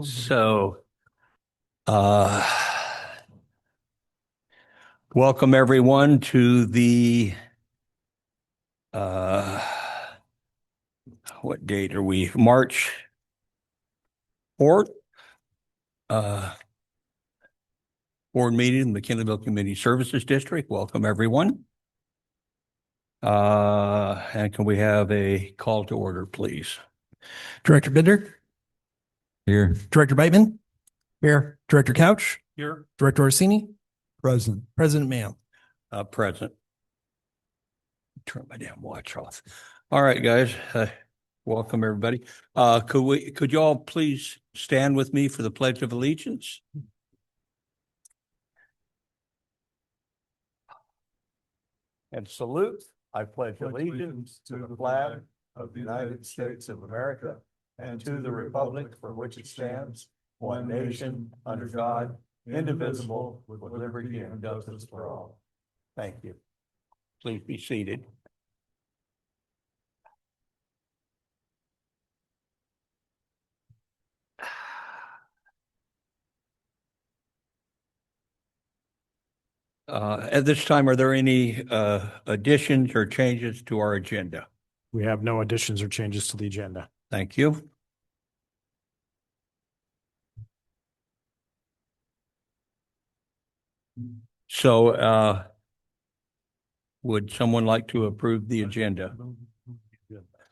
So, welcome everyone to the, uh, what date are we? March 4th, board meeting, McKinleyville Community Services District. Welcome everyone. And can we have a call to order, please? Director Binder, Here. Director Bateman, here. Director Couch, Here. Director Orsini, Present. President Mann. Present. Turn my damn watch off. All right, guys. Welcome everybody. Could you all please stand with me for the Pledge of Allegiance? And salute. I pledge allegiance to the flag of the United States of America and to the republic for which it stands, one nation, under God, indivisible, with liberty and justice for all. Thank you. Please be seated. At this time, are there any additions or changes to our agenda? We have no additions or changes to the agenda. Thank you. So, would someone like to approve the agenda? Oh,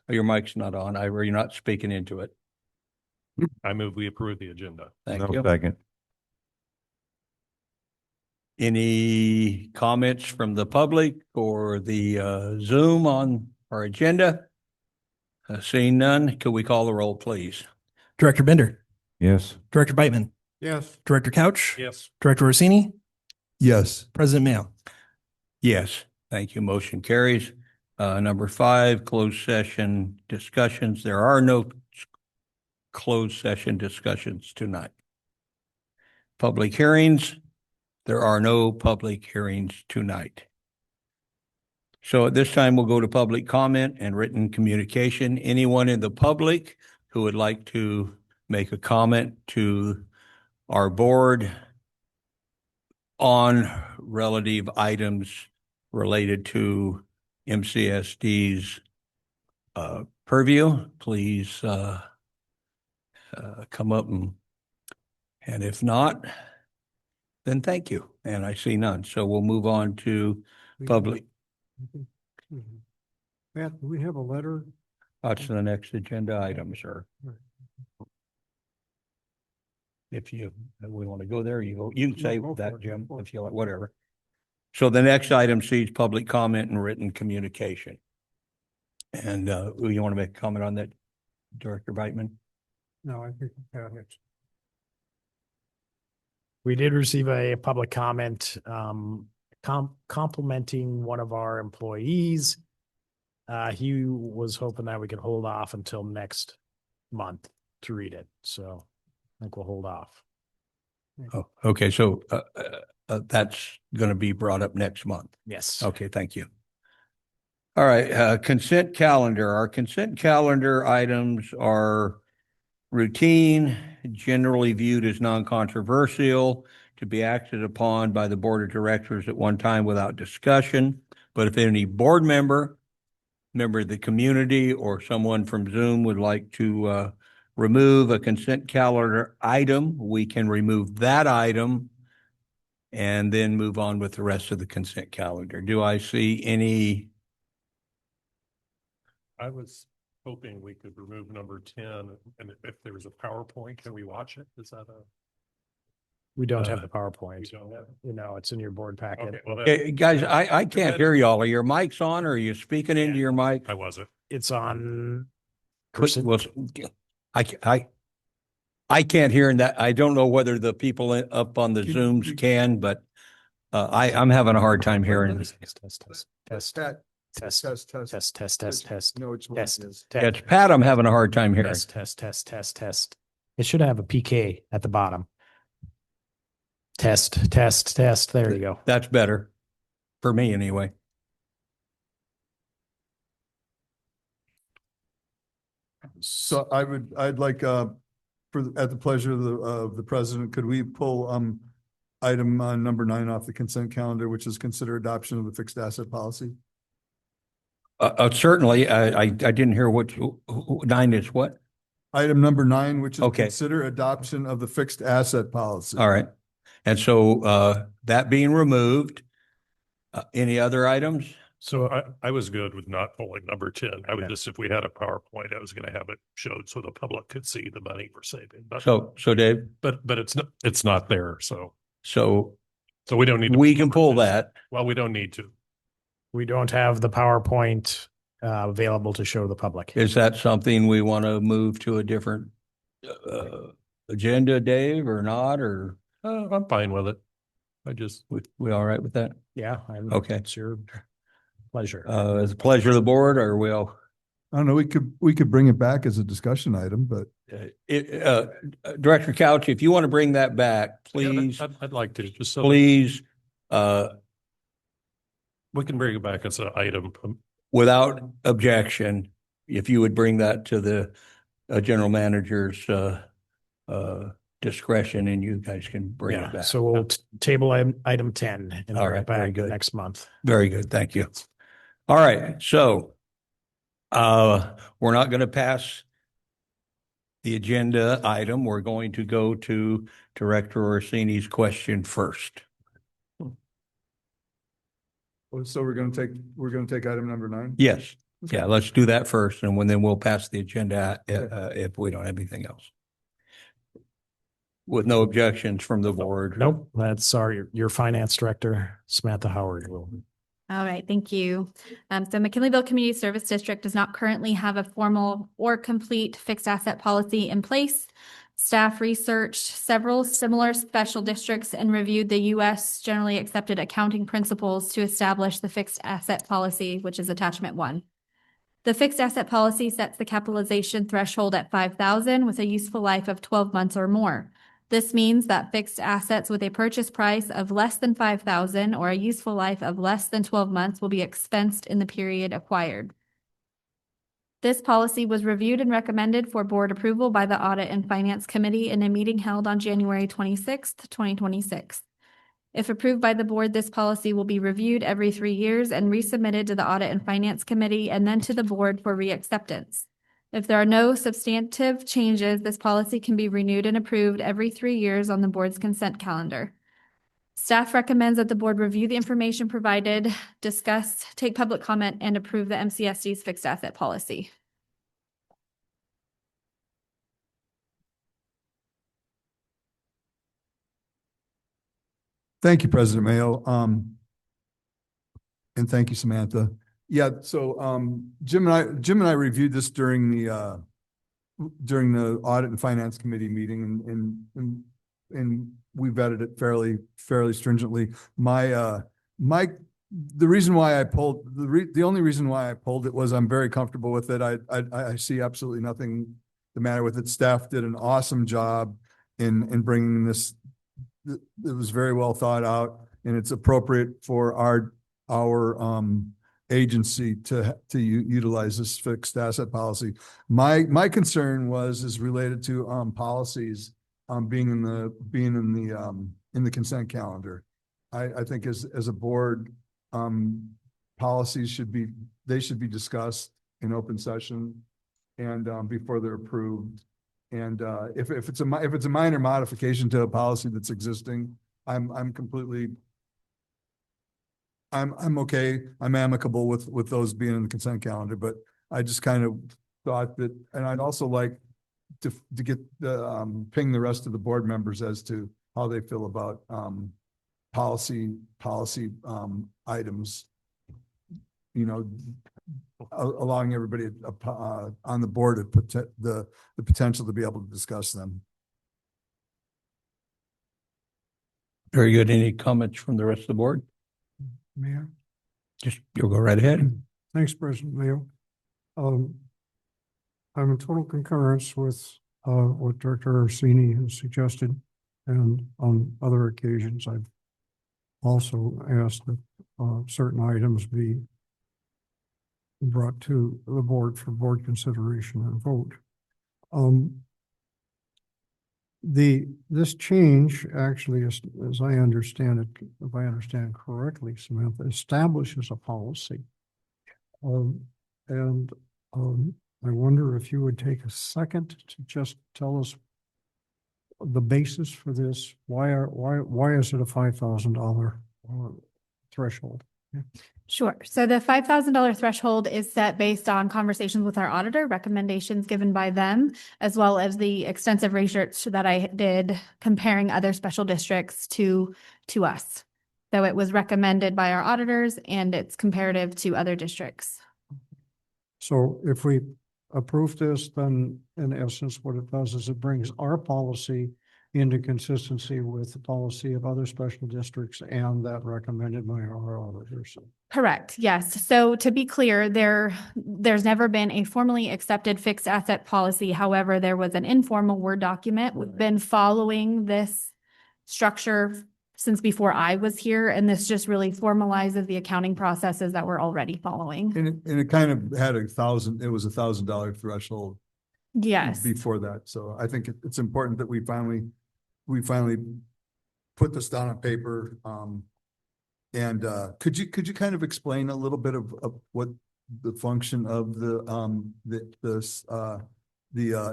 your mic's not on. You're not speaking into it. I move we approve the agenda. Thank you. Second. Any comments from the public or the Zoom on our agenda? Seeing none, could we call the roll, please? Director Binder, Yes. Director Bateman, Yes. Director Couch, Yes. Director Orsini, Yes. President Mann. Yes, thank you. Motion carries. Number 5, closed session discussions. There are no closed session discussions tonight. Public hearings. There are no public hearings tonight. So at this time, we'll go to public comment and written communication. Anyone in the public who would like to make a comment to our board on relative items related to MCSD's purview, please come up and if not, then thank you. And I see none. So we'll move on to public. Matt, do we have a letter? That's the next agenda item, sir. If we want to go there, you can say go that, for it, Jim, go for if you like, whatever. So the next item sees public comment and written communication. And you want to make a comment on that, Director Bateman? No, I think it's We did receive a public comment complimenting one of our employees. He was hoping that we could hold off until next month to read it. So I think we'll hold off. Oh, okay. So that's going to be brought up next month. Yes. Okay, thank you. All right, consent calendar. Our consent calendar items are routine, generally viewed as non-controversial, to be acted upon by the board of directors at one time without discussion. But if any board member of the community, or someone from Zoom would like to remove a consent calendar item, we can remove that item and then move on with the rest of the consent calendar. Do I see any? I was hoping we could remove number 10, and if there was a PowerPoint, can we watch it? Is that We don't have Uh, the PowerPoint. we don't have it? You know, it's in your board packet. Okay, well, Hey, guys, I can't hear y'all. Are your mics on or are you speaking into your mic? I wasn't. It's on. Well, I can't hear in that. I don't know whether the people up on the Zooms can, but I'm having a hard time hearing. Test, test, test, test, test, test, test, test. no, it's Test, is. test, It's Pat, I'm having a hard time hearing. test, test, test, test, test. It should have a PK at the bottom. Test, test, test. There you go. That's better for me anyway. So I'd like at the pleasure of the president, could we pull, item, number 9 off the consent calendar, which is consider adoption of the fixed asset policy? Certainly, I didn't hear what, 9 is what? Item number 9, which is Okay. consider adoption of the fixed asset policy. All right. And so, that being removed, any other items? So I was good with not pulling number 10. I would just, if we had a PowerPoint, I was going to have it showed so the public could see the money we're saving. But, So Dave, but it's not there. So so we don't need to. we can pull that. Well, we don't need to. We don't have the PowerPoint available to show the public. Is that something we want to move to a different agenda, Dave, or not? Or I'm fine with it. I just, we all right with that? Yeah. Okay. It's your pleasure. It's a pleasure of the board, or will I don't know, we could bring it back as a discussion item, but Director Couch, if you want to bring that back, yeah, please, I'd like to just so please, we can bring it back as an item. without objection, if you would bring that to the general manager's discretion, and you guys can bring it Yeah, back. so we'll table item 10 and All bring right, it very back good. next month. Very good. Thank you. All right. So we're not going to pass the agenda item. We're going to go to Director Orsini's question first. so we're gonna take item number 9? Yes. Yeah, let's do that first, and then we'll pass the agenda if we don't have anything else. With no objections from the board. Nope, that's your finance director, Samantha Howard will. All right, thank you. So McKinleyville Community Service District does not currently have a formal or complete fixed asset policy in place. Staff researched several similar special districts and reviewed the U.S. generally accepted accounting principles to establish the fixed asset policy, which is attachment 1. The fixed asset policy sets the capitalization threshold at 5,000 with a useful life of 12 months or more. This means that fixed assets with a purchase price of less than 5,000 or a useful life of less than 12 months will be expensed in the period acquired. This policy was reviewed and recommended for board approval by the Audit and Finance Committee in a meeting held on January 26th, 2026. If approved by the board, this policy will be reviewed every 3 years and resubmitted to the Audit and Finance Committee and then to the board for reacceptance. If there are no substantive changes, this policy can be renewed and approved every 3 years on the board's consent calendar. Staff recommends that the board review the information provided, discuss, take public comment, and approve the MCSD's fixed asset policy. Thank you, President Mayo. And thank you, Samantha. Yeah, so Jim and I reviewed this during the Audit and Finance Committee meeting, and we vetted it fairly stringently. The reason why I pulled the only reason why I pulled it was I'm very comfortable with it. I see absolutely nothing the matter with it. Staff did an awesome job in bringing this. It was very well thought out, and it's appropriate for our agency to utilize this fixed asset policy. My concern is related to policies being in the consent calendar. I think as a board, policies should be discussed in open session and before they're approved. And if it's a minor modification to a policy that's existing, I'm okay. I'm amicable with those being in the consent calendar, but I just kind of thought that, and I'd also like to get the ping the rest of the board members as to how they feel about policy items. You know, allowing everybody on the board to put the potential to be able to discuss them. Very good. Any comments from the rest of the board? Mayor, You'll go right ahead. thanks, President Mayo. I'm in total concurrence with what Director Orsini has suggested, and on other occasions, I've also asked that certain items be brought to the board for board consideration and vote. this change actually is, as I understand it, if I understand correctly, Samantha, establishes a policy. And I wonder if you would take a second to just tell us the basis for this. Why is it a $5,000 threshold? Sure. So the $5,000 threshold is set based on conversations with our auditor, recommendations given by them, as well as the extensive research that I did comparing other special districts to us. So it was recommended by our auditors and it's comparative to other districts. So if we approve this, then in essence, what it does is it brings our policy into consistency with the policy of other special districts and that recommended by our auditors. Correct. Yes. So to be clear, there's never been a formally accepted fixed asset policy. However, there was an informal Word document. We've been following this structure since before I was here, and this just really formalizes the accounting processes that we're already following. And it kind of had it was $1,000 threshold Yes. before that. So I think it's important that we finally put this down on paper. And could you kind of explain a little bit of what the function of the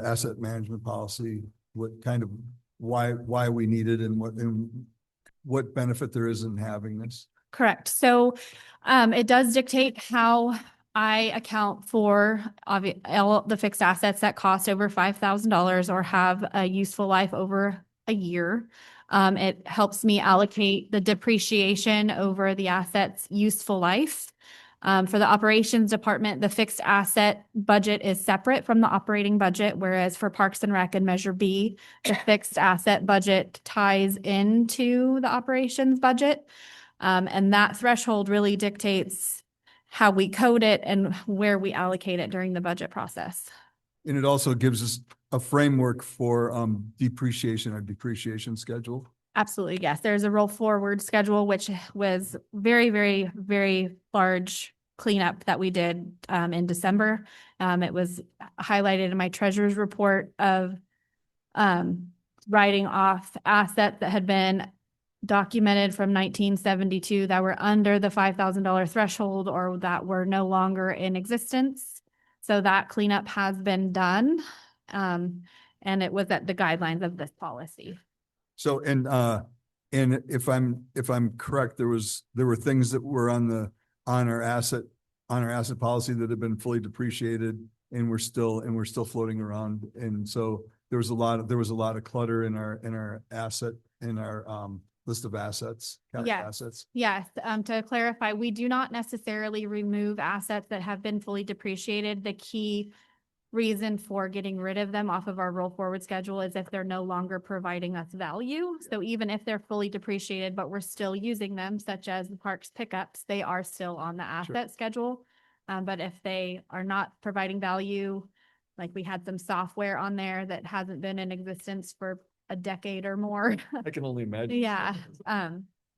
asset management policy, what kind of, why we need it and what benefit there is in having this? Correct. So it does dictate how I account for all the fixed assets that cost over $5,000 or have a useful life over a year. It helps me allocate the depreciation over the asset's useful life. For the operations department, the fixed asset budget is separate from the operating budget, whereas for Parks and Rec and Measure B, the fixed asset budget ties into the operations budget. And that threshold really dictates how we code it and where we allocate it during the budget process. And it also gives us a framework for depreciation, our depreciation schedule. Absolutely, yes. There's a roll forward schedule, which was very, very, very large cleanup that we did in December. It was highlighted in my treasurer's report of writing off assets that had been documented from 1972 that were under the $5,000 threshold or that were no longer in existence. So that cleanup has been done. And it was at the guidelines of this policy. So, and if I'm correct, there were things that were on our asset policy that have been fully depreciated and we're still floating around. And so there was a lot of clutter in our list of assets, county Yes. assets. Yes, to clarify, we do not necessarily remove assets that have been fully depreciated. The key reason for getting rid of them off of our roll forward schedule is if they're no longer providing us value. So even if they're fully depreciated, but we're still using them, such as the parks pickups, they are still on the asset schedule. But if they are not providing value, like we had some software on there that hasn't been in existence for a decade or more. I can only imagine. Yeah,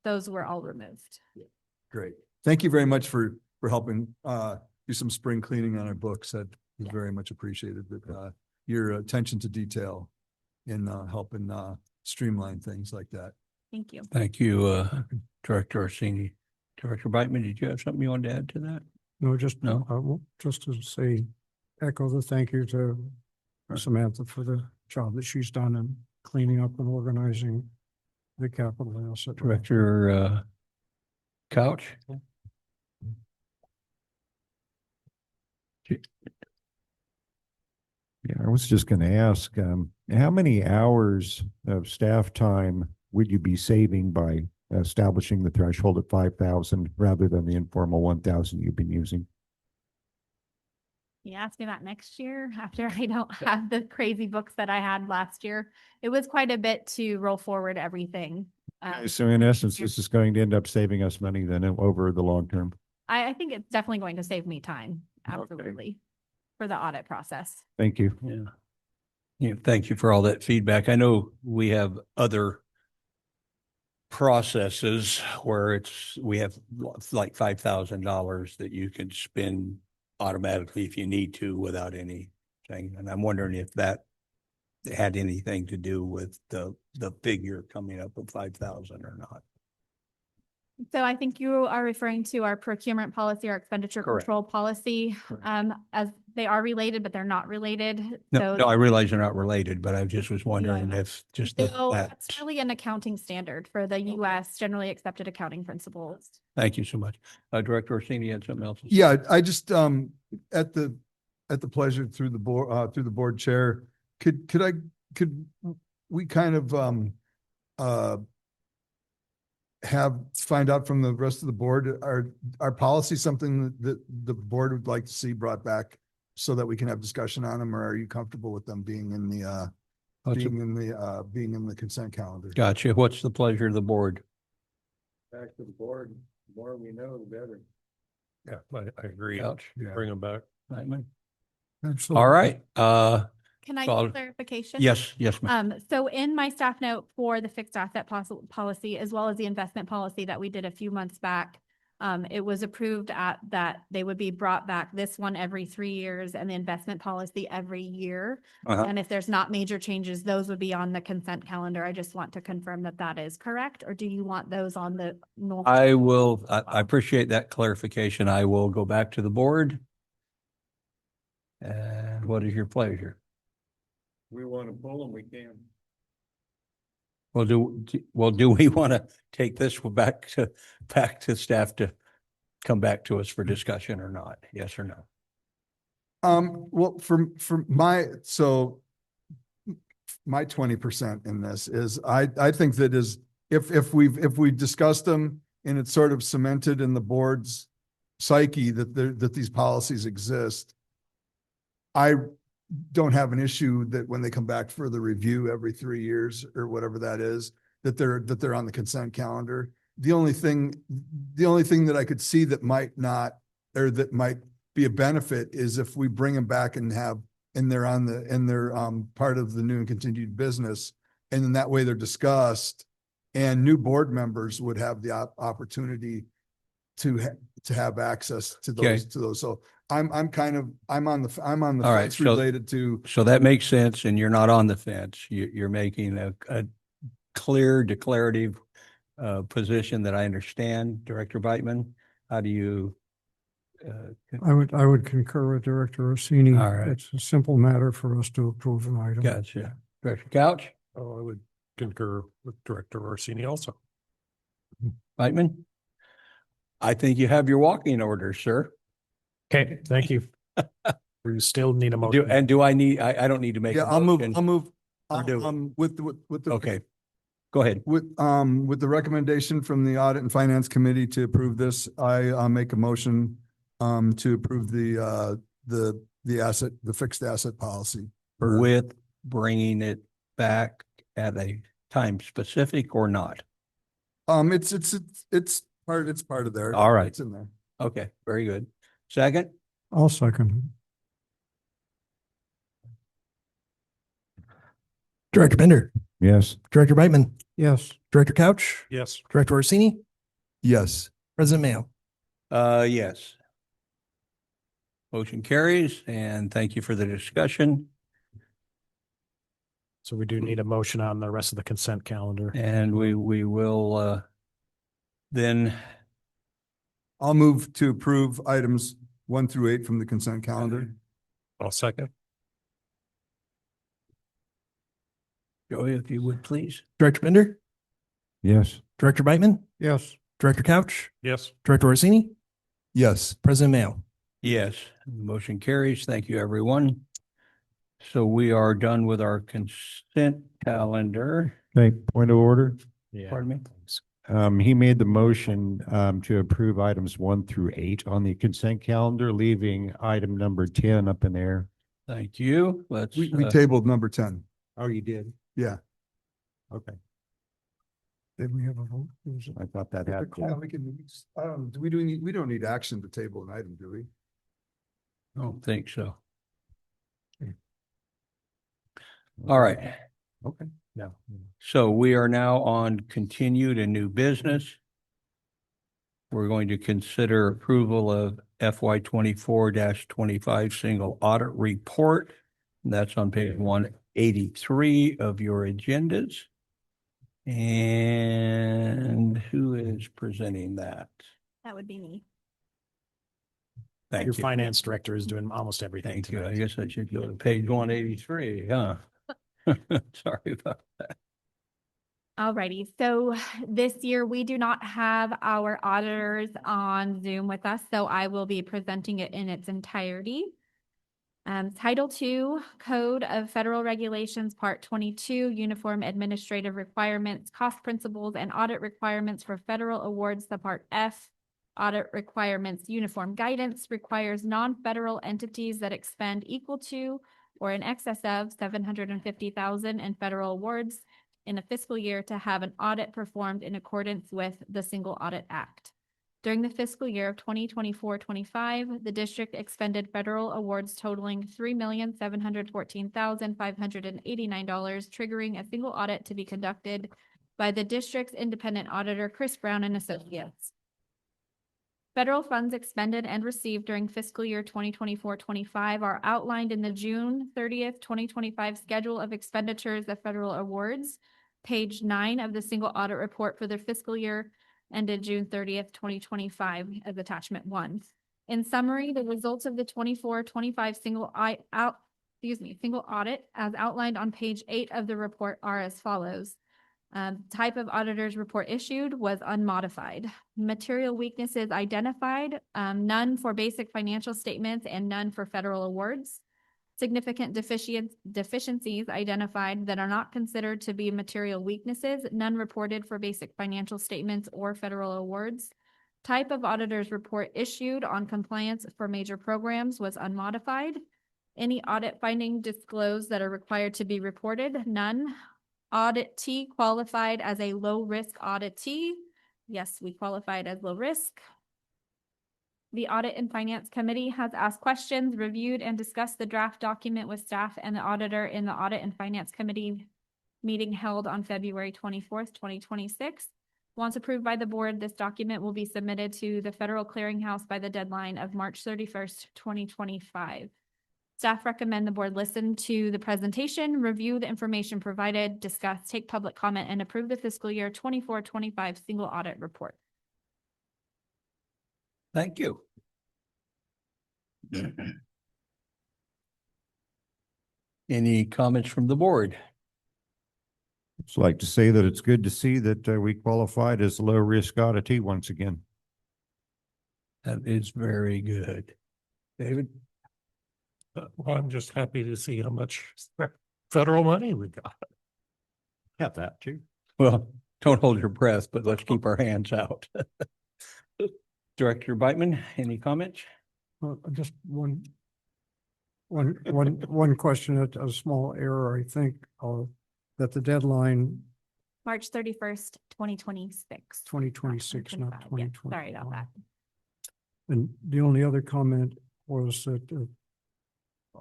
those were all removed. Great. Thank you very much for helping do some spring cleaning on our books. That is very much appreciated. That your attention to detail in helping streamline things like that. Thank you. Thank you, Director Orsini. Director Brightman, did you have something you wanted to add to that? No, just, No? just to say, echo the thank you to Samantha for the job that she's done in cleaning up and organizing the capital asset. Director Couch? Yeah, I was just going to ask, how many hours of staff time would you be saving by establishing the threshold at 5,000 rather than the informal 1,000 you've been using? You ask me that next year after I don't have the crazy books that I had last year. It was quite a bit to roll forward everything. So in essence, this is going to end up saving us money then over the long term. I think it's definitely going to save me time. Absolutely. For the audit process. Thank you. Yeah. Yeah, thank you for all that feedback. I know we have other processes where we have like $5,000 that you can spend automatically if you need to without anything. And I'm wondering if that had anything to do with the figure coming up of 5,000 or not. So I think you are referring to our procurement policy, our expenditure Correct. control policy, Correct. as they are related, but they're not related. No, So I realize they're not related, but I just was wondering Yeah. if just So that. that's really an accounting standard for the US generally accepted accounting principles. Thank you so much. Director Orsini had something else? to say? Yeah, I just, at the pleasure through the board chair, could we kind of, find out from the rest of the board, our policy something that the board would like to see brought back so that we can have discussion on them, or are you comfortable with them being in the, What's the- being in the consent calendar? Gotcha. What's the pleasure of the board? Back to the board, the more we know, the better. Yeah, I agree. Couch? Yeah. Bring them back. Nightman? Absolutely. All right. Can I Solid. get clarification? Yes, ma'am. So in my staff note for the fixed asset policy, as well as the investment policy that we did a few months back, it was approved that they would be brought back, this one every 3 years and the investment policy every year. Uh-huh. And if there's not major changes, those would be on the consent calendar. I just want to confirm that that is correct, or do you want those on the normal? I appreciate that clarification. I will go back to the board. And what is your pleasure? We want to pull them, we can. Well, do we want to take this back to staff to come back to us for discussion or not? Yes or no? Well, my 20% in this is, I think that is, if we've discussed them and it's sort of cemented in the board's psyche that these policies exist, I don't have an issue that when they come back for the review every 3 years or whatever that is, that they're on the consent calendar. The only thing that I could see that might not, or that might be a benefit, is if we bring them back and they're part of the new and continued business. And then that way they're discussed and new board members would have the opportunity to have access to those. So I'm on the All right, fence so- related to, So that makes sense, and you're not on the fence. You're making a clear declarative position that I understand. Director Beitman, how do you? I would concur with Director Orsini. All right. It's a simple matter for us to approve an item. Gotcha. Director Couch, Oh, I would concur with Director Orsini also. Beitman? I think you have your walking orders, sir. Okay, thank you. We still need a motion. Do I need, I don't need to make. yeah, a I'll move, motion. I'll do. with the. Okay. Go ahead. With the recommendation from the Audit and Finance Committee to approve this, I make a motion to approve the fixed asset policy. With bringing it back at a time specific or not? It's part of there. All right. It's in there. Okay, very good. Second, I'll second. Director Bender, Yes. Director Beitman, Yes, Director Couch, Yes. Director Orsini, Yes. President Mayo. yes. Motion carries, and thank you for the discussion. So we do need a motion on the rest of the consent calendar. And we will then, I'll move to approve items 1 through 8 from the consent calendar. I'll second. Joey, if you would please. Director Bender, Yes. Director Beitman, yes, Director Couch, Yes. Director Orsini, Yes. President Mayo. Yes, the motion carries. Thank you, everyone. So we are done with our consent calendar. Okay, point of order. Yeah. Pardon me? He made the motion to approve items 1 through 8 on the consent calendar, leaving item number 10 up in there. Thank you. Let's, We tabled number 10. Oh, you did? Yeah. Okay, did we have a vote? Was it- I thought that had. Yeah, we can, we don't need action to table an item, do we? I don't think so. All right. Okay. No. So we are now on continued and new business. We're going to consider approval of FY 24-25 single audit report. That's on page 83 of your agendas. And who is presenting that? That would be me. Thank Your you. finance director is doing almost everything Thank you. I tonight. guess I should go to page 183, huh? Sorry about that. Alrighty, so this year we do not have our auditors on Zoom with us, so I will be presenting it in its entirety. Title II, Code of Federal Regulations, Part 22, Uniform Administrative Requirements, Cost Principles, and Audit Requirements for Federal Awards, the Part F, Audit Requirements, Uniform Guidance requires non-federal entities that expend equal to or in excess of $750,000 in federal awards in a fiscal year to have an audit performed in accordance with the Single Audit Act. During the fiscal year of 2024-25, the district expended federal awards totaling $3,714,589, triggering a single audit to be conducted by the district's independent auditor, Chris Brown and Associates. Federal funds expended and received during fiscal year 2024-25 are outlined in the June 30th, 2025 schedule of expenditures of federal awards, page 9 of the single audit report for the fiscal year ended June 30th, 2025 as attachment 1. In summary, the results of the 24-25 single audit as outlined on page 8 of the report are as follows. Type of auditor's report issued was unmodified. Material weaknesses identified, none for basic financial statements and none for federal awards. Significant deficiencies identified that are not considered to be material weaknesses, none reported for basic financial statements or federal awards. Type of auditor's report issued on compliance for major programs was unmodified. Any audit finding disclosed that are required to be reported, none. Auditee qualified as a low-risk auditee. Yes, we qualified as low risk. The Audit and Finance Committee has asked questions, reviewed, and discussed the draft document with staff and the auditor in the Audit and Finance Committee meeting held on February 24th, 2026. Once approved by the board, this document will be submitted to the Federal Clearinghouse by the deadline of March 31st, 2025. Staff recommend the board listen to the presentation, review the information provided, discuss, take public comment, and approve the fiscal year 24-25 single audit report. Thank you. Any comments from the board? Just like to say that it's good to see that we qualified as a low-risk auditee once again. That is very good. David? Well, I'm just happy to see how much federal money we got. Have that too. Well, don't hold your breath, but let's keep our hands out. Director Beitman, any comments? Just one question, a small error, I think, that the deadline March 31st, 2026. 2026, not 25, yeah. 2020. Sorry about that. And the only other comment was that,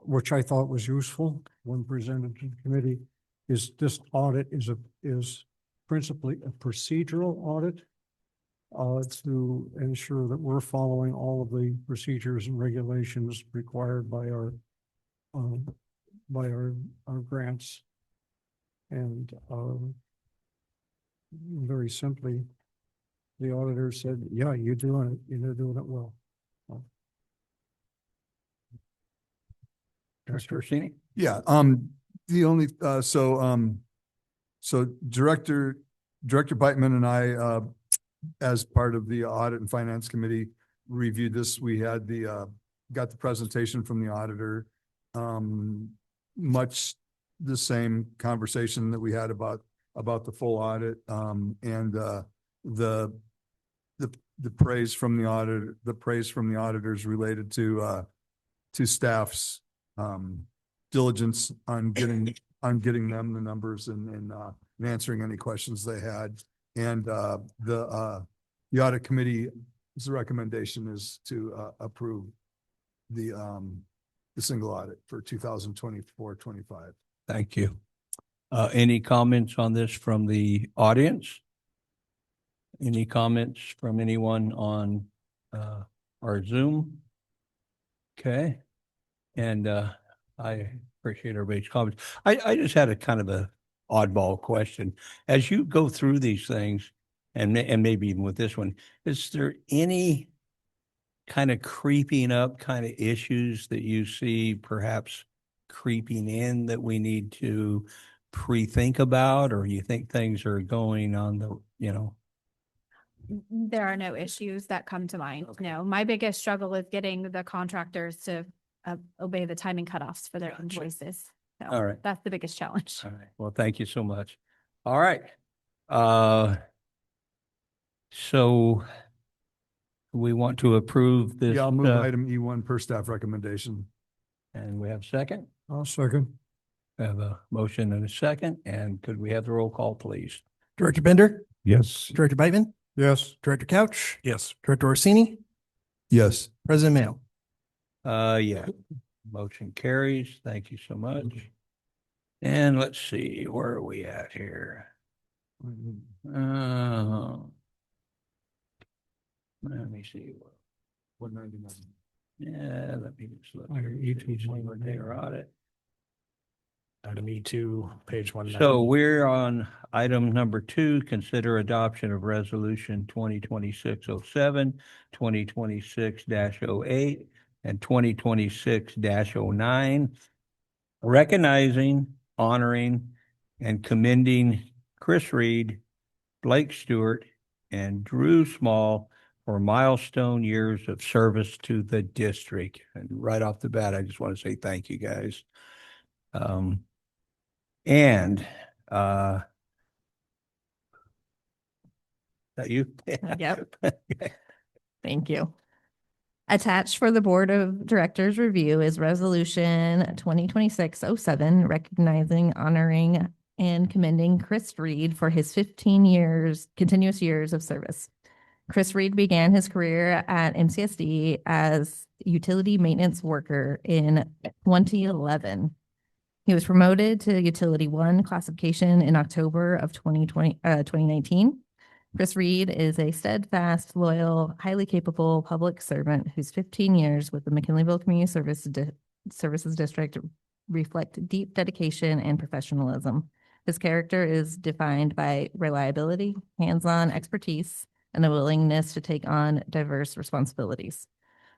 which I thought was useful when presented to the committee, is this audit is principally a procedural audit to ensure that we're following all of the procedures and regulations required by our grants. And very simply, the auditor said, yeah, you're doing it well. Director Orsini? Yeah, the only, so Director Beitman and I, as part of the Audit and Finance Committee, reviewed this. We had got the presentation from the auditor. Much the same conversation that we had about the full audit, and the praise from the auditors related to staff's diligence on getting them the numbers and answering any questions they had. And the audit committee's recommendation is to approve the single audit for 2024-25. Thank you. Any comments on this from the audience? Any comments from anyone on our Zoom? Okay. And I Appreciate everybody's comments. I just had a kind of a oddball question. As you go through these things, and maybe even with this one, is there any kind of creeping up kind of issues that you see perhaps creeping in that we need to pre-think about, or you think things are going on the, There are no issues that come to mind. No, my biggest struggle is getting the contractors to obey the timing cutoffs for their Gotcha. invoices. So All right. that's the biggest challenge. All right. Well, thank you so much. All right. So we want to approve this. Yeah, I'll move item E1 per staff recommendation. And we have a second. I'll second. We have a motion and a second. And could we have the roll call, please? Director Bender, Yes. Director Bateman, Yes. Director Couch, Yes. Director Orsini, Yes. President Mayo. Yeah. Motion carries. Thank you so much. And let's see, where are we at here? Let me see. 199. Yeah, let me just look. Item E2 's Their audit. Item E2, page 1. So we're on item number 2, consider adoption of resolution 2026-07, 2026-08, and 2026-09, recognizing, honoring, and commending Chris Reed, Blake Stewart, and Drew Small for milestone years of service to the district. And right off the bat, I just want to say thank you, guys. That you? Yep. Thank you. Attached for the Board of Directors review is Resolution 2026-07, recognizing, honoring, and commending Chris Reed for his 15 years, continuous years of service. Chris Reed began his career at MCSD as utility maintenance worker in 2011. He was promoted to Utility 1 classification in October of 2019. Chris Reed is a steadfast, loyal, highly capable public servant whose 15 years with the McKinleyville Community Services District reflect deep dedication and professionalism. His character is defined by reliability, hands-on expertise, and a willingness to take on diverse responsibilities.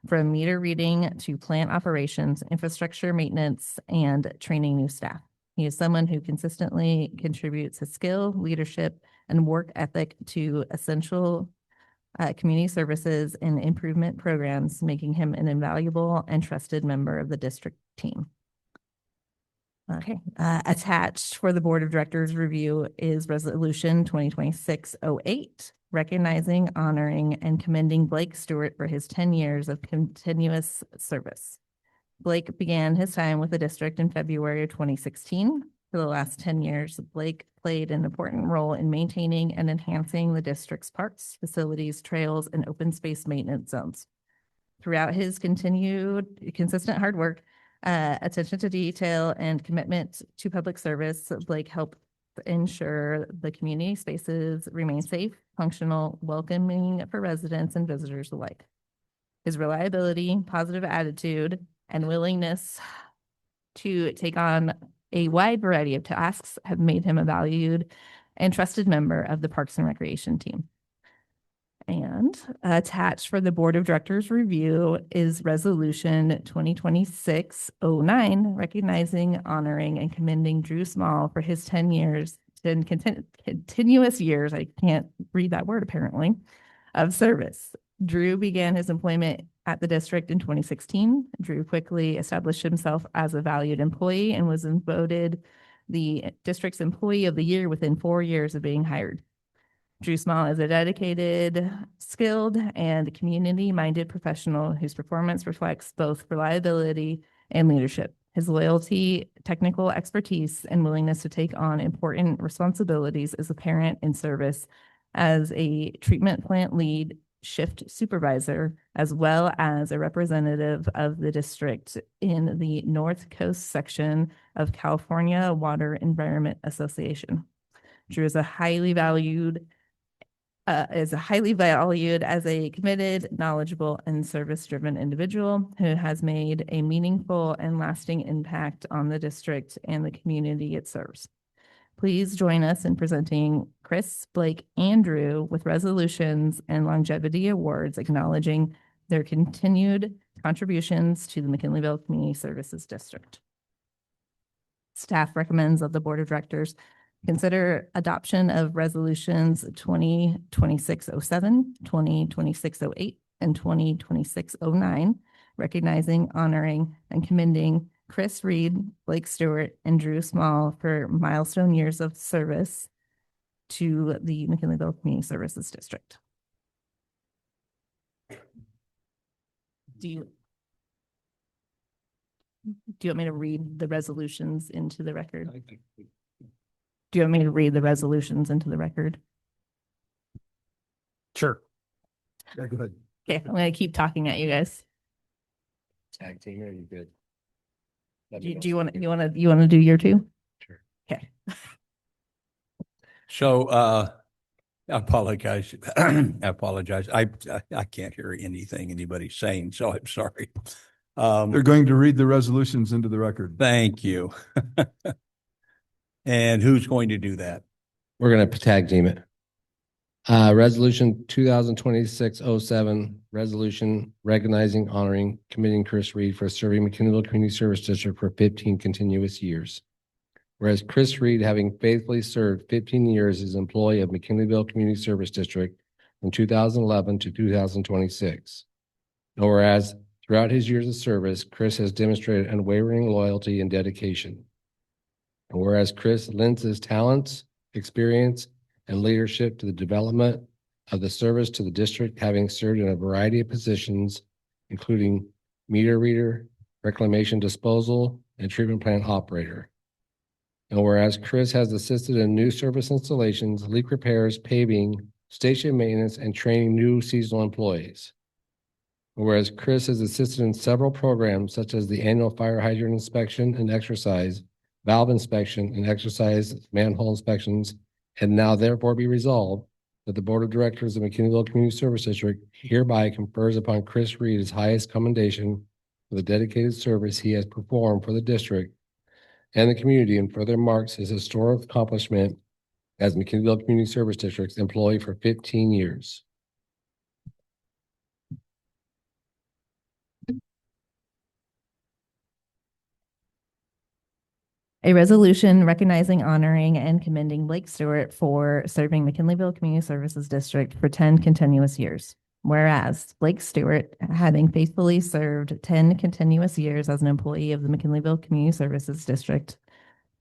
From meter reading to plant operations, infrastructure maintenance, and training new staff. He is someone who consistently contributes his skill, leadership, and work ethic to essential community services and improvement programs, making him an invaluable and trusted member of the district team. Okay, attached for the Board of Directors review is Resolution 2026-08, recognizing, honoring, and commending Blake Stewart for his 10 years of continuous service. Blake began his time with the district in February of 2016. For the last 10 years, Blake played an important role in maintaining and enhancing the district's parks, facilities, trails, and open space maintenance zones. Throughout his consistent hard work, attention to detail, and commitment to public service, Blake helped ensure the community spaces remain safe, functional, welcoming for residents and visitors alike. His reliability, positive attitude, and willingness to take on a wide variety of tasks have made him a valued and trusted member of the Parks and Recreation team. And attached for the Board of Directors review is Resolution 2026-09, recognizing, honoring, and commending Drew Small for his 10 years and continuous years, I can't read that word apparently, of service. Drew began his employment at the district in 2016. Drew quickly established himself as a valued employee and was voted the district's Employee of the Year within 4 years of being hired. Drew Small is a dedicated, skilled, and community-minded professional whose performance reflects both reliability and leadership. His loyalty, technical expertise, and willingness to take on important responsibilities is apparent in service as a treatment plant lead, shift supervisor, as well as a representative of the district in the North Coast section of California Water Environment Association. Drew is a highly valued is highly valued as a committed, knowledgeable, and service-driven individual who has made a meaningful and lasting impact on the district and the community it serves. Please join us in presenting Chris, Blake, and Drew with resolutions and longevity awards acknowledging their continued contributions to the McKinleyville Community Services District. Staff recommends that the Board of Directors consider adoption of resolutions 2026-07, 2026-08, and 2026-09, recognizing, honoring, and commending Chris Reed, Blake Stewart, and Drew Small for milestone years of service to the McKinleyville Community Services District. Do you want me to read the resolutions into the record? Do you want me to read the resolutions into the record? Sure. Yeah, go ahead. Okay, I'm gonna keep talking at you guys. Tag team, are you good? Do you want to do your two? Sure. Okay. So, I apologize. I apologize. I can't hear anything anybody's saying, so I'm sorry. They're going to read the resolutions into the record. Thank you. And who's going to do that? We're gonna tag team it. Resolution 2026-07, resolution recognizing, honoring, commending Chris Reed for serving McKinleyville Community Service District for 15 continuous years. Whereas Chris Reed, having faithfully served 15 years as an employee of McKinleyville Community Service District from 2011 to 2026. And whereas throughout his years of service, Chris has demonstrated unwavering loyalty and dedication. And whereas Chris lends his talents, experience, and leadership to the development of the service to the district, having served in a variety of positions, including meter reader, reclamation disposal, and treatment plant operator. And whereas Chris has assisted in new service installations, leak repairs, paving, station maintenance, and training new seasonal employees. And whereas Chris has assisted in several programs such as the annual fire hydrant inspection and exercise, valve inspection and exercise manhole inspections, and now therefore be resolved that the Board of Directors of McKinleyville Community Service District hereby confers upon Chris Reed his highest commendation for the dedicated service he has performed for the district and the community, and further marks his historic accomplishment as McKinleyville Community Service District's employee for 15 years. A resolution recognizing, honoring, and commending Blake Stewart for serving McKinleyville Community Services District for 10 continuous years. Whereas Blake Stewart, having faithfully served 10 continuous years as an employee of the McKinleyville Community Services District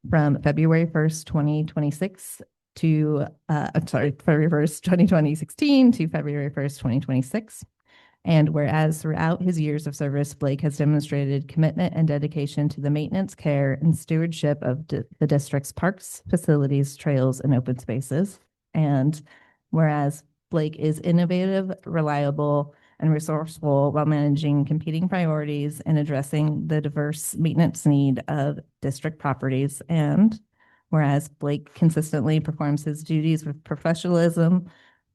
from February 1st, 2026 to, February 1st, 2016 to February 1st, 2026. And whereas throughout his years of service, Blake has demonstrated commitment and dedication to the maintenance, care, and stewardship of the district's parks, facilities, trails, and open spaces. And whereas Blake is innovative, reliable, and resourceful while managing competing priorities and addressing the diverse maintenance need of district properties. And whereas Blake consistently performs his duties with professionalism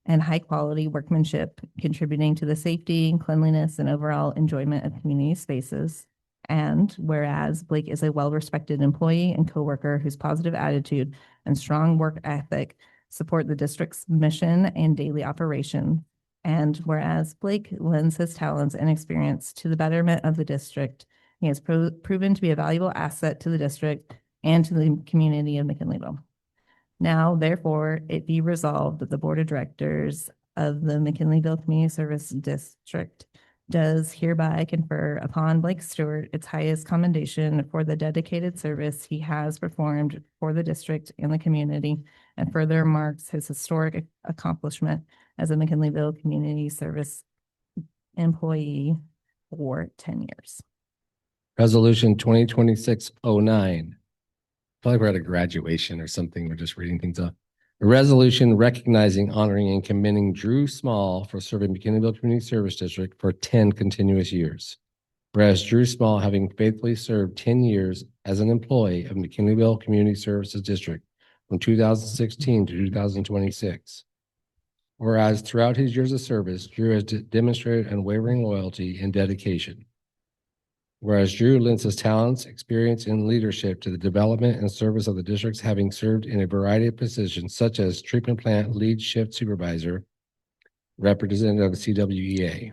and high-quality workmanship, contributing to the safety, cleanliness, and overall enjoyment of community spaces. And whereas Blake is a well-respected employee and coworker whose positive attitude and strong work ethic support the district's mission and daily operation. And whereas Blake lends his talents and experience to the betterment of the district, he has proven to be a valuable asset to the district and to the community of McKinleyville. Now, therefore, it be resolved that the Board of Directors of the McKinleyville Community Service District does hereby confer upon Blake Stewart its highest commendation for the dedicated service he has performed for the district and the community, and further marks his historic accomplishment as a McKinleyville Community Service employee for 10 years. Resolution 2026-09. I feel like we're at a graduation or something. We're just reading things off. A resolution recognizing, honoring, and commending Drew Small for serving McKinleyville Community Service District for 10 continuous years. Whereas Drew Small, having faithfully served 10 years as an employee of McKinleyville Community Services District from 2016 to 2026. Whereas throughout his years of service, Drew has demonstrated unwavering loyalty and dedication. Whereas Drew lends his talents, experience, and leadership to the development and service of the districts, having served in a variety of positions such as treatment plant lead shift supervisor, representative of the CWEA.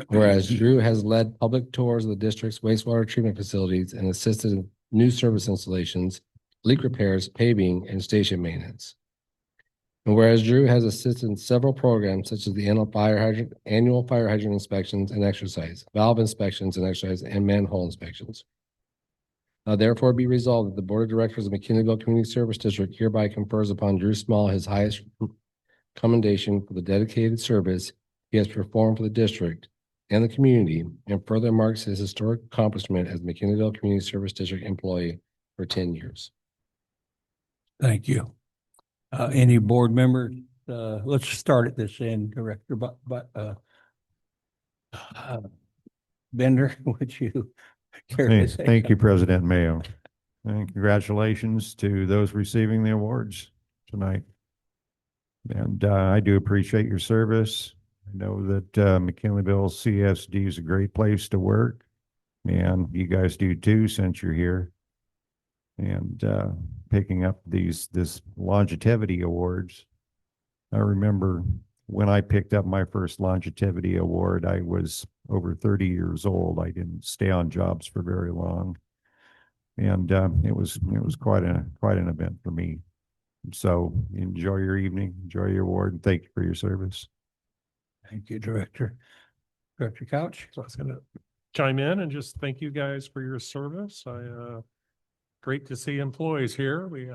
Whereas Drew has led public tours of the district's wastewater treatment facilities and assisted in new service installations, leak repairs, paving, and station maintenance. And whereas Drew has assisted in several programs such as the annual fire hydrant inspections and exercise, valve inspections and exercise, and manhole inspections. Now therefore be resolved that the Board of Directors of McKinleyville Community Service District hereby confers upon Drew Small his highest commendation for the dedicated service he has performed for the district and the community, and further marks his historic accomplishment as McKinleyville Community Service District employee for 10 years. Thank you. Any board members? Let's start at this end, Director, Bender, would you care to say? Thank you, President Mayo. And congratulations to those receiving the awards tonight. And I do appreciate your service. I know that McKinleyville CSD is a great place to work, and you guys do too since you're here. And picking up this longevity awards. I remember when I picked up my first longevity award, I was over 30 years old. I didn't stay on jobs for very long, and it was quite an event for me. So enjoy your evening, enjoy your award, and thank you for your service. Thank you, Director. Director Couch? So I was gonna chime in and just thank you guys for your service. Great to see employees here. We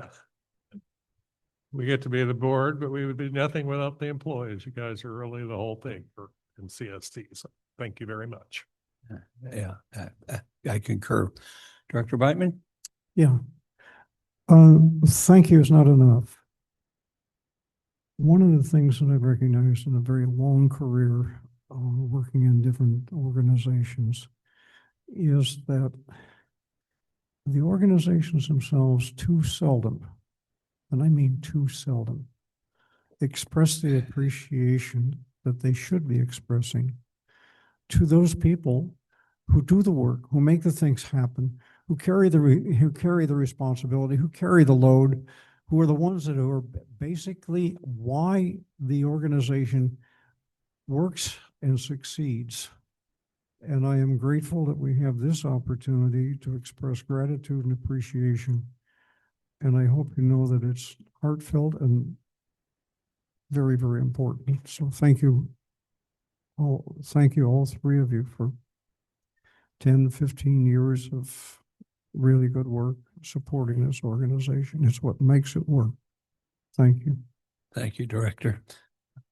get to be the board, but we would be nothing without the employees. You guys are really the whole thing in CST. So thank you very much. Yeah, I concur. Director Beitman? Yeah. Thank you is not enough. One of the things that I've recognized in a very long career working in different organizations is that the organizations themselves too seldom, and I mean too seldom, express the appreciation that they should be expressing to those people who do the work, who make the things happen, who carry the responsibility, who carry the load, who are the ones that are basically why the organization works and succeeds. And I am grateful that we have this opportunity to express gratitude and appreciation. And I hope you know that it's heartfelt and very, very important. So thank you all three of you for 10, 15 years of really good work supporting this organization. It's what makes it work. Thank you. Thank you, Director.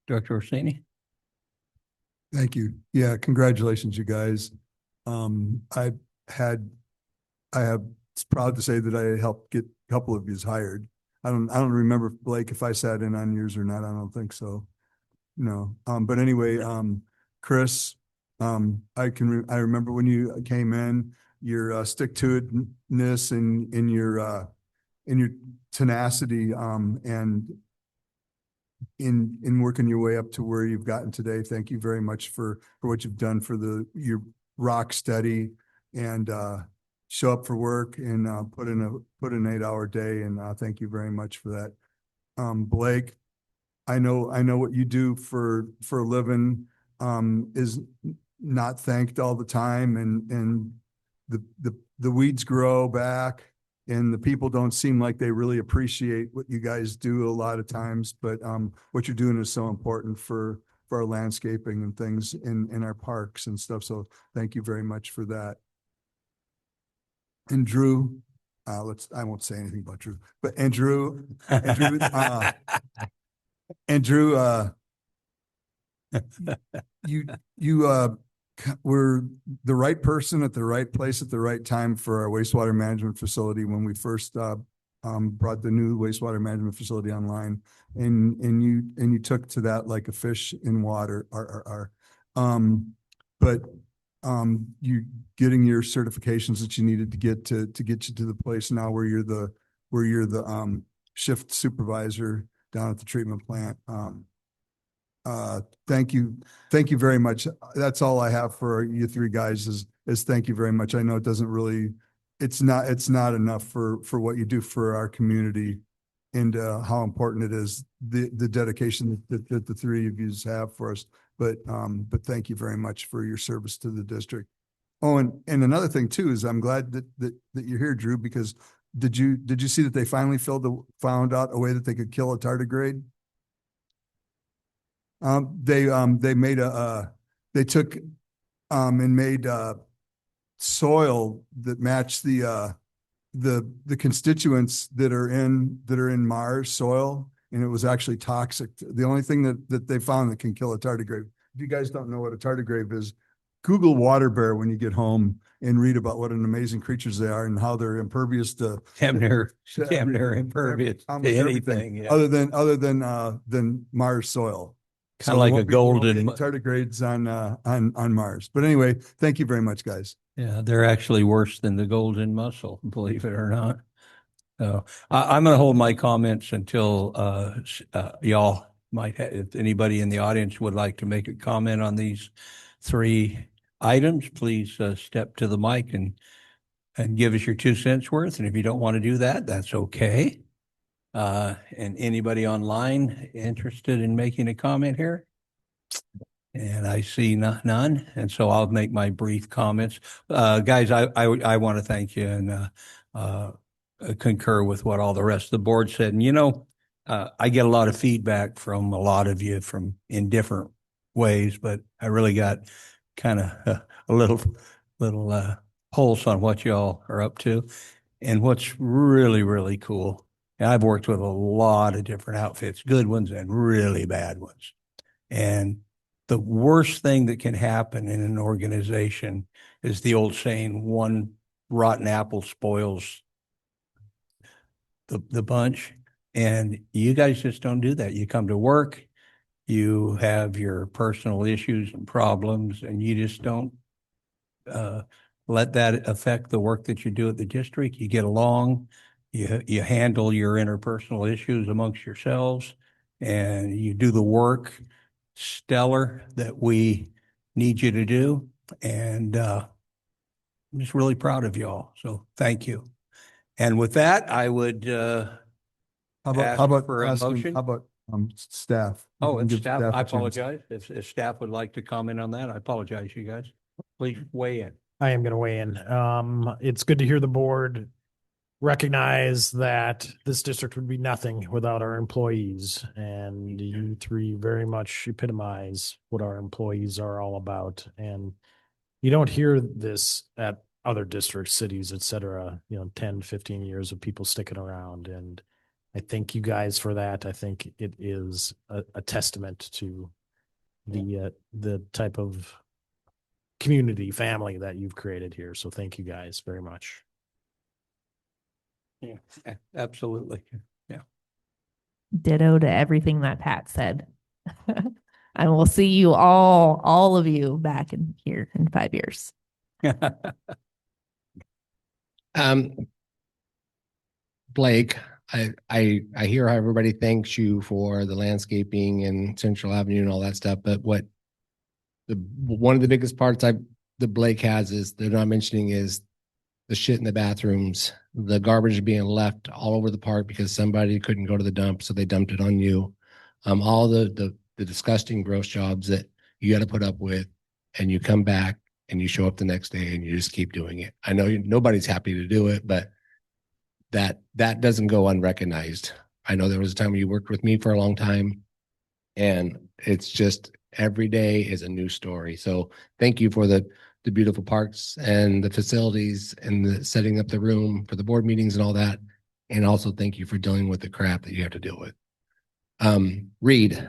Director Orsini? Thank you. Yeah, congratulations, you guys. I have proud to say that I helped get a couple of yous hired. I don't remember, Blake, if I sat in on yours or not. I don't think so. No. But anyway, Chris, I remember when you came in, your stick-to-itness and in your tenacity, and in working your way up to where you've gotten today. Thank you very much for what you've done for your rock steady and show up for work and put in an 8-hour day. And thank you very much for that. Blake, I know what you do for a living is not thanked all the time, and the weeds grow back. And the people don't seem like they really appreciate what you guys do a lot of times, but what you're doing is so important for our landscaping and things in our parks and stuff. So thank you very much for that. And Drew, I won't say anything about Drew, but Andrew, you were the right person at the right place at the right time for our wastewater management facility when we first brought the new wastewater management facility online, and you took to that like a fish in water. But you getting your certifications that you needed to get you to the place now where you're the shift supervisor down at the treatment plant. Thank you. Thank you very much. That's all I have for you three guys is thank you very much. I know it doesn't really, it's not enough for what you do for our community and how important it is, the dedication that the three of you have for us. But thank you very much for your service to the district. Oh, and another thing too, is I'm glad that you're here, Drew, because did you see that they finally found out a way that they could kill a tardigrade? They made they took and made soil that matched the constituents that are in Mars soil, and it was actually toxic. The only thing that they found that can kill a tardigrade. If you guys don't know what a tardigrade is, Google water bear when you get home and read about what an amazing creatures they are and how they're impervious to Damn near impervious to almost anything. Yeah. other than Mars soil. Kind of So like we a won't be- we won't golden. get tardigrades on Mars. But anyway, thank you very much, guys. Yeah, they're actually worse than the golden mussel, believe it or not. So I'm going to hold my comments until y'all might have, if anybody in the audience would like to make a comment on these three items, please step to the mic and give us your 2 cents worth. And if you don't want to do that, that's okay. And anybody online interested in making a comment here? And I see none. And so I'll make my brief comments. Guys, I want to thank you and concur with what all the rest of the board said. And, I get a lot of feedback from a lot of you in different ways, but I really got kind of a little pulse on what y'all are up to. And what's really, really cool, and I've worked with a lot of different outfits, good ones and really bad ones. And the worst thing that can happen in an organization is the old saying, one rotten apple spoils the bunch. And you guys just don't do that. You come to work, you have your personal issues and problems, and you just don't let that affect the work that you do at the district. You get along, you handle your interpersonal issues amongst yourselves, and you do the work stellar that we need you to do. And I'm just really proud of y'all. So thank you. And with that, I would ask for a motion. How about staff? Oh, We can and give staff, a I chance. apologize. If staff would like to comment on that, I apologize, you guys. Please weigh in. I am going to weigh in. It's good to hear the board recognize that this district would be nothing without our employees. And you three very much epitomize what our employees are all about. And you don't hear this at other districts, cities, et cetera, 10, 15 years of people sticking around. And I thank you guys for that. I think it is a testament to the type of community, family that you've created here. So thank you guys very much. Yeah, absolutely. Yeah. Ditto to everything that Pat said. And we'll see you all of you back in here in 5 years. Blake, I hear how everybody thanks you for the landscaping and Central Avenue and all that stuff, but one of the biggest parts that Blake has is they're not mentioning is the shit in the bathrooms, the garbage being left all over the park because somebody couldn't go to the dump, so they dumped it on you. All the disgusting, gross jobs that you got to put up with, and you come back and you show up the next day and you just keep doing it. I know nobody's happy to do it, but that doesn't go unrecognized. I know there was a time when you worked with me for a long time, and it's just every day is a new story. So thank you for the beautiful parks and the facilities and the setting up the room for the board meetings and all that. And also thank you for dealing with the crap that you have to deal with. Reed,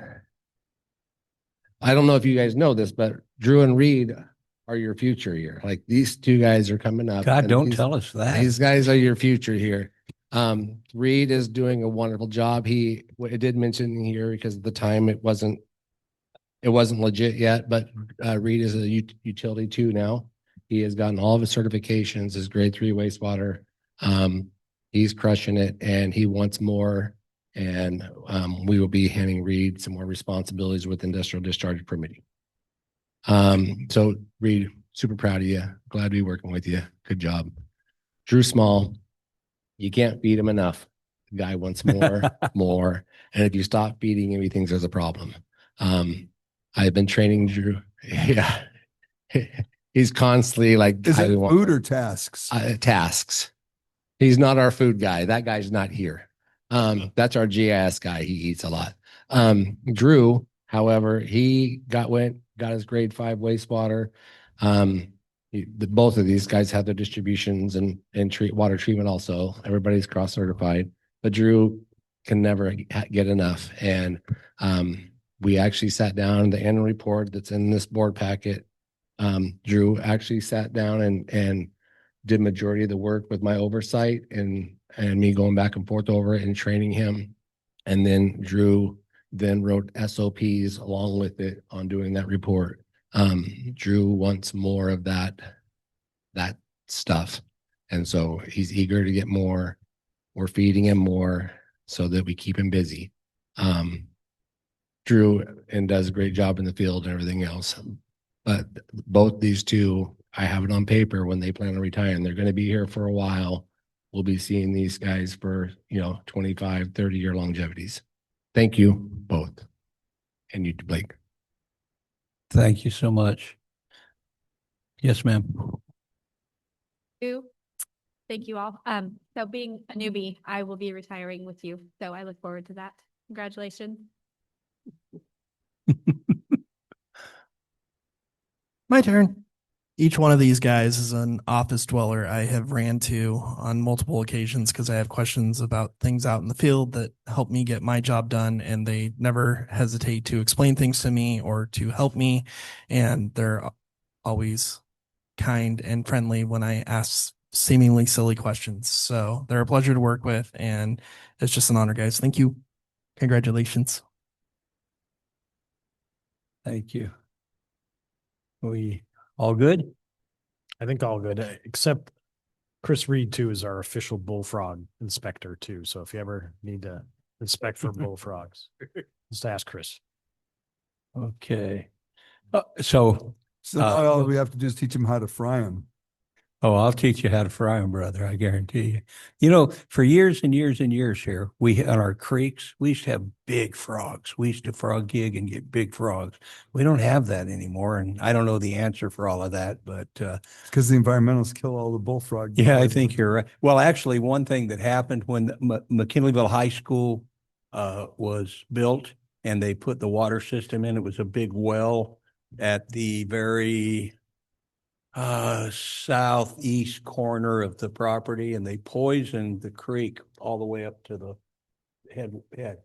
I don't know if you guys know this, but Drew and Reed are your future here. Like, these two guys are coming up. God, and don't tell us that. These guys are your future here. Reed is doing a wonderful job. It did mention here because at the time it wasn't legit yet, but Reed is a utility 2 now. He has gotten all of his certifications, his grade 3 wastewater. He's crushing it, and he wants more. And we will be handing Reed some more responsibilities with industrial discharge permitting. So Reed, super proud of you. Glad to be working with you. Good job. Drew Small, you can't feed him enough. The guy wants more, more. And if you stop feeding him, he thinks there's a problem. I've been training Drew. Yeah. He's constantly like, Is I it want food or tasks? tasks. He's not our food guy. That guy's not here. That's our GIS guy. He eats a lot. Drew, however, he got his grade 5 wastewater. Both of these guys have their distributions and water treatment also. Everybody's cross certified, but Drew can never get enough. And we actually sat down, the annual report that's in this board packet. Drew actually sat down and did majority of the work with my oversight and me going back and forth over it and training him. And then Drew then wrote SOPs along with it on doing that report. Drew wants more of that stuff. And so he's eager to get more. We're feeding him more so that we keep him busy. Drew and does a great job in the field and everything else. But both these two, I have it on paper when they plan on retiring. They're going to be here for a while. We'll be seeing these guys for, 25, 30-year longevities. Thank you both. And you, Blake. Thank you so much. Yes, ma'am. Thank you all. So being a newbie, I will be retiring with you. So I look forward to that. Congratulations. My turn. Each one of these guys is an office dweller I have ran to on multiple occasions because I have questions about things out in the field that help me get my job done, and they never hesitate to explain things to me or to help me, and they're always kind and friendly when I ask seemingly silly questions. So they're a pleasure to work with, and it's just an honor, guys. Thank you. Congratulations. Thank you. We all good? I think all good, except Chris Reed too is our official bullfrog inspector too. So if you ever need to inspect for bullfrogs, just ask Chris. Okay. So All we have to do is teach them how to fry them. I'll teach you how to fry them, brother. I guarantee you. For years and years and years here, on our creeks, we used to have big frogs. We used to frog gig and get big frogs. We don't have that anymore. And I don't know the answer for all of that, but Because the environmentalists kill all the bullfrogs. yeah, I think you're right. Well, actually, one thing that happened when McKinleyville High School was built and they put the water system in, it was a big well at the very southeast corner of the property, and they poisoned the creek all the way up to the head.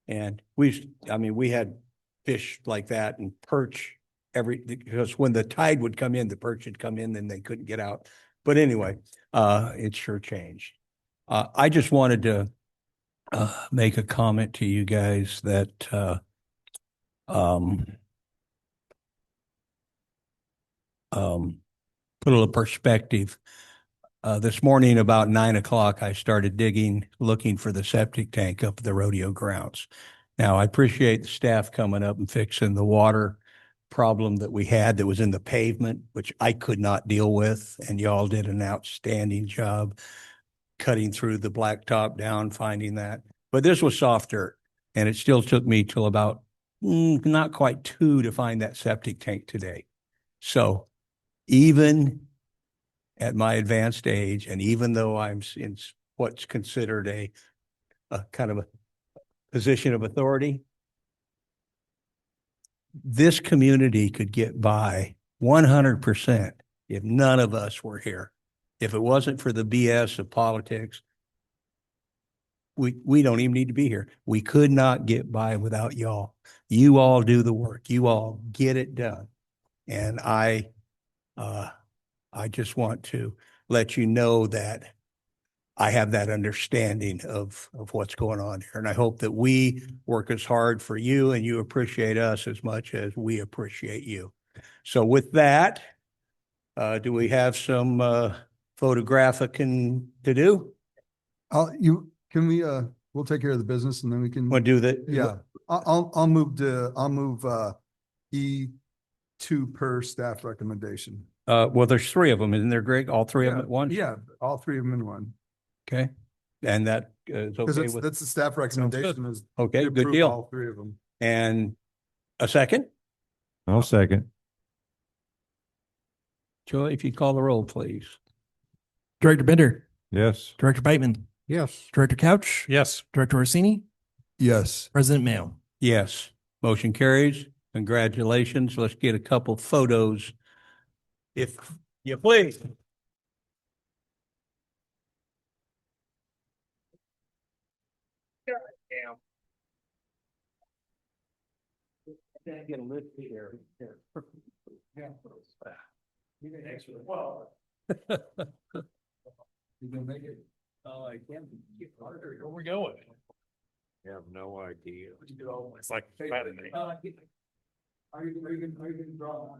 And we had fish like that and perch because when the tide would come in, the perch would come in and they couldn't get out. But anyway, it sure changed. I just wanted to make a comment to you guys that put a little perspective. This morning about 9 o'clock, I started looking for the septic tank up at the rodeo grounds. Now, I appreciate the staff coming up and fixing the water problem that we had that was in the pavement, which I could not deal with. And y'all did an outstanding job cutting through the blacktop down, finding that. But this was soft dirt, and it still took me till about not quite 2 to find that septic tank today. So even at my advanced age, and even though I'm in what's considered a kind of a position of authority, this community could get by 100% if none of us were here. If it wasn't for the BS of politics, we don't even need to be here. We could not get by without y'all. You all do the work. You all get it done. And I just want to let you know that I have that understanding of what's going on here. And I hope that we work as hard for you and you appreciate us as much as we appreciate you. So with that, do we have some photographic to do? Can we, we'll take care of the business and then we can. Want to do that? Yeah, I'll move E2 per staff recommendation. Well, there's three of them, isn't there, Greg? All three of them at once? Yeah, all three of them in one. Okay. And that is Because okay with, that's the staff recommendation is. okay, to good approve deal. All three of them. And a second? I'll second. Joey, if you call the roll, please. Director Bender, Yes. Director Bateman, Yes. Director Couch, Yes. Director Orsini, Yes. President Mayo. Yes, motion carries. Congratulations. Let's get a couple photos. If you please. Get a lift here. You gonna make it? Oh, I can't get harder. Where we going? I have no idea. It's like Saturday. Are you gonna draw?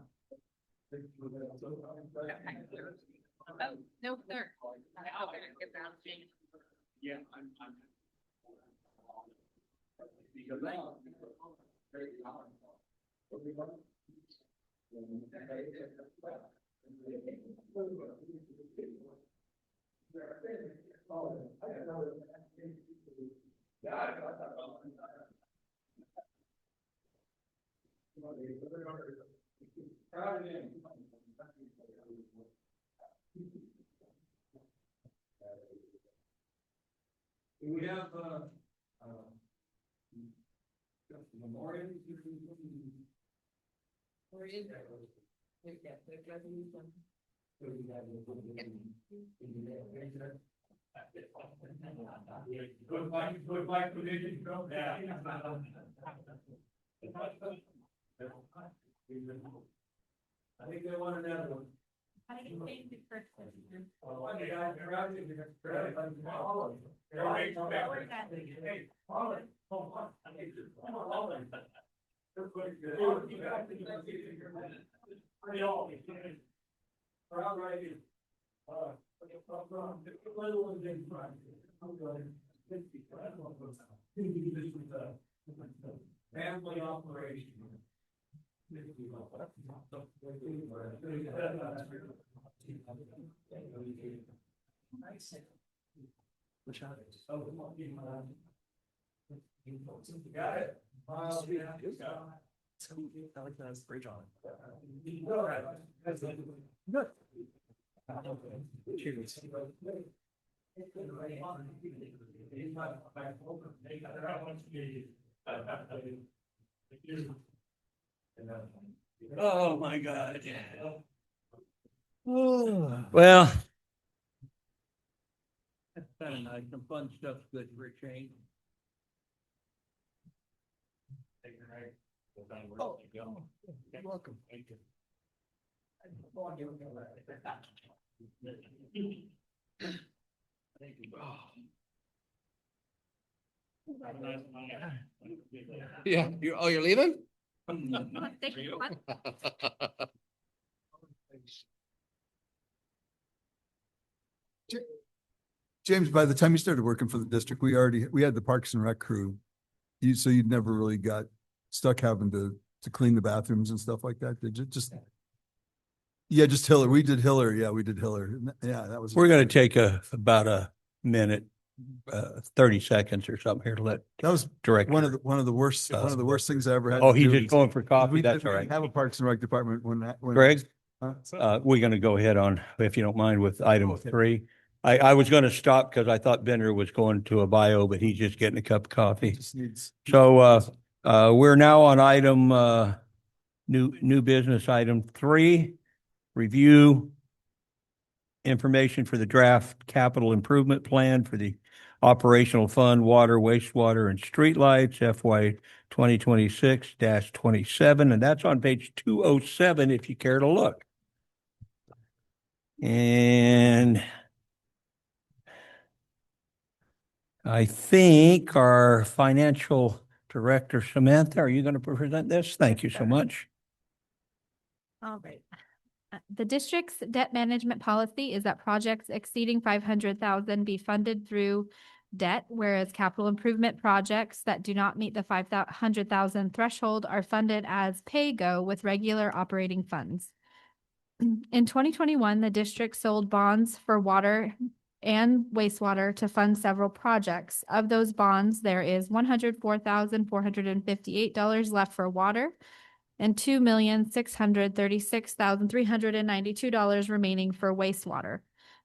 No, sir. Yeah, I'm. We have, memorial. I think they want another one. Family operation. Got it. I like that bridge on Oh, my God. Well. That's kind of nice. Some fun stuff's good for a change. Oh, you're welcome. Thank you. Thank you. Yeah, you're leaving? Thank you. James, by the time you started working for the district, we had the Parks and Rec crew. So you'd never really got stuck having to clean the bathrooms and stuff like that. Did you just? Yeah, just Hiller. We did Hiller. Yeah, we did Hiller. Yeah, that was. We're going to take about a minute, 30 seconds or something here to let That was direct. one of the worst things I ever had. Oh, to he's do just is- going for coffee. we That's didn't all right. Have a Parks and Rec department when. Greg, Huh? we're going to go ahead on, if you don't mind, with item Okay. 3. I was going to stop because I thought Bender was going to a bio, but he's just getting a cup of coffee. Just needs. So, we're now on item, new business item 3, review information for the draft capital improvement plan for the operational fund, water, wastewater, and streetlights, FY 2026-27, and that's on page 207 if you care to look. And I think our financial director, Samantha, are you going to present this? Thank you so much. All right. The district's debt management policy is that projects exceeding 500,000 be funded through debt, whereas capital improvement projects that do not meet the 500,000 threshold are funded as pay-go with regular operating funds. In 2021, the district sold bonds for water and wastewater to fund several projects. Of those bonds, there is $104,458 left for water and $2,636,392 remaining for wastewater.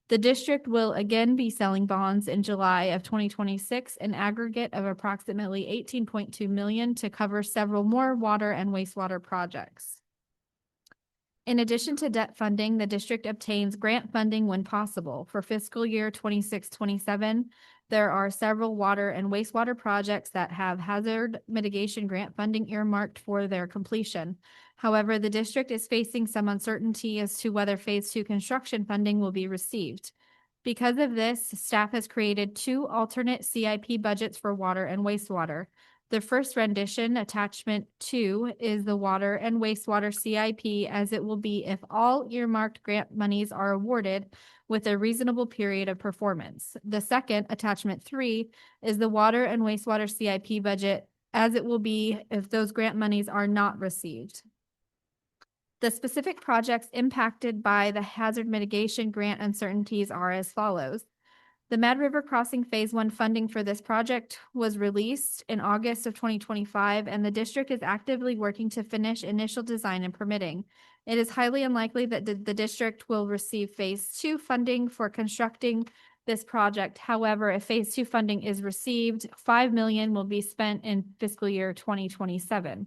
The district will again be selling bonds in July of 2026, an aggregate of approximately $18.2 million to cover several more water and wastewater projects. In addition to debt funding, the district obtains grant funding when possible. For fiscal year 26-27, there are several water and wastewater projects that have hazard mitigation grant funding earmarked for their completion. However, the district is facing some uncertainty as to whether Phase 2 construction funding will be received. Because of this, staff has created 2 alternate CIP budgets for water and wastewater. The first rendition, attachment 2, is the water and wastewater CIP, as it will be if all earmarked grant monies are awarded with a reasonable period of performance. The second, attachment 3, is the water and wastewater CIP budget, as it will be if those grant monies are not received. The specific projects impacted by the hazard mitigation grant uncertainties are as follows. The Mad River Crossing Phase 1 funding for this project was released in August of 2025, and the district is actively working to finish initial design and permitting. It is highly unlikely that the district will receive Phase 2 funding for constructing this project. However, if Phase 2 funding is received, $5 million will be spent in fiscal year 2027.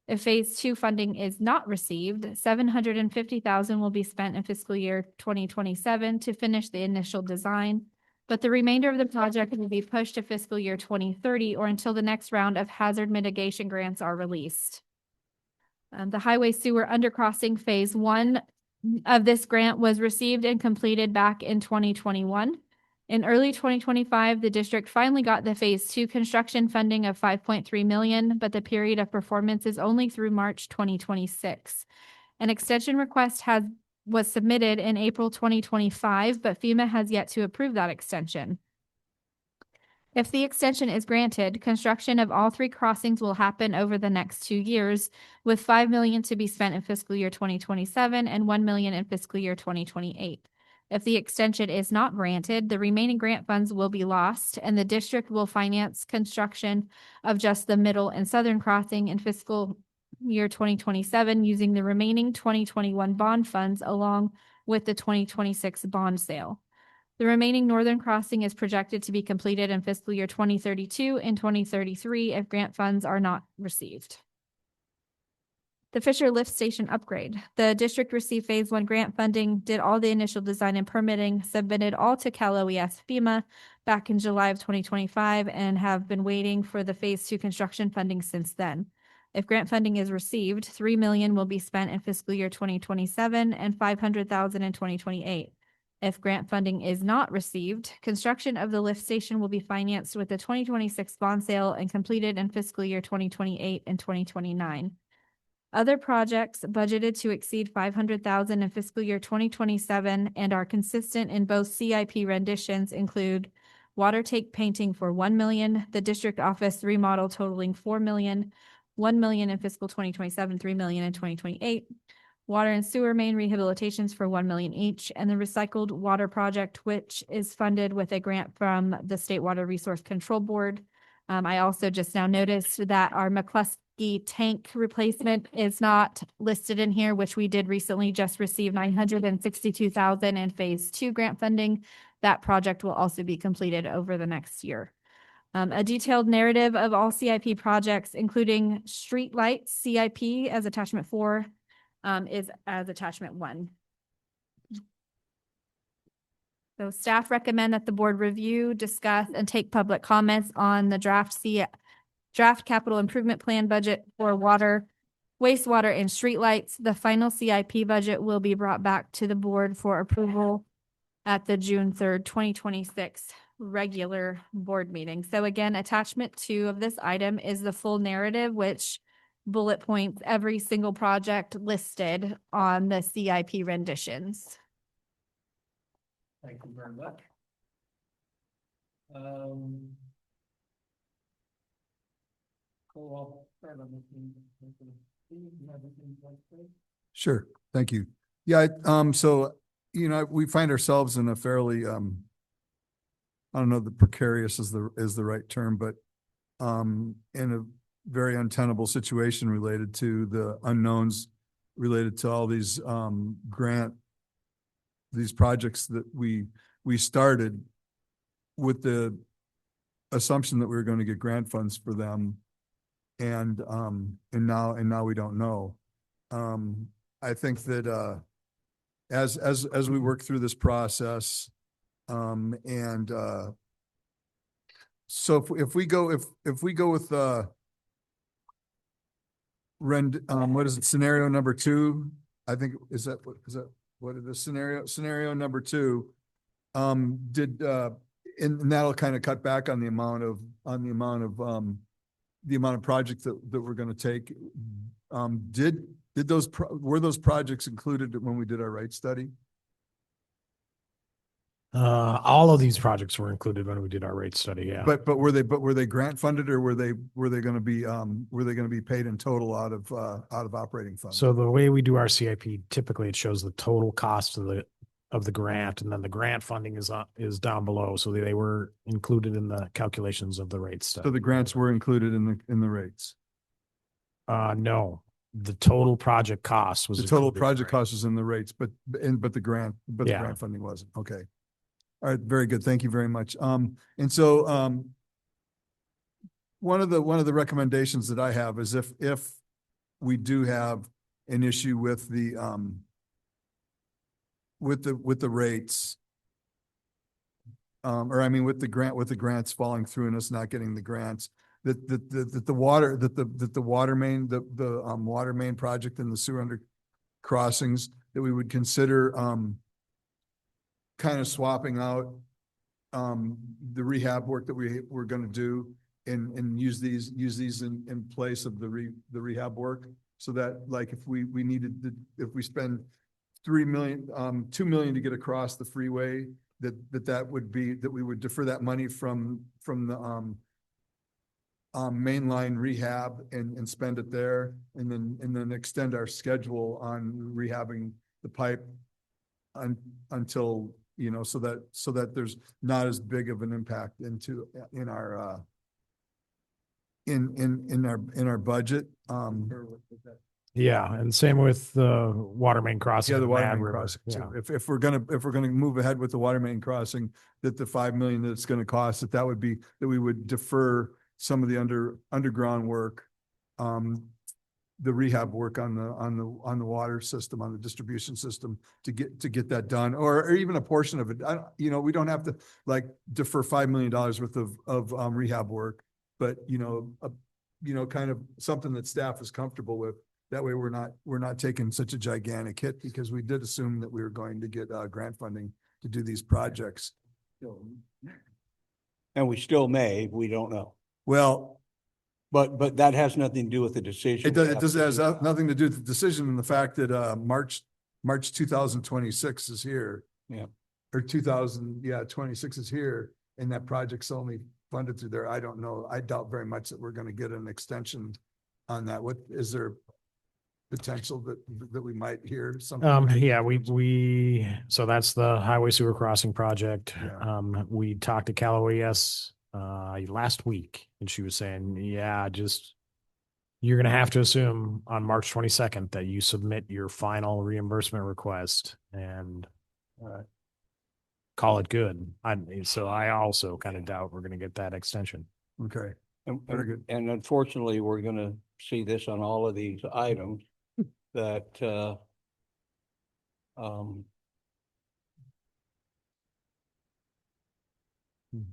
If Phase 2 funding is not received, $750,000 will be spent in fiscal year 2027 to finish the initial design, but the remainder of the project will be pushed to fiscal year 2030 or until the next round of hazard mitigation grants are released. The highway sewer undercrossing Phase 1 of this grant was received and completed back in 2021. In early 2025, the district finally got the Phase 2 construction funding of $5.3 million, but the period of performance is only through March 2026. An extension request was submitted in April 2025, but FEMA has yet to approve that extension. If the extension is granted, construction of all 3 crossings will happen over the next 2 years, with $5 million to be spent in fiscal year 2027 and $1 million in fiscal year 2028. If the extension is not granted, the remaining grant funds will be lost, and the district will finance construction of just the middle and southern crossing in fiscal year 2027 using the remaining 2021 bond funds along with the 2026 bond sale. The remaining northern crossing is projected to be completed in fiscal year 2032 and 2033 if grant funds are not received. The Fisher Lift Station upgrade. The district received Phase 1 grant funding, did all the initial design and permitting, submitted all to Cal OES FEMA back in July of 2025, and have been waiting for the Phase 2 construction funding since then. If grant funding is received, $3 million will be spent in fiscal year 2027 and $500,000 in 2028. If grant funding is not received, construction of the lift station will be financed with the 2026 bond sale and completed in fiscal year 2028 and 2029. Other projects budgeted to exceed $500,000 in fiscal year 2027 and are consistent in both CIP renditions include water tank painting for $1 million, the district office remodel totaling $4 million, $1 million in fiscal 2027, $3 million in 2028, water and sewer main rehabilitations for $1 million each, and the recycled water project, which is funded with a grant from the State Water Resource Control Board. I also just now noticed that our McCluskey tank replacement is not listed in here, which we did recently just receive $962,000 in Phase 2 grant funding. That project will also be completed over the next year. A detailed narrative of all CIP projects, including street lights CIP as attachment 4, is as attachment 1. So staff recommend that the board review, discuss, and take public comments on the draft capital improvement plan budget for water, wastewater, and streetlights. The final CIP budget will be brought back to the board for approval at the June 3rd, 2026 regular board meeting. So again, attachment 2 of this item is the full narrative, which bullet points every single project listed on the CIP renditions. Thank you very much. Sure, thank you. Yeah, so, we find ourselves in a fairly, I don't know, the precarious is the right term, but in a very untenable situation related to the unknowns related to all these these projects that we started with the assumption that we were going to get grant funds for them. And now we don't know. I think that as we work through this process, and so if we go with what is it, scenario number 2? I think is that what is the scenario number 2? And that'll kind of cut back on the amount of projects that we're going to take. Were those projects included when we did our rate study? All of these projects were included when we did our rate study. Yeah. But were they grant funded, or were they going to be paid in total out of operating funds? So the way we do our CIP, typically it shows the total cost of the grant, and then the grant funding is down below. So they were included in the calculations of the rate study. So the grants were included in the rates. No, the total project cost was The total included in project the rate. cost is in the rates, but the grant funding wasn't. Okay. All right, very good. Thank you very much. And so one of the recommendations that I have is if we do have an issue with the rates, or I mean with the grants falling through and us not getting the grants, that the water main project and the sewer under crossings, that we would consider kind of swapping out the rehab work that we're going to do and use these in place of the rehab work, so that like if we spend 3 million, 2 million to get across the freeway, that we would defer that money from the mainline rehab and spend it there, and then extend our schedule on rehabbing the pipe until, so that there's not as big of an impact in our budget. Yeah, and same with the water main crossing. Yeah, the in water Mad main River. crossing. Yeah. So if we're gonna move ahead with the water main crossing, that the 5 million that it's gonna cost, that would be, that we would defer some of the underground work, the rehab work on the water system, on the distribution system, to get that done, or even a portion of it. We don't have to like defer $5 million worth of rehab work, but kind of something that staff is comfortable with. That way we're not taking such a gigantic hit, because we did assume that we were going to get grant funding to do these projects. And we still may, we don't know. Well, But that has nothing to do with the decision. it has nothing to do with the decision, and the fact that March 2026 is here. Yeah. Or 26 is here, and that project's only funded through there. I don't know. I doubt very much that we're going to get an extension on that. What is there potential that we might hear something? Yeah, so that's the highway sewer crossing project. Yeah. We talked to Callaway last week, and she was saying, yeah, you're going to have to assume on March 22nd that you submit your final reimbursement request and call it good. So I also kind of doubt we're going to get that extension. Okay. And, Very good. and unfortunately, we're gonna see this on all of these items that,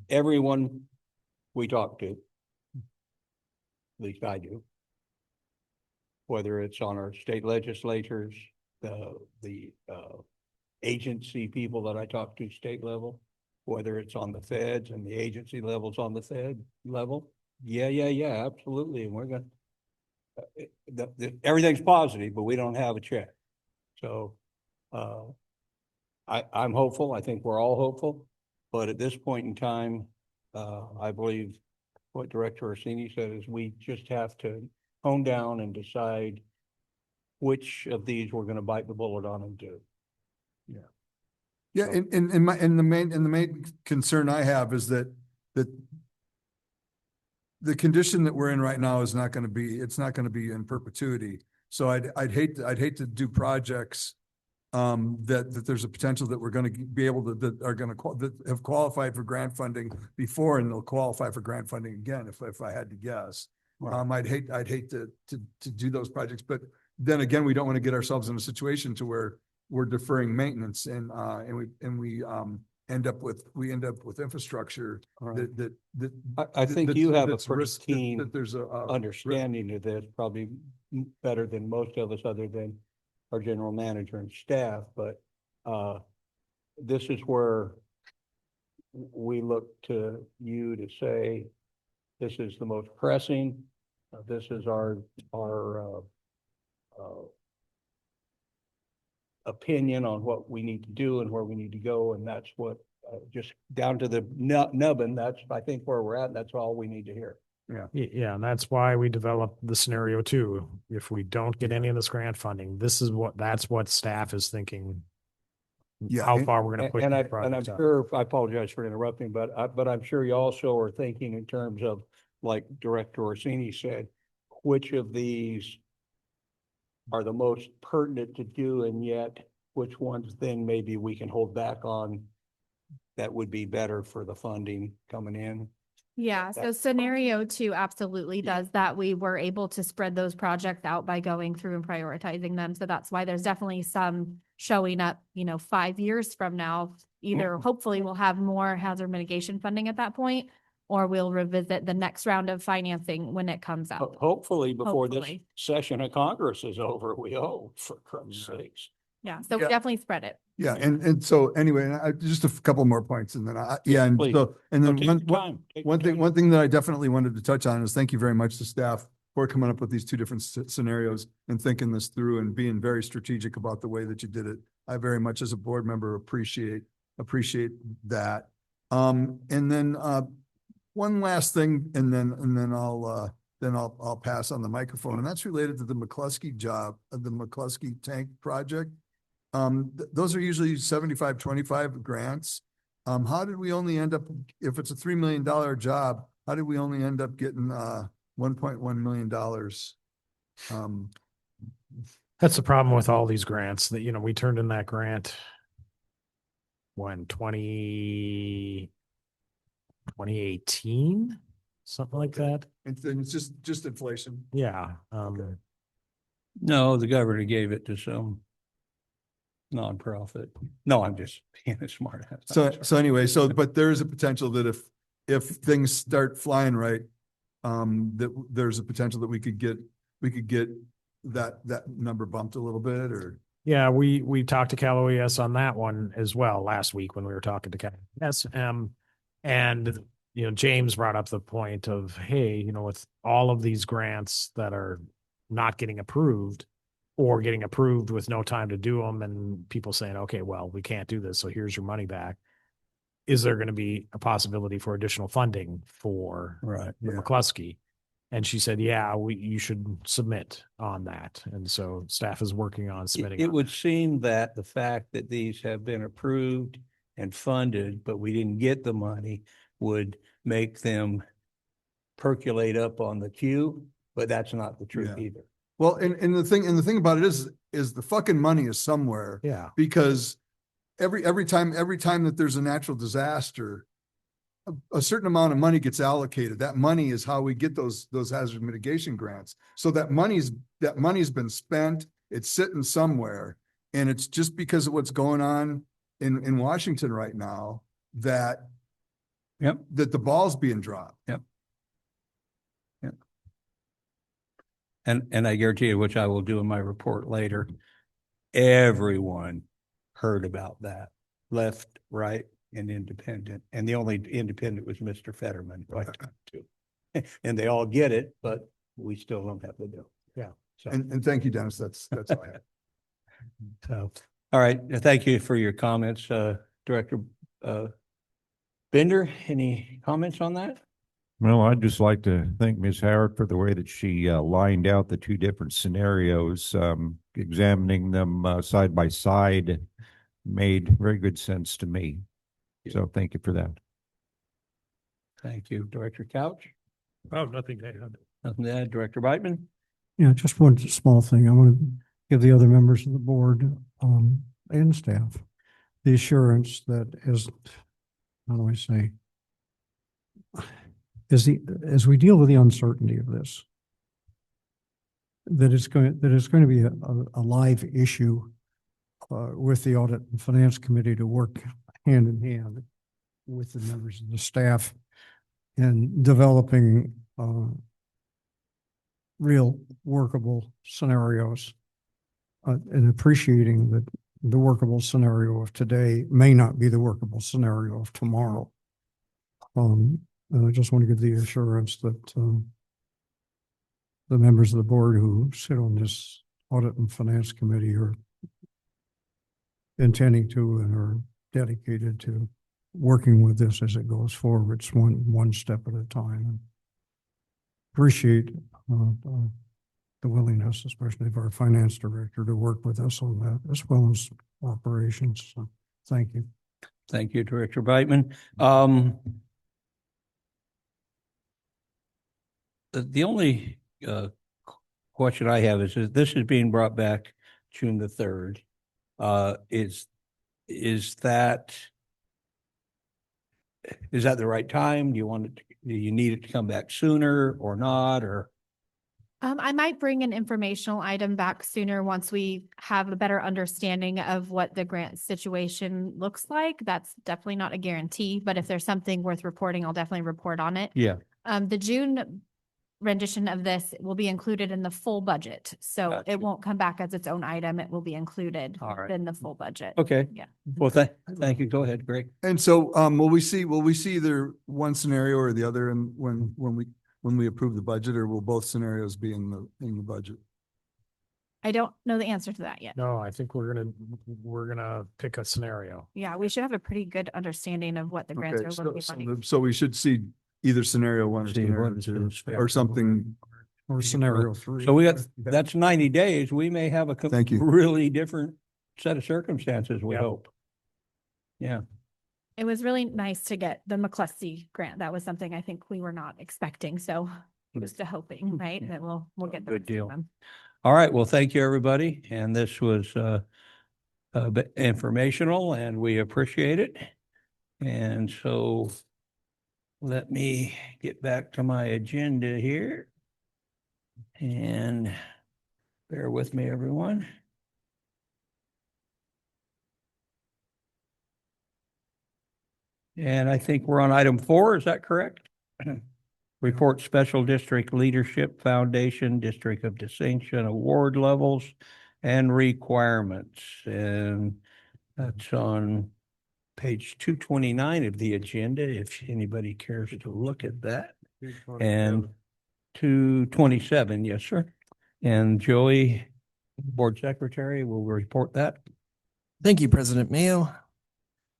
everyone we talk to, at least I do, whether it's on our state legislatures, the agency people that I talk to state level, whether it's on the feds and the agency levels on the Fed level. Yeah, absolutely. And we're gonna, everything's positive, but we don't have a check. So, I'm hopeful. I think we're all hopeful, but at this point in time, I believe what Director Orsini said is we just have to hone down and decide which of these we're gonna bite the bullet on and do. Yeah, So- and the main concern I have is that the condition that we're in right now is not gonna be, it's not gonna be in perpetuity. So I'd hate to do projects that there's a potential that we're gonna be able to, that are gonna, that have qualified for grant funding before and they'll qualify for grant funding again, if I had to guess. Right. I'd hate to do those projects, but then again, we don't want to get ourselves in a situation to where we're deferring maintenance and we end up with infrastructure Right. that. I think that's- you have a that's pretty risk- that- keen that there's a understanding of this, probably better than most of us, other than our general manager and staff, but this is where we look to you to say, this is the most pressing, this is our opinion on what we need to do and where we need to go, and that's what, just down to the nubbin, that's, I think, where we're at, and that's all we need to hear. Yeah, and that's why we developed the scenario two. If we don't get any of this grant funding, that's what staff is thinking. Yeah, How and- far we're gonna push. And the I'm project out. sure, I apologize for interrupting, but I'm sure you also are thinking in terms of, like Director Orsini said, which of these are the most pertinent to do, and yet which ones then maybe we can hold back on that would be better for the funding coming in. Yeah, so That- scenario two absolutely does that. We were able to spread those projects out by going through and prioritizing them. So that's why there's definitely some showing up, 5 years from now. Either hopefully we'll have more hazard mitigation funding at that point, or we'll revisit the next round of financing when it comes out. Hopefully before this Hopefully. session of Congress is over, we hope, for Christ's Yeah. sakes. Yeah, so we Yeah. definitely spread it. Yeah, and so anyway, just a couple more points and then and Please. so, and then Take your time. Take your time. one thing that I definitely wanted to touch on is thank you very much to staff for coming up with these two different scenarios and thinking this through and being very strategic about the way that you did it. I very much as a board member appreciate that. And then, one last thing, and then I'll pass on the microphone, and that's related to the McCluskey job, the McCluskey tank project. Those are usually 75-25 grants. How did we only end up, if it's a $3 million job, how did we only end up getting, $1.1 million? That's the problem with all these grants that, we turned in that grant when 2018, something like that. It's just inflation. Yeah. Okay. No, the governor gave it to some nonprofit. No, I'm just being a smart ass. So anyway, but there is a potential that if things start flying right, that there's a potential that we could get that number bumped a little bit or. Yeah, we talked to Cal OES on that one as well last week when we were talking to Cal. Yes, and James brought up the point of, hey, with all of these grants that are not getting approved or getting approved with no time to do them, and people saying, okay, well, we can't do this, so here's your money back. Is there going to be a possibility for additional funding for Right. the Yeah. McCluskey? And she said, yeah, you should submit on that. And so staff is working on submitting. It on would that. seem that the fact that these have been approved and funded, but we didn't get the money, would make them percolate up on the queue, but that's not the truth Yeah. either. Well, and the thing about it is the fucking money is somewhere Yeah. because every time that there's a natural disaster, a certain amount of money gets allocated. That money is how we get those hazard mitigation grants. So that money's been spent, it's sitting somewhere. And it's just because of what's going on in Washington right now that that the ball's being dropped. And I guarantee you, which I will do in my report later, everyone heard about that, left, right, and independent. And the only independent was Mr. Fetterman, who I talked to. And they all get it, but we still don't have the bill. Yeah. So, And thank you, Dennis. That's all I have. so, all right. Thank you for your comments, Director Bender, any comments on that? Well, I'd just like to thank Ms. Howard for the way that she lined out the two different scenarios, examining them side by side made very good sense to me. So thank you for that. Thank you, Director Couch. Oh, nothing to add. Nothing to add, Director Beitman? Yeah, just one small thing. I want to give the other members of the board and staff the assurance that how do I say? As we deal with the uncertainty of this, that it's going to be a live issue with the Audit and Finance Committee to work hand in hand with the members of the staff in developing real workable scenarios and appreciating that the workable scenario of today may not be the workable scenario of tomorrow. And I just want to give the assurance that the members of the board who sit on this Audit and Finance Committee are intending to and are dedicated to working with this as it goes forward. It's one step at a time. And appreciate the willingness, especially of our finance director, to work with us on that as well as operations. So thank you. Thank you, Director Beitman. The only question I have is this is being brought back June the 3rd. Is that the right time? Do you need it to come back sooner or not, or? I might bring an informational item back sooner once we have a better understanding of what the grant situation looks like. That's definitely not a guarantee, but if there's something worth reporting, I'll definitely report on it. Yeah. The June rendition of this will be included in the full budget. So Gotcha. it won't come back as its own item. It will be included All right. in the full budget. Okay. Yeah. Well, thank you. Go ahead, Greg. And so, will we see either one scenario or the other and when we approve the budget, or will both scenarios be in the budget? I don't know the answer to that yet. No, I think we're gonna pick a scenario. Yeah, we should have a pretty good understanding of what the grants Okay, are looking like. so we should see either scenario one or See scenario what two, is fair. or something. Or scenario 3. So that's 90 days. We may have a Thank you. really different set of circumstances, we Yep. hope. Yeah. It was really nice to get the McCluskey grant. That was something I think we were not expecting. So just a hoping, right, that we'll get the Good rest of deal. them. All right. Well, thank you, everybody. And this was a bit informational and we appreciate it. And so let me get back to my agenda here. And bear with me, everyone. And I think we're on item 4. Is that correct? Report Special District Leadership Foundation, District of Distinction Award levels and requirements. And that's on page 229 of the agenda, if anybody cares to look at that. And 227, yes, sir. And Joey, Board Secretary, will report that. Thank you, President Mayo.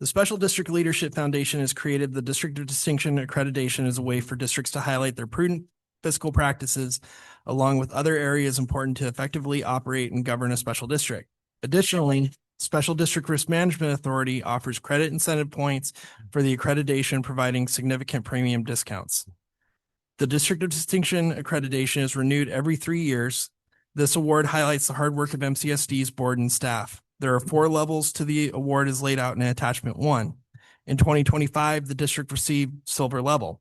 The Special District Leadership Foundation has created the District of Distinction accreditation as a way for districts to highlight their prudent fiscal practices, along with other areas important to effectively operate and govern a special district. Additionally, Special District Risk Management Authority offers credit incentive points for the accreditation, providing significant premium discounts. The District of Distinction accreditation is renewed every 3 years. This award highlights the hard work of MCSD's board and staff. There are 4 levels to the award as laid out in attachment 1. In 2025, the district received silver level.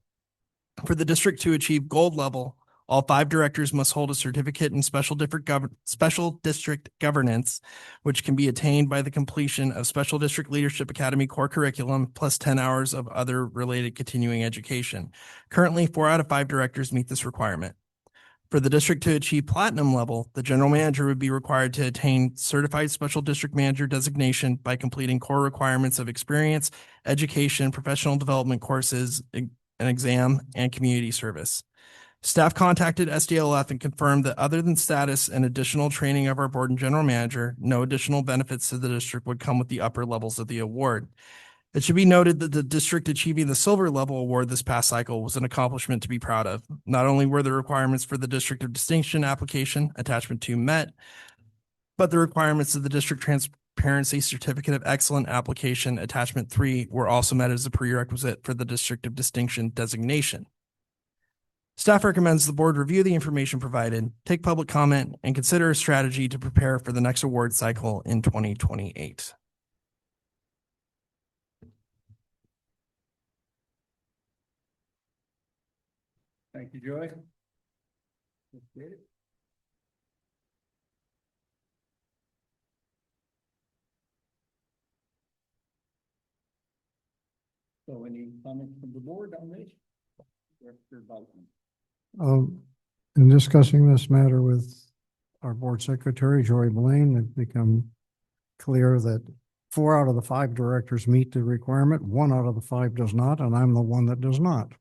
For the district to achieve gold level, all 5 directors must hold a certificate in special district governance, which can be attained by the completion of Special District Leadership Academy core curriculum plus 10 hours of other related continuing education. Currently, 4 out of 5 directors meet this requirement. For the district to achieve platinum level, the general manager would be required to attain certified special district manager designation by completing core requirements of experience, education, professional development courses, an exam, and community service. Staff contacted SDLF and confirmed that other than status and additional training of our board and general manager, no additional benefits to the district would come with the upper levels of the award. It should be noted that the district achieving the silver level award this past cycle was an accomplishment to be proud of. Not only were the requirements for the District of Distinction application, attachment 2, met, but the requirements of the District Transparency Certificate of Excellent application, attachment 3, were also met as a prerequisite for the District of Distinction designation. Staff recommends the board review the information provided, take public comment, and consider a strategy to prepare for the next award cycle in 2028. Thank you, Joy. So any comments from the board on this? Director Boughton. In discussing this matter with our board secretary, Joy Blaine, it's become clear that 4 out of the 5 directors meet the requirement, 1 out of the 5 does not, and I'm the one that does not.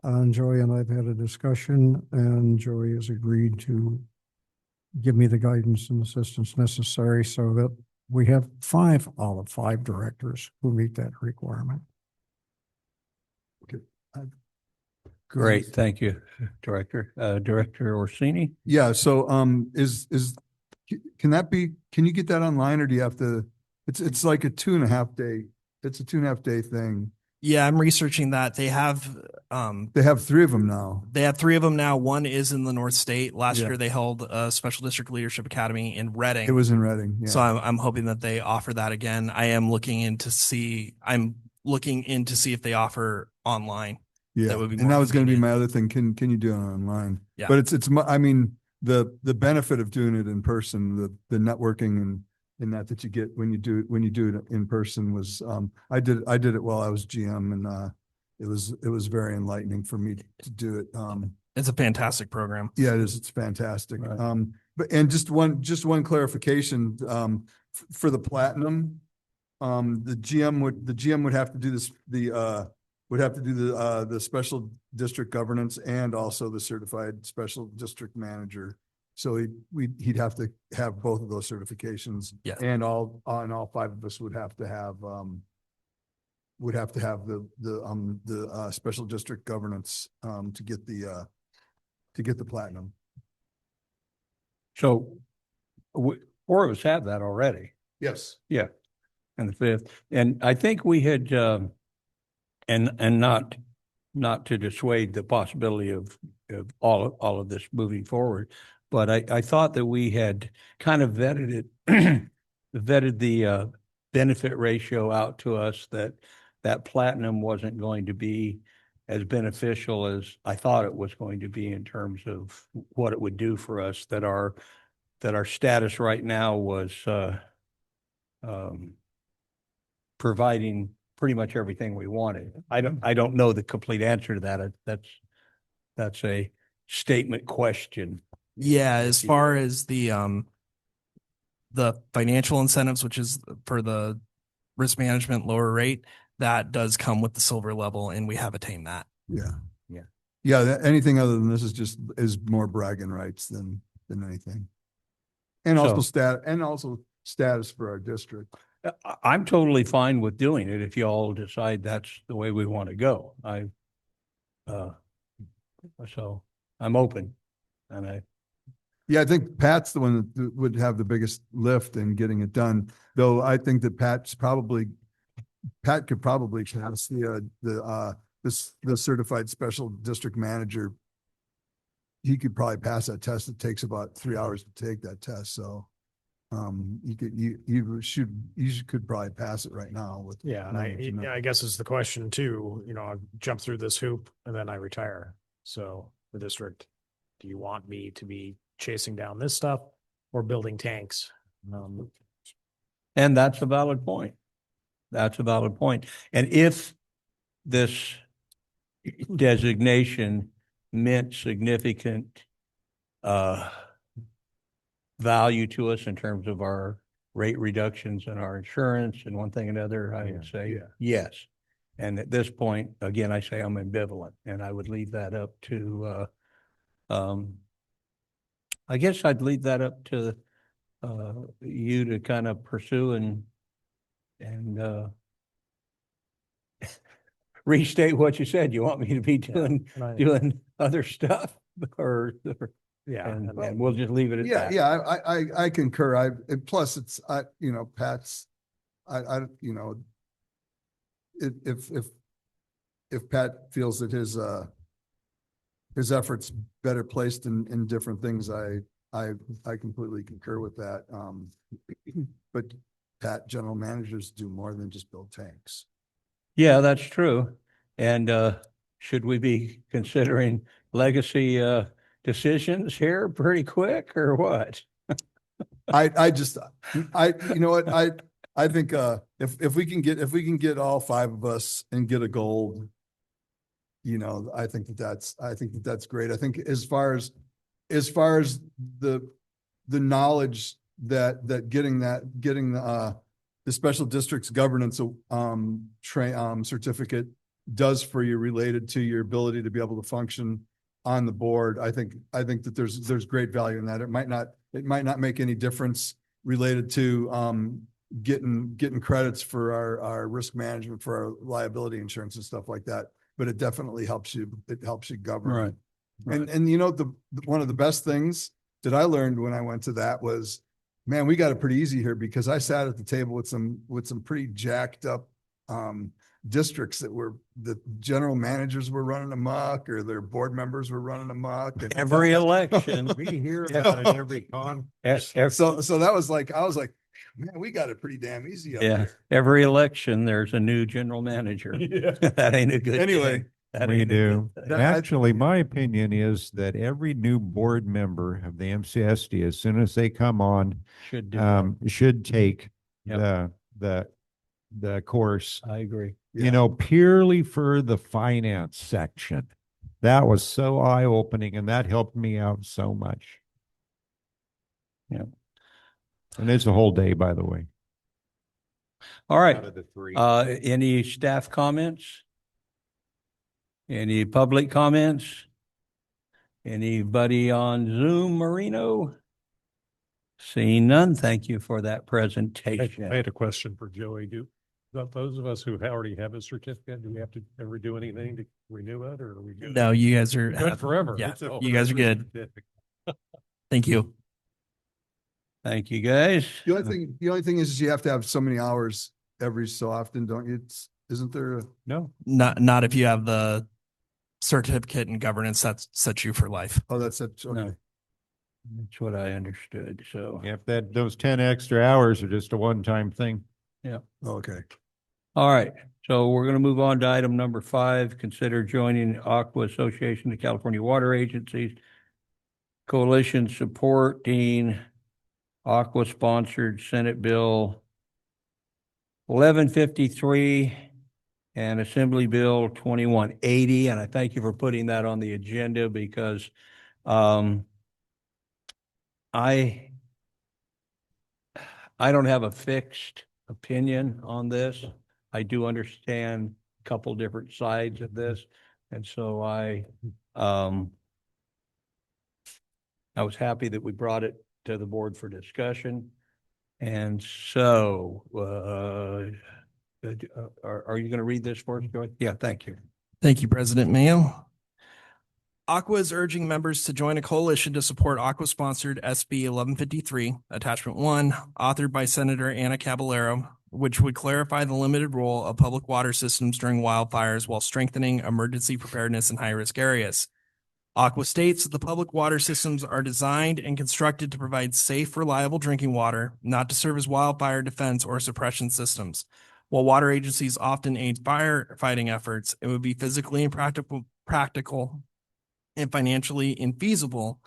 And Joy and I've had a discussion, and Joy has agreed to give me the guidance and assistance necessary so that we have 5 out of 5 directors who meet that requirement. Great, thank you, Director. Director Orsini? Yeah, so can you get that online, or do you have to, it's like a 2.5 day, it's a 2.5 day thing. Yeah, I'm researching that. They have 3 of them now. They have 3 of them now. One is in the North State. Last Yeah. year they held a Special District Leadership Academy in Reading. It was in Reading, yeah. So I'm hoping that they offer that again. I'm looking in to see if they offer online. Yeah, That would be and more that was gonna be convenient. my other thing. Can you do it online? Yeah. But I mean, the benefit of doing it in person, the networking and that you get when you do it in person was, I did it while I was GM, and it was very enlightening for me to do it. It's a fantastic program. Yeah, it is. It's fantastic. Right. But just one clarification, for the platinum, the GM would have to do this, the special district governance and also the certified special district manager. So he'd have to have both of those certifications. Yeah. And all 5 of us would have to have the special district governance, to get the platinum. So 4 of us have that already. Yes. Yeah. And the 5th, and I think we had, and not to dissuade the possibility of all of this moving forward, but I thought that we had kind of vetted the benefit ratio out to us, that platinum wasn't going to be as beneficial as I thought it was going to be in terms of what it would do for us, that our status right now was providing pretty much everything we wanted. I don't know the complete answer to that. That's a statement question. Yeah, as far as the financial incentives, which is for the risk management lower rate, that does come with the silver level, and we have attained that. Yeah. Yeah. Yeah, anything other than this is more bragging rights than anything. And also status for our district. I'm totally fine with doing it if you all decide that's the way we want to go. So I'm open, and Yeah, I think Pat's the one that would have the biggest lift in getting it done, though I think that Pat could probably pass the certified special district manager. He could probably pass that test. It takes about 3 hours to take that test, so you could probably pass it right now with. Yeah, and I guess is the question too, I jump through this hoop and then I retire. So the district, do you want me to be chasing down this stuff or building tanks? and that's a valid point. That's a valid point. And if this designation meant significant value to us in terms of our rate reductions and our insurance and one thing and another, I would say yes. And at this point, again, I say I'm ambivalent, and I would leave that up to, I guess I'd leave that up to you to kind of pursue and restate what you said. You want me to be doing, And I- doing other stuff or, Yeah. and we'll just leave it at Yeah, that. yeah, I concur. And plus it's, Pat's, you know, if Pat feels that his efforts better placed in different things, I completely concur with that. But Pat, general managers do more than just build tanks. Yeah, that's true. And should we be considering legacy decisions here pretty quick or what? You know what, I think if we can get all five of us and get a gold, I think that's great. I think as far as the knowledge that getting the special district's governance certificate does for you related to your ability to be able to function on the board, I think that there's great value in that. It might not make any difference related to getting credits for our risk management, for our liability insurance and stuff like that, but it definitely helps you. It helps you govern. Right. And one of the best things that I learned when I went to that was, man, we got it pretty easy here because I sat at the table with some pretty jacked up districts the general managers were running amok or their board members were running amok. And Every election. We hear Yeah. about it every con. so that was like, I was like, man, we got it pretty damn easy up Yeah, here. every election, there's a new general manager. Yeah. That ain't a good thing. Anyway, That We ain't a do. good thing. Actually, my opinion is that every new board member of the MCSD, as soon as they come on, Should do. that. should take Yep. the course, I agree. purely for the finance section. That was so eye-opening and that helped me out so much. Yep. And it's a whole day, by the way. All right. Out of the three. Any staff comments? Any public comments? Anybody on Zoom, Marino? Seeing none, thank you for that I presentation. had a question for Joey. Those of us who already have a certificate, do we have to ever do anything to renew it or are we good? No, you guys are Good forever. Yeah, It's a you guys are good. certificate. Thank you. Thank you, guys. the only thing is you have to have so many hours every so often, don't you? Isn't there a? No, Not if you have the certificate in governance that sets you for life. Oh, that's it. Okay. No. That's what I understood, so. If those 10 extra hours are just a one-time thing. Okay. All right, so we're going to move on to item number 5. Consider joining Aqua Association of California Water Agencies Coalition supporting Aqua-sponsored Senate Bill 1153 and Assembly Bill 2180. And I thank you for putting that on the agenda because I don't have a fixed opinion on this. I do understand a couple different sides of this. And so I was happy that we brought it to the board for discussion. And so, are you going to read this for us, Joy? Yeah, thank you. Thank you, President Mayo. Aqua is urging members to join a coalition to support Aqua-sponsored SB 1153, Attachment 1, authored by Senator Anna Caballero, which would clarify the limited role of public water systems during wildfires while strengthening emergency preparedness in high-risk areas. Aqua states that the public water systems are designed and constructed to provide safe, reliable drinking water, not to serve as wildfire defense or suppression systems. While water agencies often aid firefighting efforts, it would be physically impractical and financially infeasible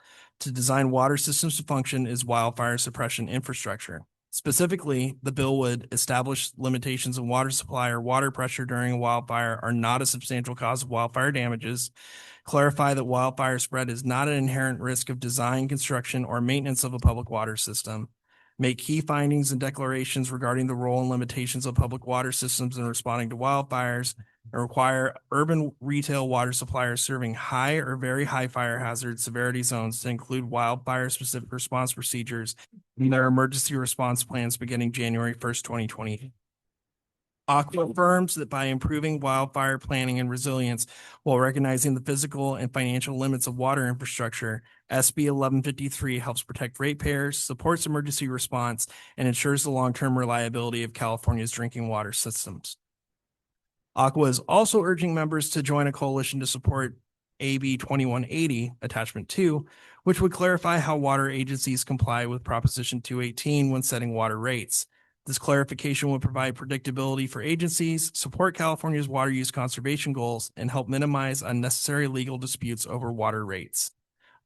to design water systems to function as wildfire suppression infrastructure. Specifically, the bill would establish limitations of water supply or water pressure during a wildfire are not a substantial cause of wildfire damages, clarify that wildfire spread is not an inherent risk of design, construction, or maintenance of a public water system, make key findings and declarations regarding the role and limitations of public water systems in responding to wildfires, and require urban retail water suppliers serving high or very high fire hazard severity zones to include wildfire-specific response procedures in their emergency response plans beginning January 1st, 2020. Aqua affirms that by improving wildfire planning and resilience while recognizing the physical and financial limits of water infrastructure, SB 1153 helps protect ratepayers, supports emergency response, and ensures the long-term reliability of California's drinking water systems. Aqua is also urging members to join a coalition to support AB 2180, Attachment 2, which would clarify how water agencies comply with Proposition 218 when setting water rates. This clarification would provide predictability for agencies, support California's water use conservation goals, and help minimize unnecessary legal disputes over water rates.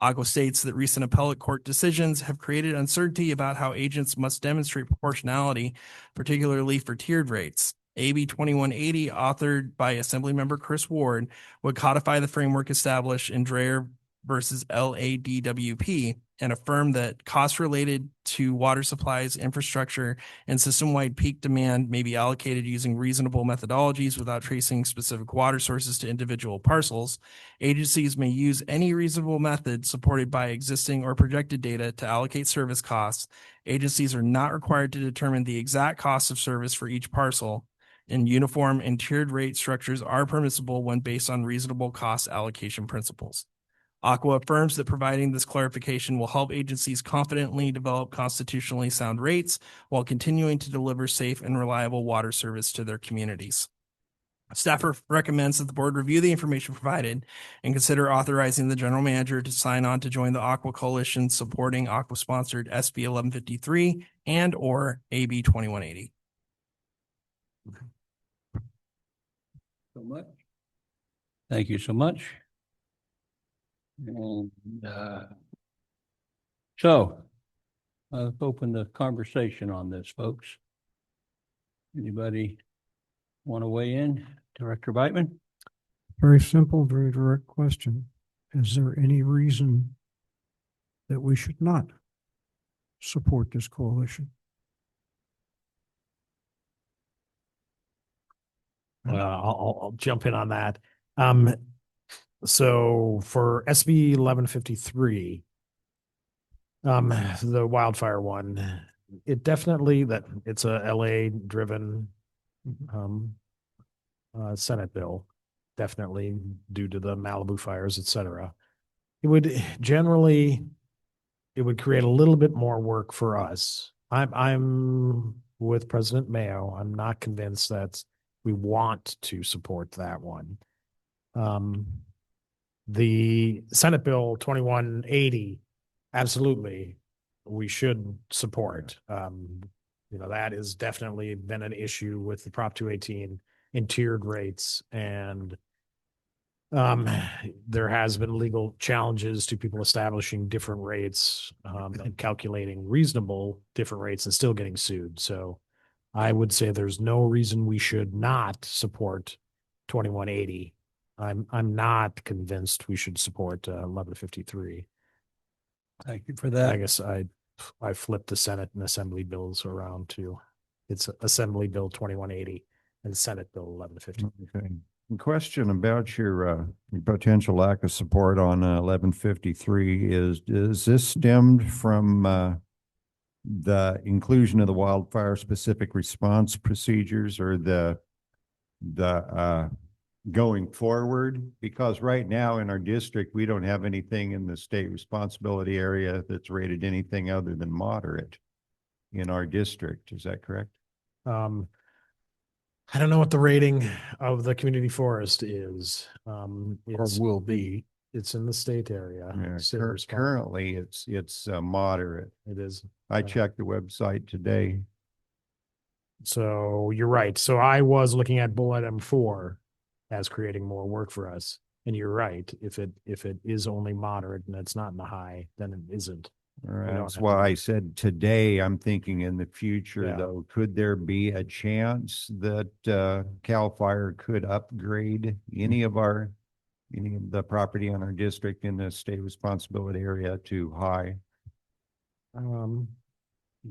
Aqua states that recent appellate court decisions have created uncertainty about how agents must demonstrate proportionality, particularly for tiered rates. AB 2180, authored by Assemblymember Chris Ward, would codify the framework established in Dreyer versus LADWP and affirm that costs related to water supplies, infrastructure, and system-wide peak demand may be allocated using reasonable methodologies without tracing specific water sources to individual parcels. Agencies may use any reasonable method supported by existing or projected data to allocate service costs. Agencies are not required to determine the exact cost of service for each parcel, and uniform and tiered rate structures are permissible when based on reasonable cost allocation principles. Aqua affirms that providing this clarification will help agencies confidently develop constitutionally sound rates while continuing to deliver safe and reliable water service to their communities. Staff recommends that the board review the information provided and consider authorizing the general manager to sign on to join the Aqua Coalition supporting Aqua-sponsored SB 1153 and or AB 2180. So much. Thank you so much. And so let's open the conversation on this, folks. Anybody want to weigh in? Director Beitman? Very simple, very direct question. Is there any reason that we should not support this coalition? I'll jump in on that. So for SB 1153, the wildfire one, it definitely it's a LA driven Senate bill, definitely due to the Malibu fires, et cetera. It would create a little bit more work for us. I'm with President Mayo. I'm not convinced that we want to support that one. The Senate Bill 2180, absolutely, we should support. That has definitely been an issue with the Prop 218 in tiered rates, and there has been legal challenges to people establishing different rates and calculating reasonable different rates and still getting sued. So I would say there's no reason we should not support 2180. I'm not convinced we should support 1153. Thank you for that. I guess I flipped the Senate and Assembly bills around too. It's Assembly Bill 2180 and Senate Bill 1150. Okay. Question about your potential lack of support on 1153 is this stemmed from the inclusion of the wildfire specific response procedures or the going forward? Because right now in our district, we don't have anything in the state responsibility area that's rated anything other than moderate in our district. Is that correct? I don't know what the rating of the community forest is. Or will be. It's in the state area. Yeah, State response. currently it's moderate. It is. I checked the website today. So you're right. So I was looking at bullet M4 as creating more work for us. And you're right. If it is only moderate and it's not in the high, then it isn't. All right, don't that's have why to- I said today, I'm thinking in the future Yeah. though, could there be a chance that CAL FIRE could upgrade any of the property on our district in the state responsibility area to high?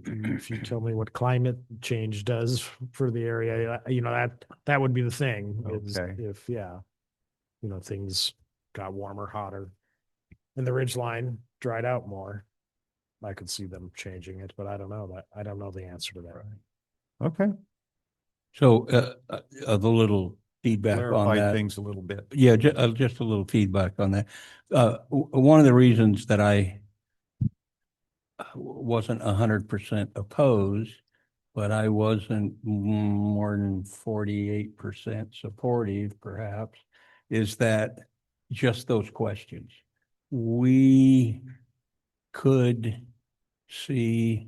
If you tell me what climate change does for the area, that would be the thing. Is Okay. if, things got warmer, hotter, and the ridge line dried out more, I could see them changing it, but I don't know that. I don't know the answer to that. Okay. So, the little feedback on Clarify that. things a little bit. Yeah, just a little feedback on that. One of the reasons that I wasn't 100% opposed, but I wasn't more than 48% supportive, perhaps, is that just those questions. We could see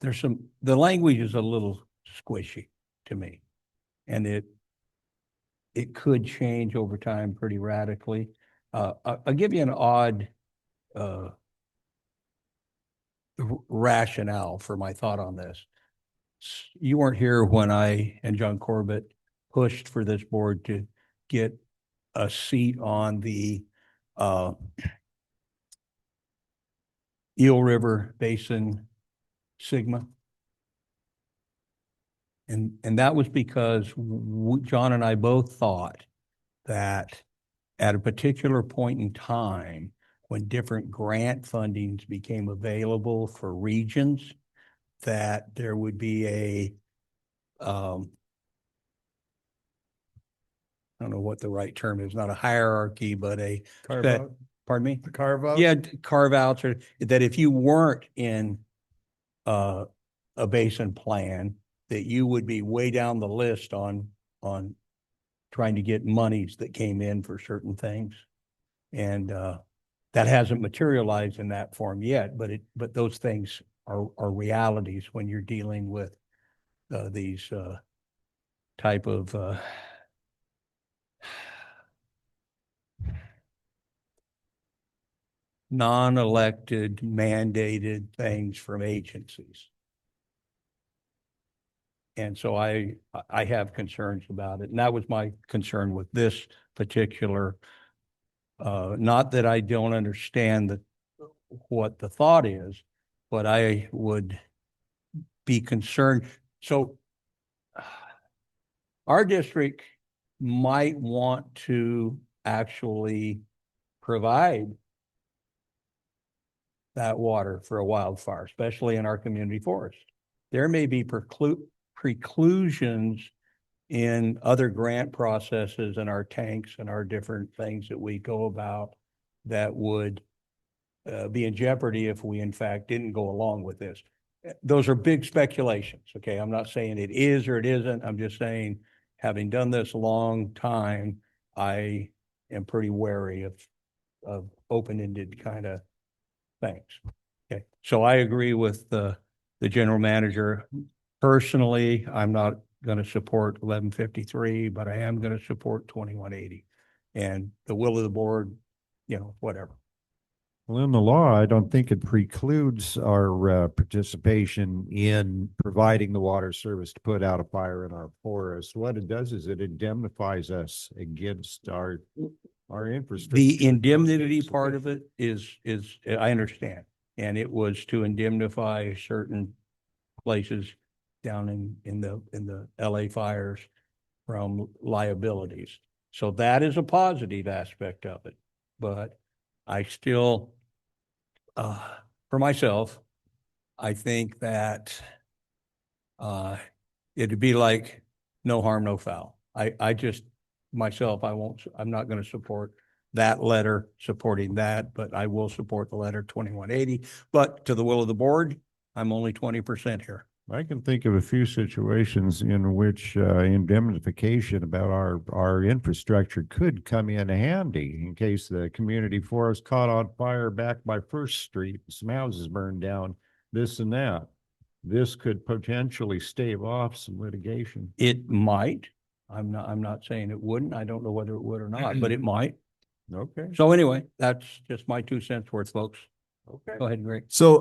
the language is a little squishy to me. And it could change over time pretty radically. I'll give you an odd rationale for my thought on this. You weren't here when I and John Corbett pushed for this board to get a seat on the Eel River Basin Sigma. And that was because John and I both thought that at a particular point in time, when different grant fundings became available for regions, that there would be a, I don't know what the right term is, not a hierarchy, but a, Carve that- out, pardon me? the carve out? Yeah, carve outs, or that if you weren't in a basin plan, that you would be way down the list on trying to get monies that came in for certain things. And that hasn't materialized in that form yet, but those things are realities when you're dealing with these type of non-elected mandated things from agencies. And so I have concerns about it. And that was my concern with this particular, not that I don't understand what the thought is, but I would be concerned. So our district might want to actually provide that water for a wildfire, especially in our community forest. There may be preclusions in other grant processes and our tanks and our different things that we go about that would be in jeopardy if we in fact didn't go along with this. Those are big speculations, okay? I'm not saying it is or it isn't. I'm just saying, having done this a long time, I am pretty wary of open-ended kind of things. Okay, so I agree with the general manager. Personally, I'm not going to support 1153, but I am going to support 2180. And the will of the board, whatever. Well, in the law, I don't think it precludes our participation in providing the water service to put out a fire in our forest. What it does is it indemnifies us against our infrastructure. The indemnity part of it is I understand. And it was to indemnify certain places down in the LA fires from liabilities. So that is a positive aspect of it. But I still, for myself, I think that it'd be like no harm, no foul. I just, myself, I'm not going to support that letter supporting that, but I will support the letter 2180. But to the will of the board, I'm only 20% here. I can think of a few situations in which indemnification about our infrastructure could come in handy in case the community forest caught on fire back by First Street, some houses burned down, this and that. This could potentially stave off some litigation. It might. I'm not saying it wouldn't. I don't know whether it would or not, but it might. Okay. So anyway, that's just my 2 cents worth, folks. Okay. Go ahead, Greg. So,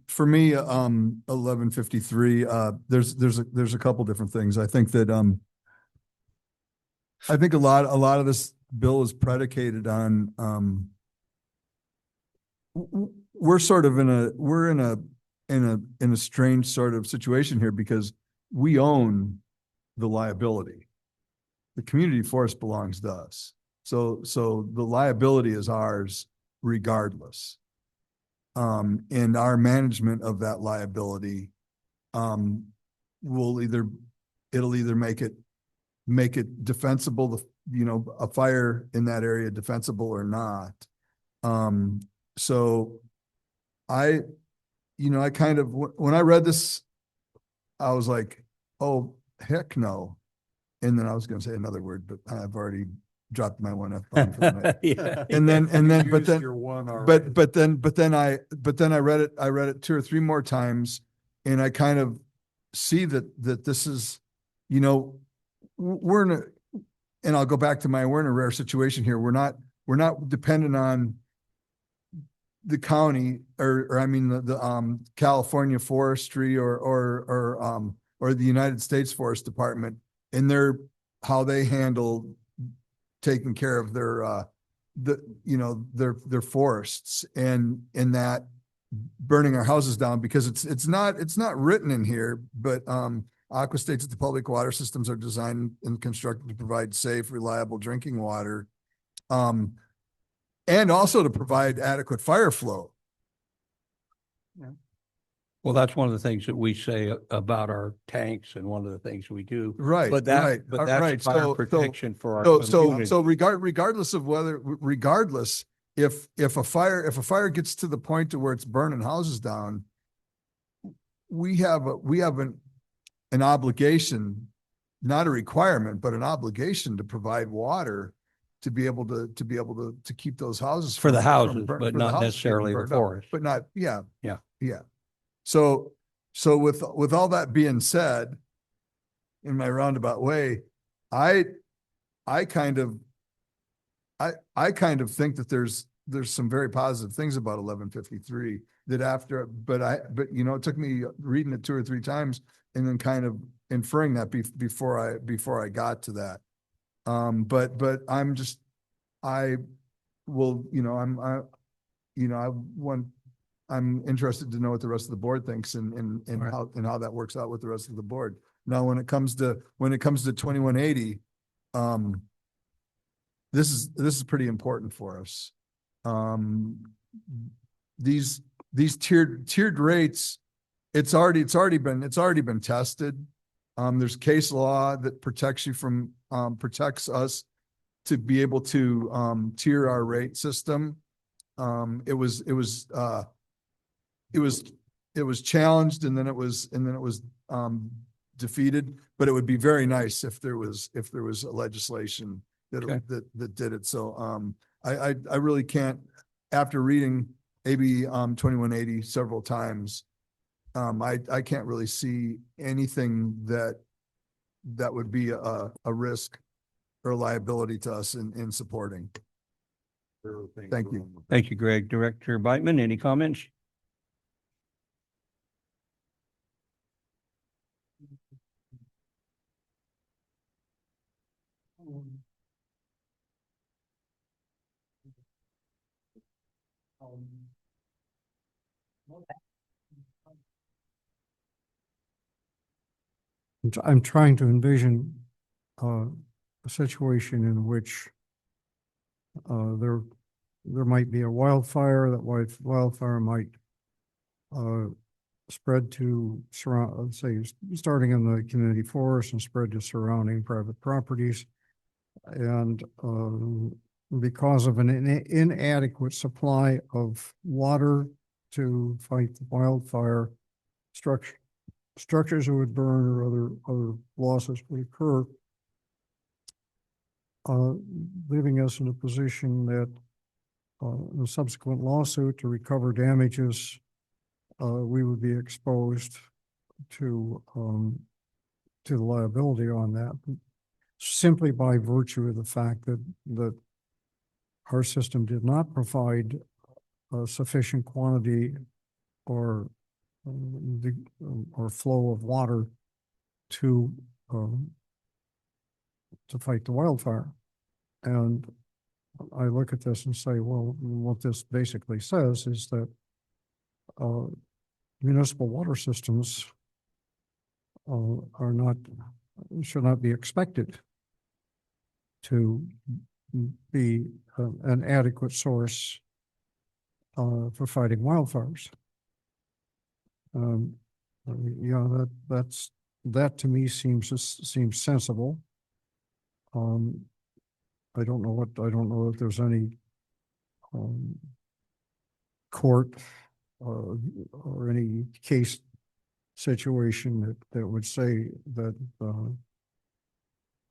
for me, 1153, there's a couple different things. I think that, I think a lot of this bill is predicated on, we're sort of in a strange sort of situation here because we own the liability. The community forest belongs to us. So the liability is ours regardless. And our management of that liability it'll either make it defensible, a fire in that area defensible or not. So I kind of, when I read this, I was like, oh, heck no. And then I was going to say another word, but I've already dropped my one F-bomb for the night. Yeah. And then, but Used then, your one already. but then I read it 2 or 3 more times, and I kind of see that this is, we're in a, and I'll go back to we're in a rare situation here. We're not dependent on the county or I mean the California Forestry or the United States Forest Department and how they handle taking care of their their forests and in that burning our houses down, because it's not written in here, but Aqua states that the public water systems are designed and constructed to provide safe, reliable drinking water, and also to provide adequate fire flow. Well, that's one of the things that we say about our tanks and one of the things we do. Right, But right, but that's right. fire So- protection for our So community. regardless of regardless, if a fire gets to the point to where it's burning houses down, we have an obligation, not a requirement, but an obligation to provide water to be able to keep those houses For the from houses, burn- but for the not houses necessarily getting the burned up. forest. But not, yeah. Yeah. Yeah. So with all that being said, in my roundabout way, I kind of think that there's some very positive things about 1153 that it took me reading it 2 or 3 times and then kind of inferring that before I got to that. But I'm interested to know what the rest of the board thinks and Right. how that works out with the rest of the board. Now, when it comes to 2180, this is pretty important for us. These tiered rates, it's already been tested. There's case law that protects us to be able to tier our rate system. It was challenged and then it was defeated, but it would be very nice if there was a legislation Okay. that did it. So I really can't, after reading AB 2180 several times, I can't really see anything that would be a risk or liability to us in supporting. Thank you. Thank you, Greg. Director Beitman, any comments? I'm trying to envision a situation in which there might be a wildfire. That wildfire might spread to surround, say, starting in the community forest and spread to surrounding private properties. And because of an inadequate supply of water to fight the wildfire, structures that would burn or other losses would occur, leaving us in a position that in a subsequent lawsuit to recover damages, we would be exposed to the liability on that, simply by virtue of the fact that our system did not provide a sufficient quantity or flow of water to fight the wildfire. And I look at this and say, well, what this basically says is that municipal water systems should not be expected to be an adequate source for fighting wildfires. That's that to me seems sensible. I don't know if there's any court or any case situation that would say that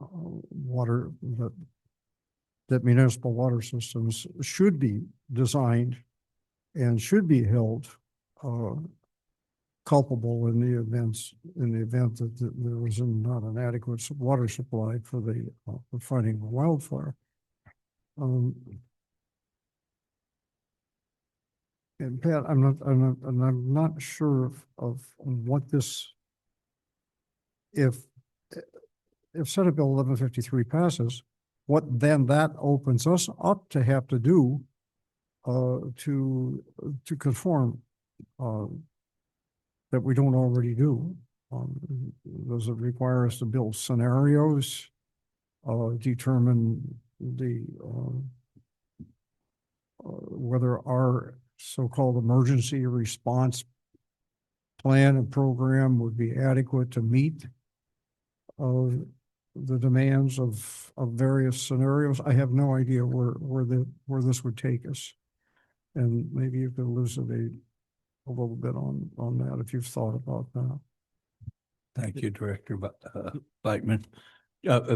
water, that municipal water systems should be designed and should be held culpable in the event that there was not an adequate water supply for fighting the wildfire. And Pat, I'm not sure of what this, if Senate Bill 1153 passes, what then that opens us up to have to do to conform that we don't already do. Does it require us to build scenarios, determine whether our so-called emergency response plan and program would be adequate to meet the demands of various scenarios? I have no idea where this would take us. And maybe you could elucidate a little bit on that if you've thought about that. Thank you, Director Beitman.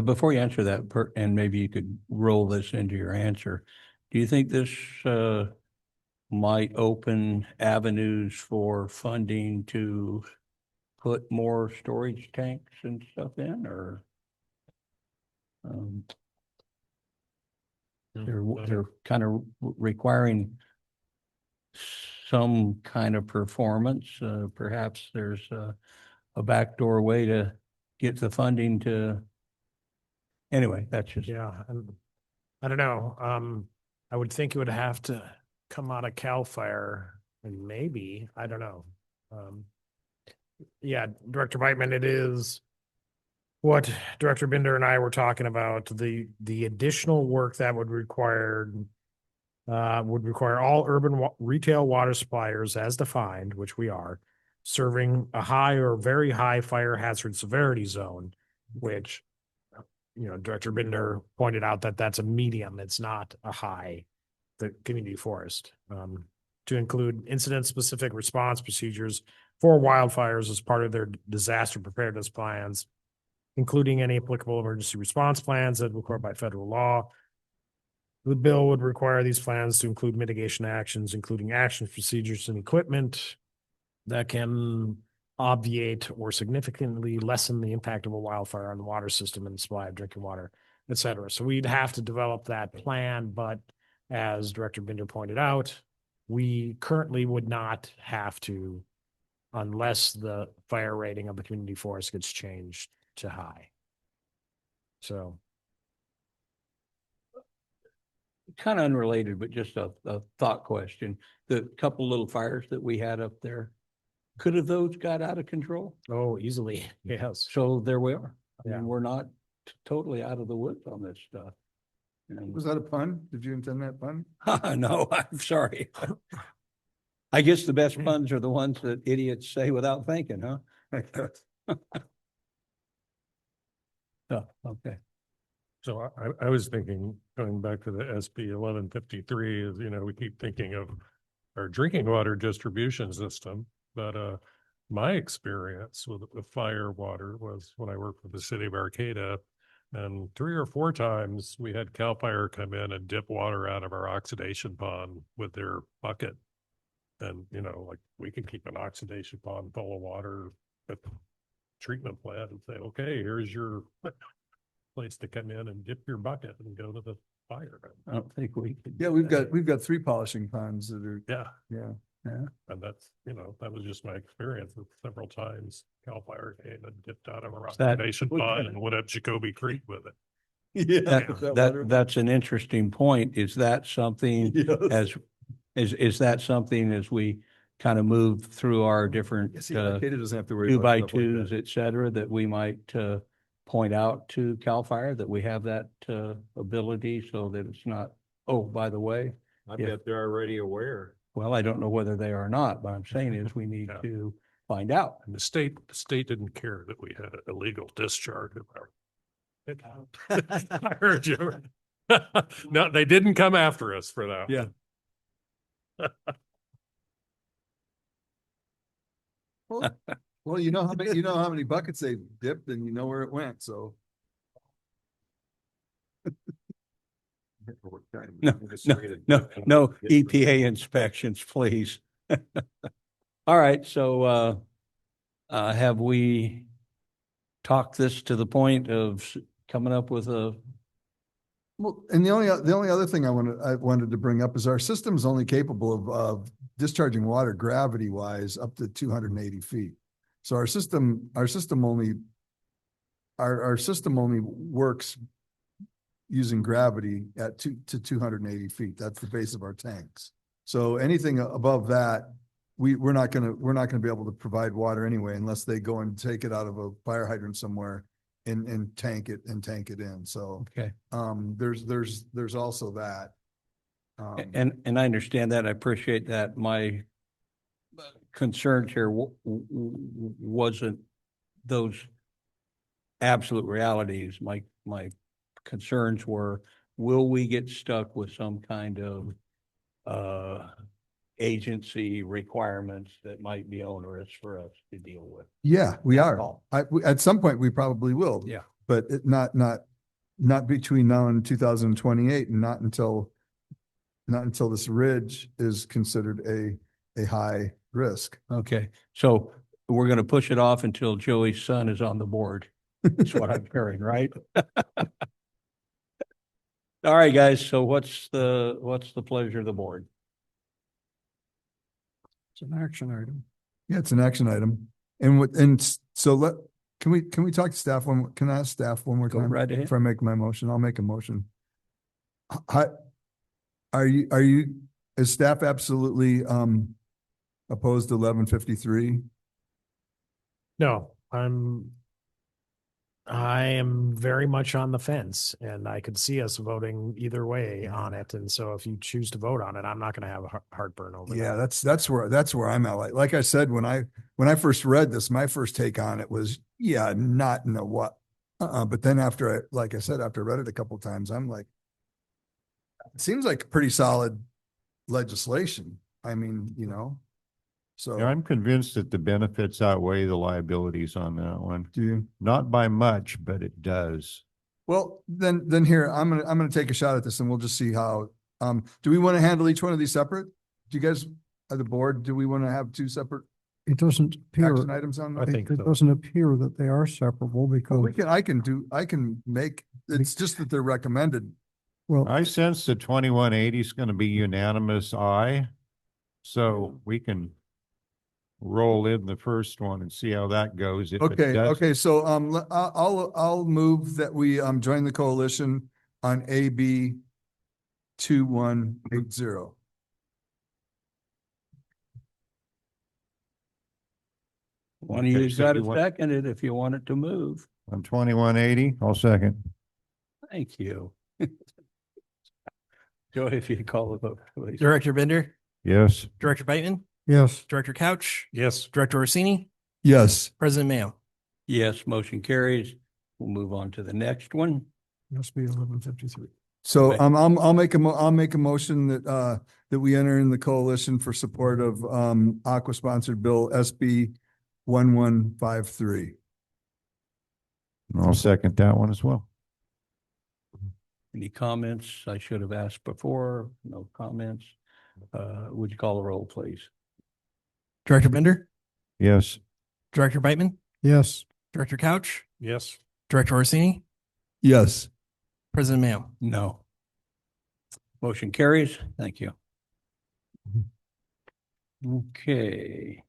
Before you answer that, and maybe you could roll this into your answer, do you think this might open avenues for funding to put more storage tanks and stuff in, or they're kind of requiring some kind of performance? Perhaps there's a backdoor way to get the funding to. Anyway, that's just. Yeah, and I don't know. I would think it would have to come out of CAL FIRE, and maybe, I don't know. Yeah, Director Beitman, it is what Director Binder and I were talking about, the additional work that would require all urban retail water suppliers as defined, which we are, serving a high or very high fire hazard severity zone, which, Director Binder pointed out that that's a medium, it's not a high, the community forest, to include incident-specific response procedures for wildfires as part of their disaster preparedness plans, including any applicable emergency response plans that are required by federal law. The bill would require these plans to include mitigation actions, including actions, procedures, and equipment that can obviate or significantly lessen the impact of a wildfire on the water system and supply of drinking water, et cetera. So we'd have to develop that plan, but as Director Binder pointed out, we currently would not have to unless the fire rating of the community forest gets changed to high. So. Kind of unrelated, but just a thought question. The couple little fires that we had up there, could have those got out of control? Oh, easily, yes. So there we are. I Yeah. mean, we're not totally out of the woods on this stuff. And Was that a pun? Did you intend that pun? no, I'm sorry. I guess the best puns are the ones that idiots say without thinking, huh? Oh, okay. So I was thinking, going back to the SB 1153, is, we keep thinking of our drinking water distribution system, but my experience with fire water was when I worked with the city of Arcata, and 3 or 4 times we had CAL FIRE come in and dip water out of our oxidation pond with their bucket. And, like, we could keep an oxidation pond full of water at the treatment plant and say, okay, here's your place to come in and dip your bucket and go to the fire. I don't think we could. Yeah, we've got 3 polishing ponds that are, Yeah. yeah. And that's, that was just my experience with several times CAL FIRE came and dipped out of our That- oxidation pond and went up Jacoby Creek with it. Yeah. That's an interesting point. Is that something Yes. is that something as we kind of move through our different Yeah, see, Arcata doesn't have to worry 2 about by stuff like 2s, that. et cetera, that we might point out to CAL FIRE that we have that ability so that it's not, oh, by the way. I Yeah. bet they're already aware. Well, I don't know whether they are or not, but I'm saying is we need Yeah. to find out. And the state didn't care that we had an illegal discharge of our. I heard you. No, they didn't come after us for that. Yeah. Well, you know how many buckets they dipped and you know where it went, so. No EPA inspections, please. All right, so have we talked this to the point of coming up with a, Well, and the only other thing I wanted to bring up is our system is only capable of discharging water gravity wise up to 280 feet. So our system only works using gravity at 280 feet. That's the base of our tanks. So anything above that, we're not gonna be able to provide water anyway unless they go and take it out of a fire hydrant somewhere and tank it in. So okay. there's also that. And I understand that. I appreciate that. My concerns here wasn't those absolute realities. My concerns were, will we get stuck with some kind of agency requirements that might be onerous for us to deal with? Yeah, we That's are. all. At some point, we probably will. Yeah. But not between now and 2028 and not until this ridge is considered a high risk. Okay, so we're gonna push it off until Joey's son is on the board. That's what I'm hearing, right? All right, guys, so what's the pleasure of the board? It's an action item. Yeah, it's an action item. So can we talk to staff can I ask staff one more Go time? right ahead. Before I make my motion, I'll make a motion. Is staff absolutely, opposed to 1153? No, I am very much on the fence, and I could see us voting either way on it. And so if you choose to vote on it, I'm not going to have a heartburn over Yeah, that. that's where I'm at. Like I said, when I first read this, my first take on it was, yeah, not no what. But then after like I said, after I read it a couple of times, I'm like, it seems like pretty solid legislation. I mean, so. Yeah, I'm convinced that the benefits outweigh the liabilities on that one. Do you? Not by much, but it does. Well, then here, I'm gonna take a shot at this and we'll just see how, do we want to handle each one of these separate? Do you guys, at the board, do we want to have two separate It doesn't appear, action items on I that? think it so. doesn't appear that they are separable because, I can make, it's just that they're recommended. well, I sense the 2180 is going to be unanimous aye. So we can roll in the first one and see how that goes. If it does- Okay, so, I'll move that we, join the coalition on AB 2180. One of Okay, you's so got you to want- second it if you want it to move. On 2180, I'll second. Thank you. Joey, if you call the vote, please. Director Bender, Yes. Director Bateman, yes, Director Couch, Yes, Director Orsini, Yes. President Mayo. Yes, motion carries. We'll move on to the next one. must be 1153. So, Right. I'll make a motion that we enter in the coalition for support of, Aqua sponsored bill SB 1153. I'll second that one as well. Any comments I should have asked before? No comments. Would you call the roll, please? Director Bender, Yes. Director Bateman, Yes, Director Couch, yes. Director Orsini, Yes. President Mayo. No. Motion carries. Thank you. Okay.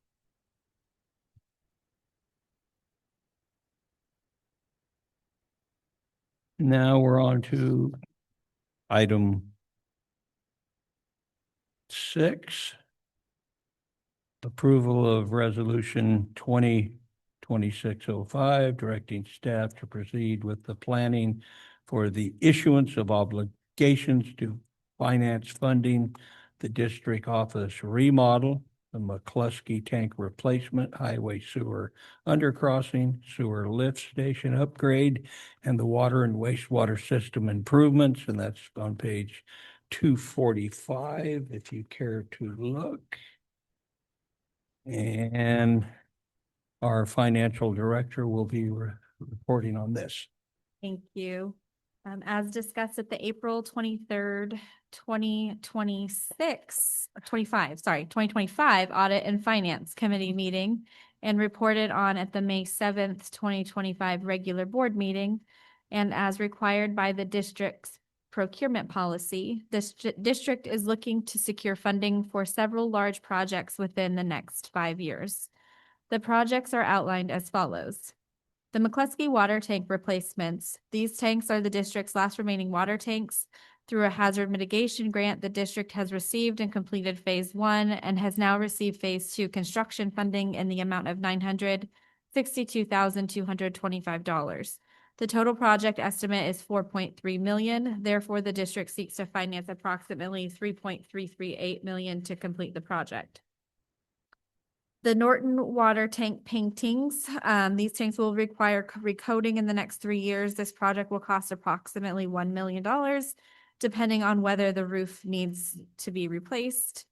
Now we're on to item 6. Approval of resolution 2026-05, directing staff to proceed with the planning for the issuance of obligations to finance funding the district office remodel. the McCluskey Tank Replacement, Highway Sewer Undercrossing, Sewer Lift Station Upgrade, and the Water and Wastewater System Improvements, and that's on page 245, if you care to look. And our financial director will be reporting on this. Thank you. As discussed at the April 23rd, 2025 Audit and Finance Committee meeting and reported on at the May 7th, 2025 regular board meeting. And as required by the district's procurement policy, this district is looking to secure funding for several large projects within the next 5 years. The projects are outlined as follows. The McCluskey water tank replacements. These tanks are the district's last remaining water tanks. Through a hazard mitigation grant, the district has received and completed phase 1 and has now received phase 2 construction funding in the amount of $962,225. The total project estimate is $4.3 million. Therefore, the district seeks to finance approximately $3.338 million to complete the project. The Norton water tank paintings, these tanks will require recoating in the next 3 years. This project will cost approximately $1 million, depending on whether the roof needs to be replaced.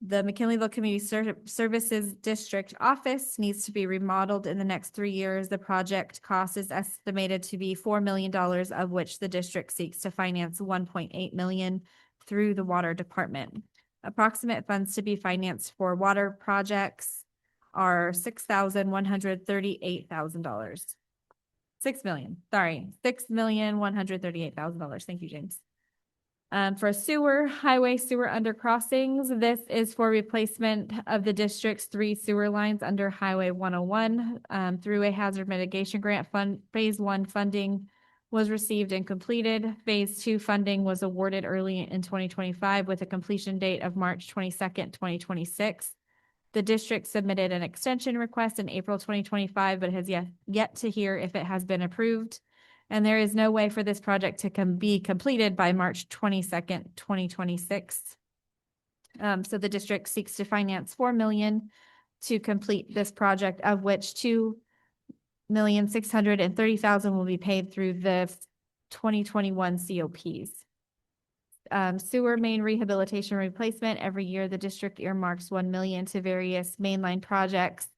The McKinleyville Community Services District office needs to be remodeled in the next 3 years. The project cost is estimated to be $4 million, of which the district seeks to finance $1.8 million through the water department. Approximate funds to be financed for water projects are $6,138,000. $6,138,000. Thank you, James. For highway sewer undercrossings, this is for replacement of the district's 3 sewer lines under Highway 101 through a hazard mitigation grant fund. Phase 1 funding was received and completed. Phase 2 funding was awarded early in 2025 with a completion date of March 22nd, 2026. The district submitted an extension request in April 2025, but has yet to hear if it has been approved. And there is no way for this project to be completed by March 22nd, 2026. So the district seeks to finance $4 million to complete this project, of which $2,630,000 will be paid through the 2021 COPs. Sewer main rehabilitation replacement. Every year, the district earmarks $1 million to various mainline projects,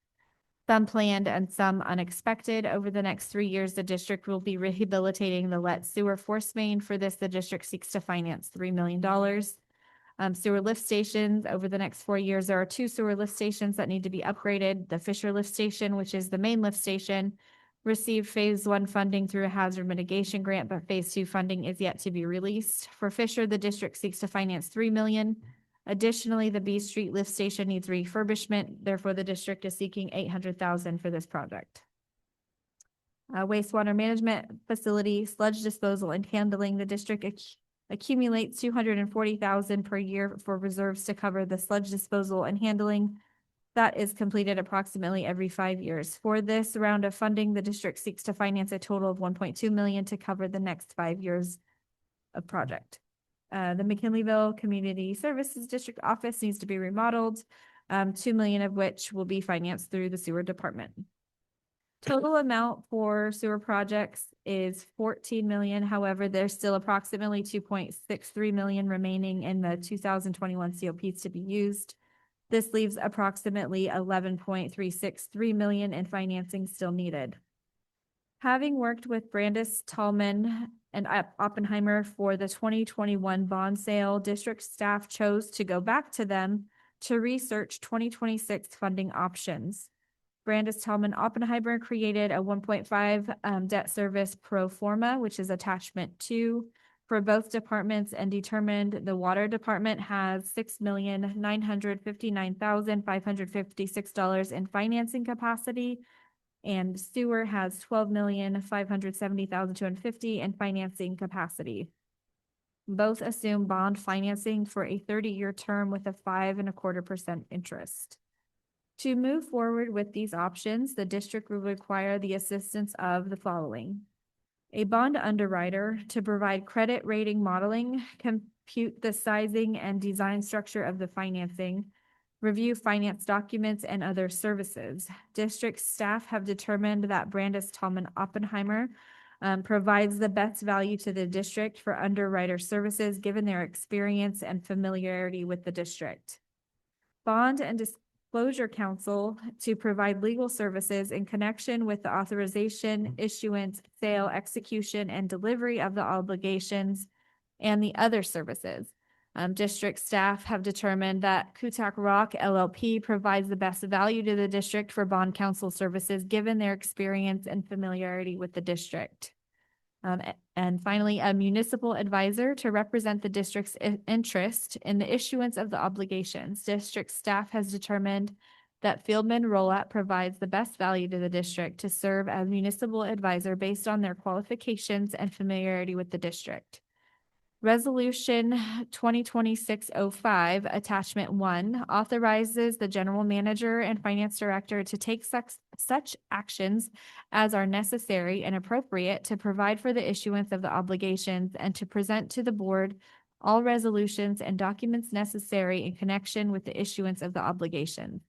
some planned and some unexpected. Over the next 3 years, the district will be rehabilitating the Let sewer force main. For this, the district seeks to finance $3 million. Sewer lift stations. Over the next 4 years, there are 2 sewer lift stations that need to be upgraded. The Fisher Lift Station, which is the main lift station, received phase 1 funding through a hazard mitigation grant, but phase 2 funding is yet to be released. For Fisher, the district seeks to finance $3 million. Additionally, the B Street lift station needs refurbishment. Therefore, the district is seeking $800,000 for this project. Wastewater management facility, sludge disposal and handling. The district accumulates $240,000 per year for reserves to cover the sludge disposal and handling. That is completed approximately every 5 years. For this round of funding, the district seeks to finance a total of $1.2 million to cover the next 5 years of project. The McKinleyville Community Services District office needs to be remodeled, $2 million of which will be financed through the sewer department. Total amount for sewer projects is $14 million. However, there's still approximately $2.63 million remaining in the 2021 COPs to be used. This leaves approximately $11.363 million in financing still needed. Having worked with Brandis, Tallman, and Oppenheimer for the 2021 bond sale, district staff chose to go back to them to research 2026 funding options. Brandis, Tallman, Oppenheimer created a 1.5 debt service pro forma, which is attachment 2 for both departments, and determined the water department has $6,959,556 in financing capacity, and sewer has $12,570,250 in financing capacity. Both assume bond financing for a 30-year term with a 5.25% interest. To move forward with these options, the district will require the assistance of the following: a bond underwriter to provide credit rating modeling, compute the sizing and design structure of the financing, review finance documents and other services. District staff have determined that Brandis Tallman Oppenheimer provides the best value to the district for underwriter services, given their experience and familiarity with the district. Bond and Disclosure Counsel to provide legal services in connection with the authorization, issuance, sale, execution, and delivery of the obligations and the other services. District staff have determined that Kutak Rock LLP provides the best value to the district for bond counsel services, given their experience and familiarity with the district. And finally, a municipal advisor to represent the district's interest in the issuance of the obligations. District staff has determined that Fieldman Rolap provides the best value to the district to serve as municipal advisor based on their qualifications and familiarity with the district. Resolution 2026-05, Attachment 1, authorizes the general manager and finance director to take such actions as are necessary and appropriate to provide for the issuance of the obligations and to present to the board all resolutions and documents necessary in connection with the issuance of the obligations.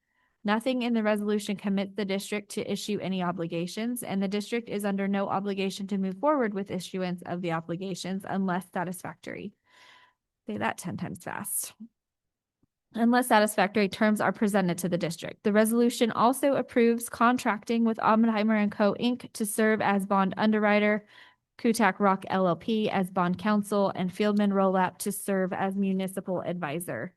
Nothing in the resolution commits the district to issue any obligations, and the district is under no obligation to move forward with issuance of the obligations unless satisfactory. Say that 10 times fast. Unless satisfactory terms are presented to the district. The resolution also approves contracting with Oppenheimer & Co. Inc. to serve as bond underwriter, Kutak Rock LLP as bond counsel, and Fieldman Rolap to serve as municipal advisor.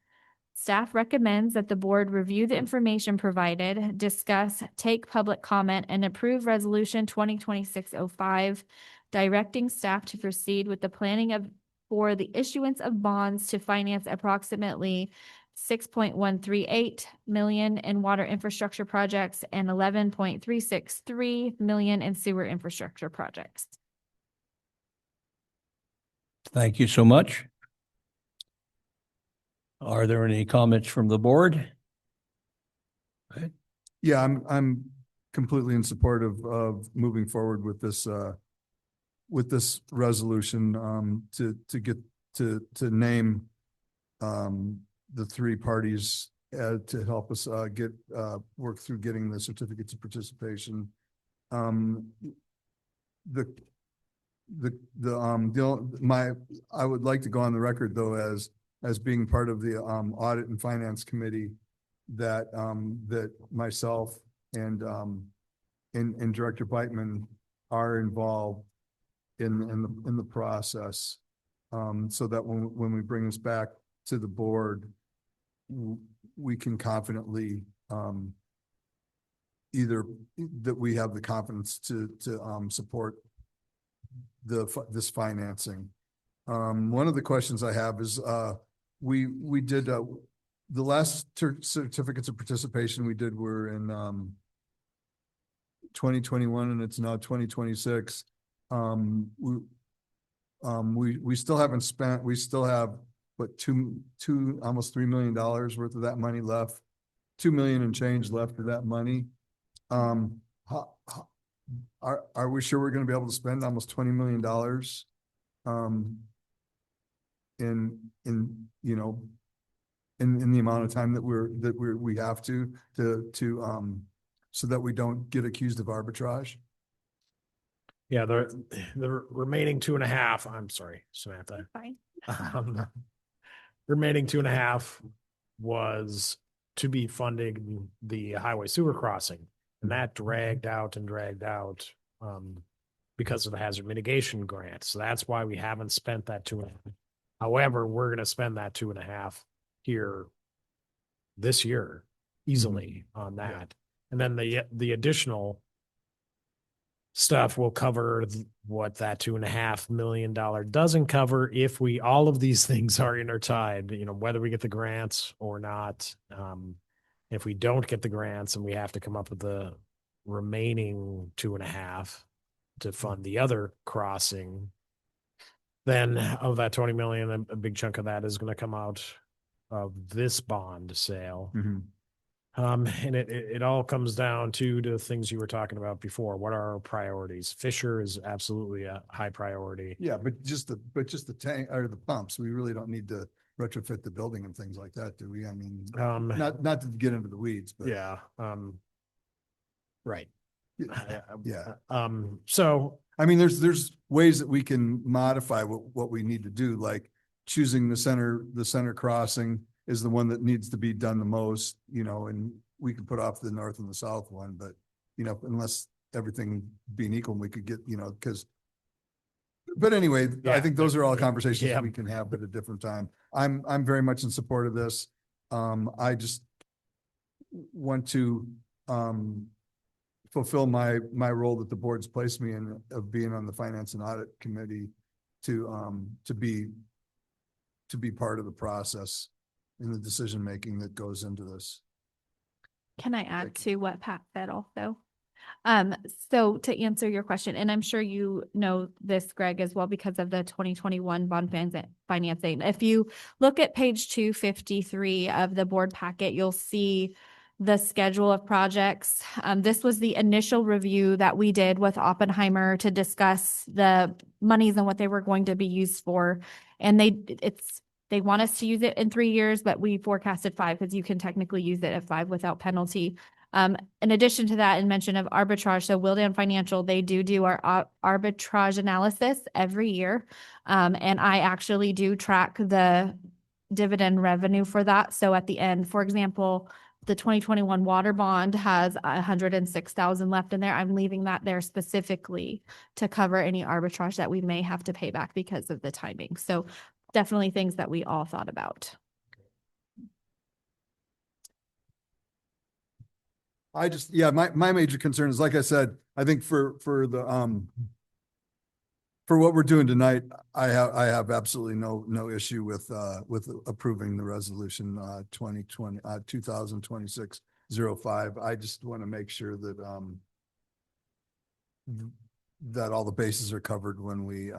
Staff recommends that the board review the information provided, discuss, take public comment, and approve Resolution 2026-05, directing staff to proceed with the planning for the issuance of bonds to finance approximately $6.138 million in water infrastructure projects and $11.363 million in sewer infrastructure projects. Thank you so much. Are there any comments from the board? Yeah, I'm completely in support of moving forward with this resolution, to get to name, the three parties, to help us, work through getting the certificates of participation. I would like to go on the record though, as being part of the Audit and Finance Committee, that myself and Director Beitman are involved in the process, so that when we bring this back to the board, we can confidently, either that we have the confidence to support this financing. One of the questions I have is, we did, the last certificates of participation we did were in 2021, and it's now 2026. We still haven't spent, we still have, what, almost $3 million worth of that money left, 2 million and change left of that money. Are we sure we're going to be able to spend almost $20 million? In the amount of time that we have to so that we don't get accused of arbitrage? Yeah, the remaining 2.5, I'm sorry, Samantha. Fine. Remaining 2.5 was to be funding the highway sewer crossing, and that dragged out because of the hazard mitigation grant. So that's why we haven't spent that 2.5. However, we're going to spend that 2.5 here this year easily on that. And then the additional stuff will cover what that $2.5 million doesn't cover if all of these things are intertied, whether we get the grants or not. If we don't get the grants and we have to come up with the remaining 2.5 to fund the other crossing, then of that 20 million, a big chunk of that is going to come out of this bond sale. Mm-hmm. And it all comes down to things you were talking about before. What are our priorities? Fisher is absolutely a high priority. Yeah, but just the tank or the pumps, we really don't need to retrofit the building and things like that, do we? I mean, Um, not to get into the weeds, but. yeah, right. Yeah. So I mean, there's ways that we can modify what we need to do, like choosing the center crossing is the one that needs to be done the most, you know, and we could put off the north and the south one, but, you know, unless everything being equal, we could get, you know, because. But anyway, I Yeah. think those are all conversations Yeah. we can have at a different time. I'm very much in support of this. I just want to, fulfill my role that the board's placed me in of being on the Finance and Audit Committee to be part of the process in the decision-making that goes into this. Can I add Thank to what Pat said also? So to answer your question, and I'm sure you know this, Greg, as well, because of the 2021 bond financing. If you look at page 253 of the board packet, you'll see the schedule of projects. This was the initial review that we did with Oppenheimer to discuss the monies and what they were going to be used for. And they want us to use it in 3 years, but we forecasted 5 because you can technically use it at 5 without penalty. In addition to that, in mention of arbitrage, so Wildan Financial, they do our arbitrage analysis every year. And I actually do track the dividend revenue for that. So at the end, for example, the 2021 water bond has 106,000 left in there. I'm leaving that there specifically to cover any arbitrage that we may have to pay back because of the timing. So definitely things that we all thought about. My major concern is, like I said, I think for what we're doing tonight, I have absolutely no issue with approving the resolution 2026-05. I just want to make sure that that all the bases are covered when we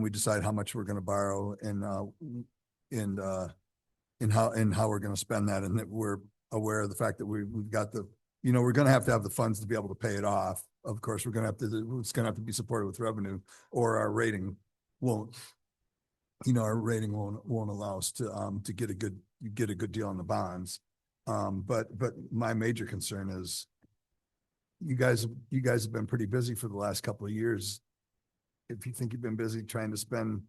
decide how much we're going to borrow and how we're going to spend that, and that we're aware of the fact that we've got we're going to have the funds to be able to pay it off. Of course, it's going to have to be supported with revenue, or our rating won't allow us to get a good deal on the bonds. But my major concern is you guys have been pretty busy for the last couple of years. If you think you've been busy trying to spend,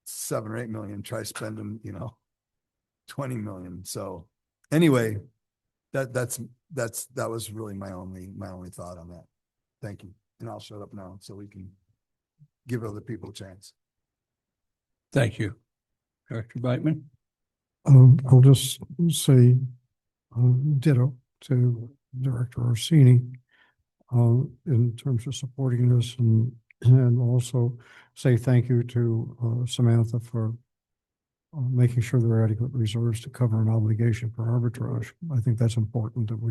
7 or 8 million, try spending, 20 million. So anyway, that was really my only thought on that. Thank you. And I'll shut up now so we can give other people a chance. Thank you. Director Bateman? I'll just say ditto to Director Orsini in terms of supporting this, and also say thank you to Samantha for making sure there are adequate reserves to cover an obligation for arbitrage. I think that's important that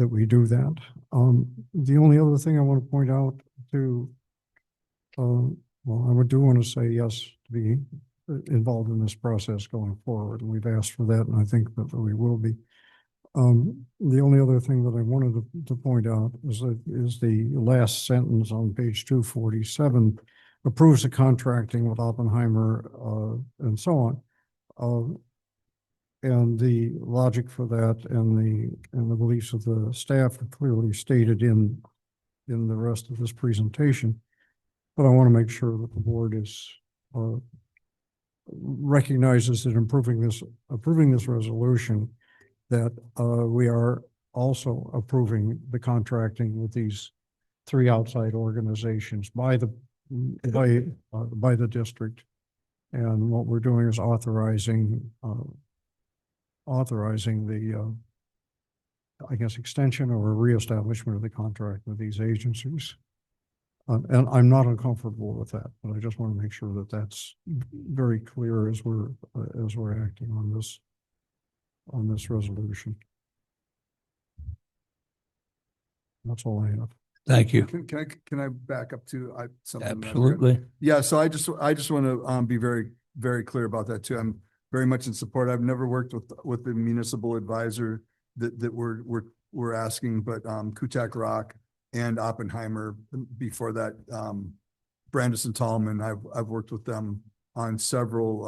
we do that. The only other thing I want to point out to, I do want to say yes to be involved in this process going forward, and we've asked for that, and I think that we will be. The only other thing that I wanted to point out is the last sentence on page 247, approves the contracting with Oppenheimer, and so on. And the logic for that and the beliefs of the staff are clearly stated in the rest of this presentation. But I want to make sure that the board recognizes that approving this resolution, that we are also approving the contracting with these 3 outside organizations by the district. And what we're doing is authorizing the extension or reestablishment of the contract with these agencies. And I'm not uncomfortable with that, but I just want to make sure that that's very clear as we're acting on this resolution. That's all I have. Thank you. Can I back up to something? Absolutely. Yeah, so I just want to be very, very clear about that too. I'm very much in support. I've never worked with the municipal advisor that we're asking, but Kutak Rock and Oppenheimer before that, Brandis and Tallman. I've worked with them on several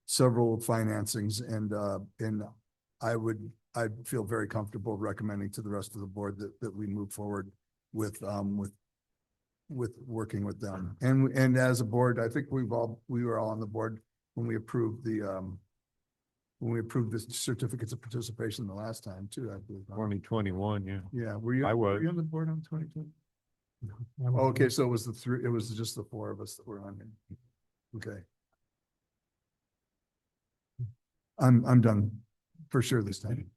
financings, and I'd feel very comfortable recommending to the rest of the board that we move forward with working with them. And as a board, I think we were all on the board when we approved the certificates of participation the last time too, I believe. 2021, yeah. Yeah, were you? I Were was. you on the board on 2020? I'm- Okay, so it was it was just the four of us that were on here. Okay. I'm done for sure this time.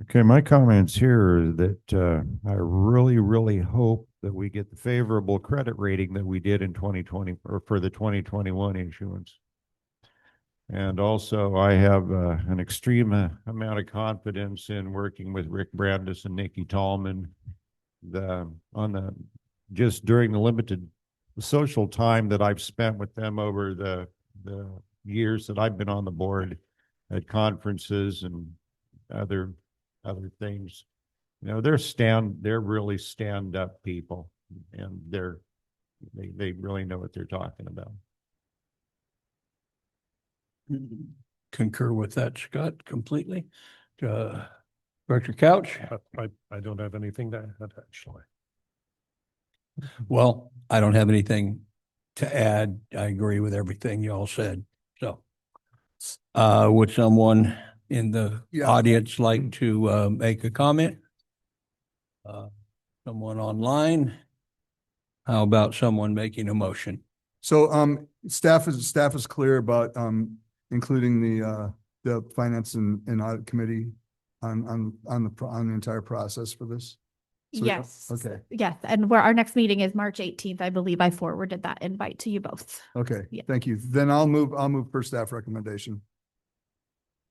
Okay, my comments here are that I really, really hope that we get the favorable credit rating that we did in 2020 or for the 2021 issuance. And also I have an extreme amount of confidence in working with Rick Brandis and Nikki Tallman just during the limited social time that I've spent with them over the years that I've been on the board at conferences and other things. You know, they're really stand-up people, and they really know what they're talking about. Concur with that, Scott, completely. Director Couch? I don't have anything to add, actually. Well, I don't have anything to add. I agree with everything you all said. So, would someone in the Yeah. audience like to make a comment? Someone online? How about someone making a motion? So, staff is clear about, including the finance and audit committee on the entire process for this? So, Yes. Okay, Yes, and our next meeting is March 18th. I believe I forwarded that invite to you both. okay, Yeah. thank you. Then I'll move for staff recommendation.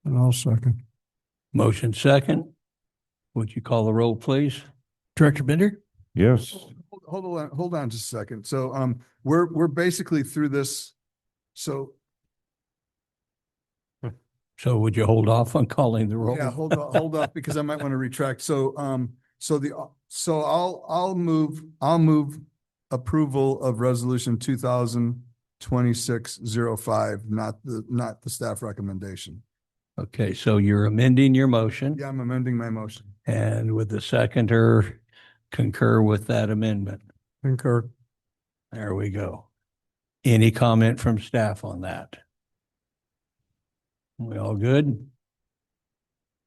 And I'll second. Motion second. Would you call the roll, please? Director Bender? Yes. Hold on just a second. So, we're basically through this. So, So would you hold off on calling the roll? yeah, hold up, because I might want to retract. So, I'll move approval of resolution 2026-05, not the staff recommendation. Okay, so you're amending your motion, Yeah, I'm amending my motion. and with the seconder concur with that amendment. Concur. There we go. Any comment from staff on that? We all good?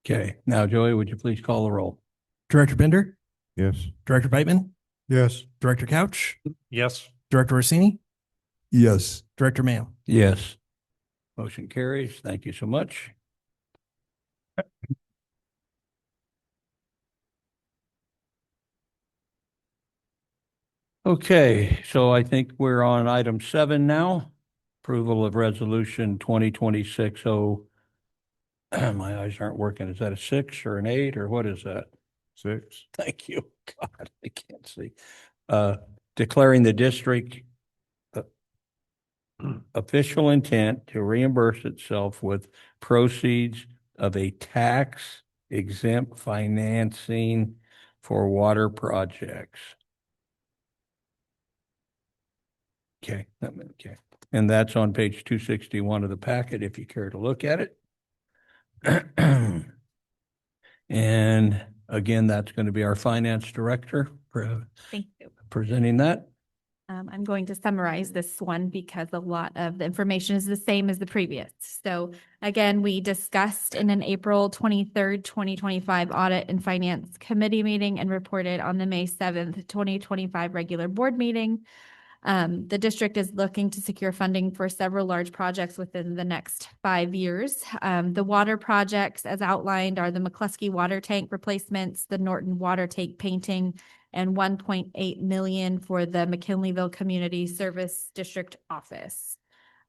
Okay, now Joey, would you please call the roll? Director Bender? Yes. Director Bateman? Yes. Director Couch? Yes. Director Orsini? Yes. Director Mayo? Yes. Motion carries. Thank you so much. Okay, so I think we're on item 7 now. Approval of resolution 2026. My eyes aren't working. Is that a 6 or an 8 or what is that? 6. Thank you. God, I can't see. Declaring the district official intent to reimburse itself with proceeds of a tax exempt financing for water projects. Okay, okay. And that's on page 261 of the packet, if you care to look at it. And again, that's going to be our finance director Thank you. presenting that. I'm going to summarize this one because a lot of the information is the same as the previous. So again, we discussed in an April 23rd, 2025 Audit and Finance Committee meeting and reported on the May 7th, 2025 regular board meeting. The district is looking to secure funding for several large projects within the next 5 years. The water projects as outlined are the McCluskey water tank replacements, the Norton water tank painting, and 1.8 million for the McKinleyville Community Service District Office,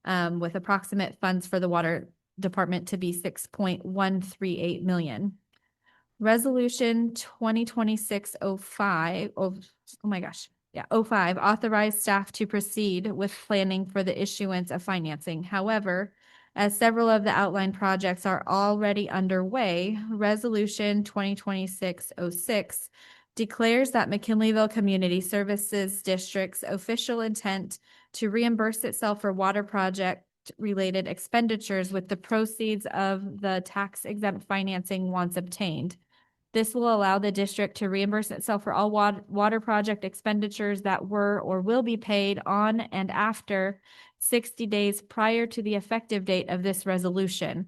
with approximate funds for the water department to be 6.138 million. Resolution 2026-05, oh my gosh. Yeah, 05, authorize staff to proceed with planning for the issuance of financing. However, as several of the outlined projects are already underway, Resolution 2026-06 declares that McKinleyville Community Services District's official intent to reimburse itself for water project-related expenditures with the proceeds of the tax-exempt financing once obtained. This will allow the district to reimburse itself for all water project expenditures that were or will be paid on and after 60 days prior to the effective date of this resolution.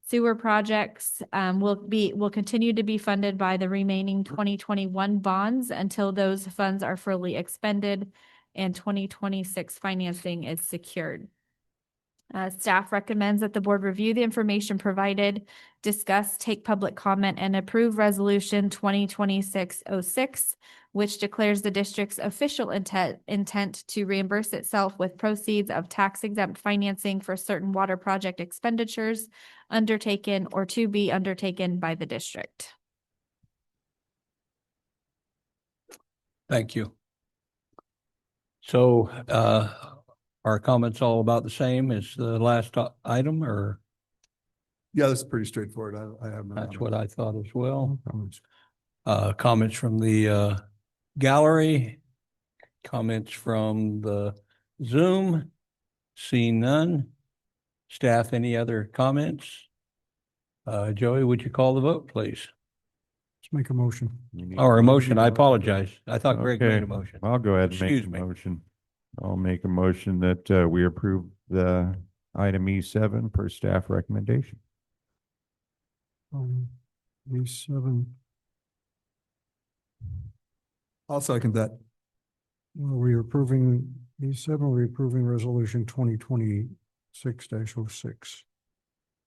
Sewer projects will continue to be funded by the remaining 2021 bonds until those funds are fully expended and 2026 financing is secured. Staff recommends that the board review the information provided, discuss, take public comment, and approve Resolution 2026-06, which declares the district's official intent to reimburse itself with proceeds of tax-exempt financing for certain water project expenditures undertaken or to be undertaken by the district. Thank you. So, are comments all about the same as the last item, or? Yeah, that's pretty straightforward. I have no. That's what I thought as well. comments. Comments from the gallery, comments from the Zoom, seeing none. Staff, any other comments? Joey, would you call the vote, please? Let's make a motion. Or a motion, I apologize. I thought Greg made Okay, a motion. I'll go ahead and make Excuse a me. motion. I'll make a motion that we approve the item E7 per staff recommendation. E7, I'll second that. are we approving E7, are we approving resolution 2026-06?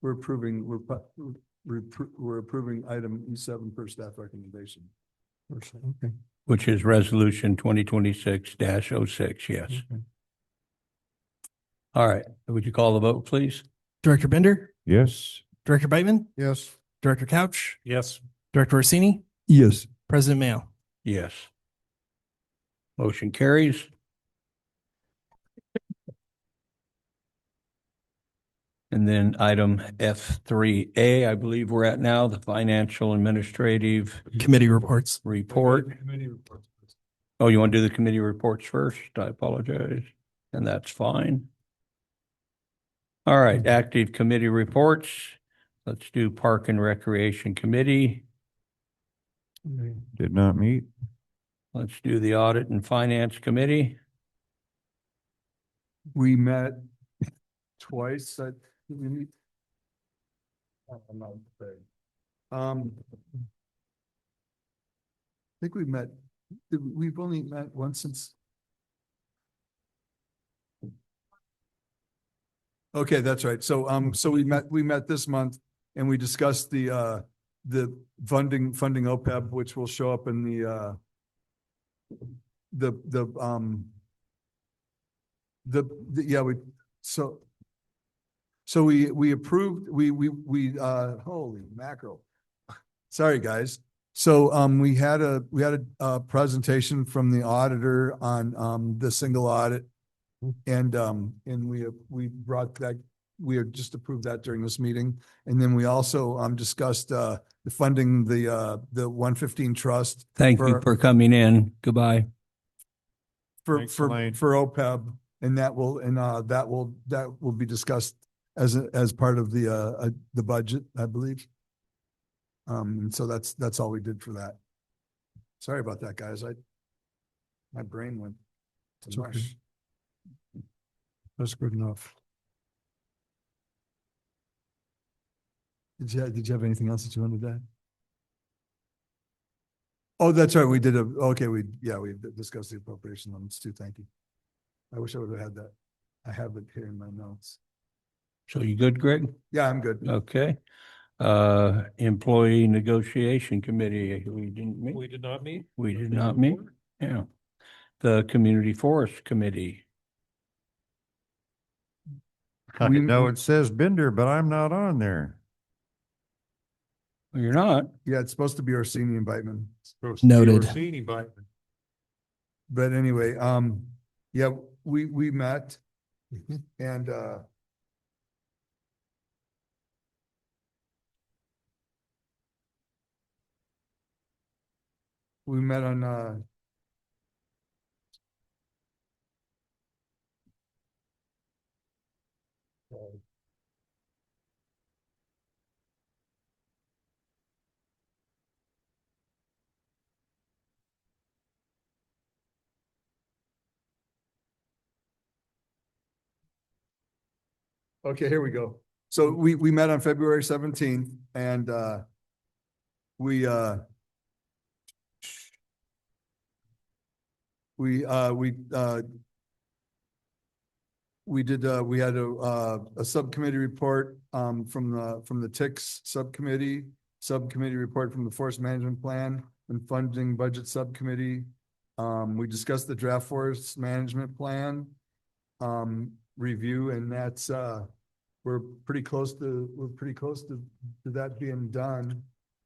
We're approving item E7 per staff recommendation. Okay. Which is resolution 2026-06, yes. Okay. All right, would you call the vote, please? Director Bender, Yes. Director Bateman, Yes. Director Couch, Yes. Director Orsini, Yes. President Mayo. Yes. Motion carries. And then item F3A, I believe we're at now, the financial administrative Committee reports. report. Committee reports. Oh, you want to do the committee reports first? I apologize. And that's fine. All right, active committee reports. Let's do Park and Recreation Committee. Did not meet. Let's do the Audit and Finance Committee. We met twice. Did we meet? I'm not prepared. I think we met, we've only met once since. Okay, that's right. So, so we met this month and we discussed the funding OPEB, which will show up in so we approved, holy mackerel. Sorry, guys. So, we had a presentation from the auditor on, the single audit. And we brought that, we had just approved that during this meeting. And then we also, discussed, the funding, the 115 trust. Thank you for coming in. Goodbye. For Thanks, Elaine. OPEB, and that will be discussed as part of the budget, I believe. And so that's all we did for that. Sorry about that, guys. My brain went It's to okay. mush. That's good enough. Did you have anything else that you wanted to add? Oh, that's right. We did we discussed the appropriation limits too. Thank you. I wish I would have had that. I have it here in my notes. So you good, Greg? Yeah, I'm good. Okay. Employee Negotiation Committee, we didn't meet. We did not meet. We did not meet. Yeah. The Community Forest Committee. I We- know it says Bender, but I'm not on there. Well, you're not. Yeah, it's supposed to be Orsini and Bateman. Noted. But anyway, yeah, we met and, we met on, okay, here we go. So we met on February 17th and, we, we did, we had a subcommittee report, from the TICS subcommittee report from the Forest Management Plan and Funding Budget Subcommittee. We discussed the draft forest management plan, review, and that's, we're pretty close to that being done.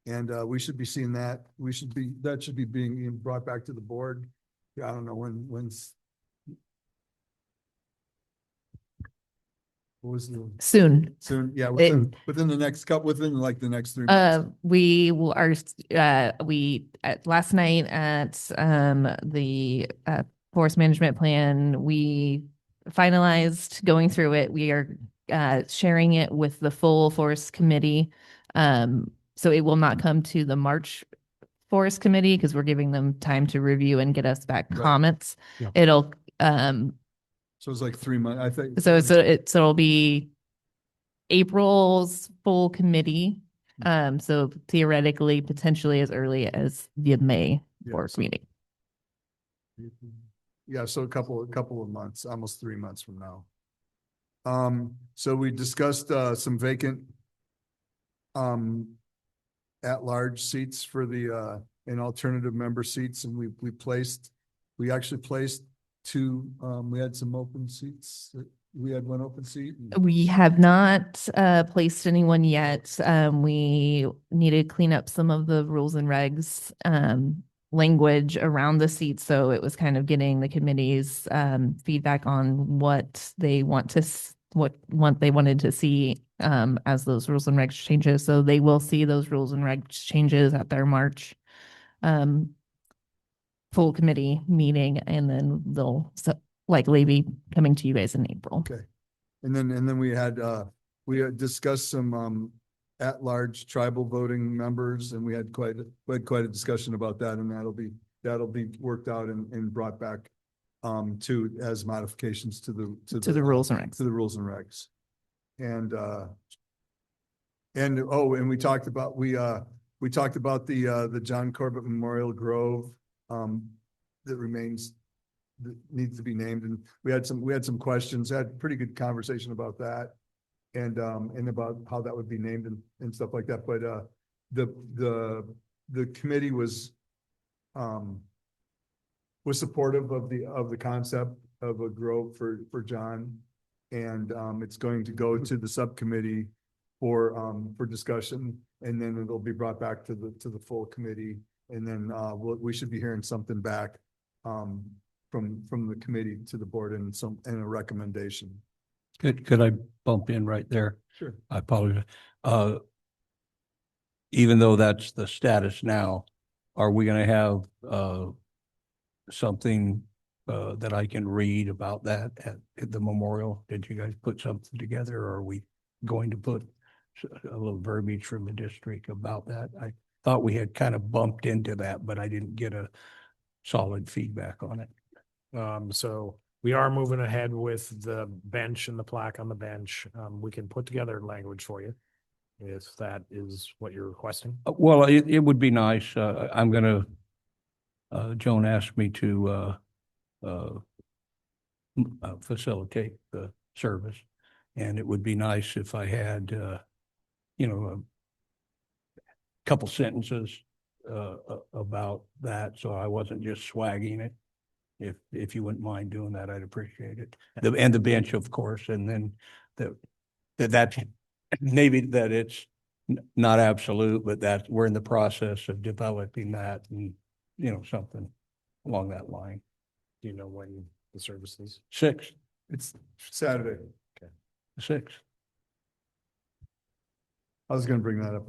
And, we should be seeing that, that should be being brought back to the board. I don't know when's. What was the, Soon. yeah, within the next couple, within like the next 3 months. We will, last night at, the, forest management plan, we finalized going through it. We are, sharing it with the full forest committee. So it will not come to the March forest committee because we're giving them time to review and get us back Right. comments. Yeah. It'll, So it's like 3 months, I think. so it'll be April's full committee. So theoretically, potentially as early as the May Yeah, board so- meeting. Yeah, so a couple of months, almost 3 months from now. So we discussed, some vacant, at-large seats for the, and alternative member seats, and we actually placed two, we had some open seats. We had one open seat. We have not placed anyone yet. We need to clean up some of the rules and regs language around the seats. So it was kind of getting the committee's feedback on what they want to what they wanted to see as those rules and regs changes. So they will see those rules and regs changes at their March full committee meeting, and then they'll likely be coming to you guys in April. Okay. And then we had discussed some, at-large tribal voting members, and we had quite a discussion about that, and that'll be worked out and brought back, as modifications to the rules and regs. To the rules and regs. And we talked about, the John Corbett Memorial Grove, that needs to be named, and we had some questions, had pretty good conversation about that. And about how that would be named and stuff like that, but, the committee was supportive of the concept of a grove for John. And, it's going to go to the subcommittee for discussion, and then it'll be brought back to the full committee. And then, we should be hearing something back, from the committee to the board and a recommendation. Could I bump in right there? Sure. I apologize. Even though that's the status now, are we gonna have, something, that I can read about that at the memorial? Did you guys put something together, or are we going to put a little verbiage from the district about that? I thought we had kind of bumped into that, but I didn't get a solid feedback on it. So we are moving ahead with the bench and the plaque on the bench. We can put together language for you if that is what you're requesting. Well, it would be nice. I'm gonna, Joan asked me to, facilitate the service. And it would be nice if I had, a couple sentences, about that, so I wasn't just swagging it. If you wouldn't mind doing that, I'd appreciate it. And the bench, of course, and then that maybe that it's not absolute, but that we're in the process of developing that, and, something along that line. Do you know when the service is? 6th. It's Saturday. 6th. I was gonna bring that up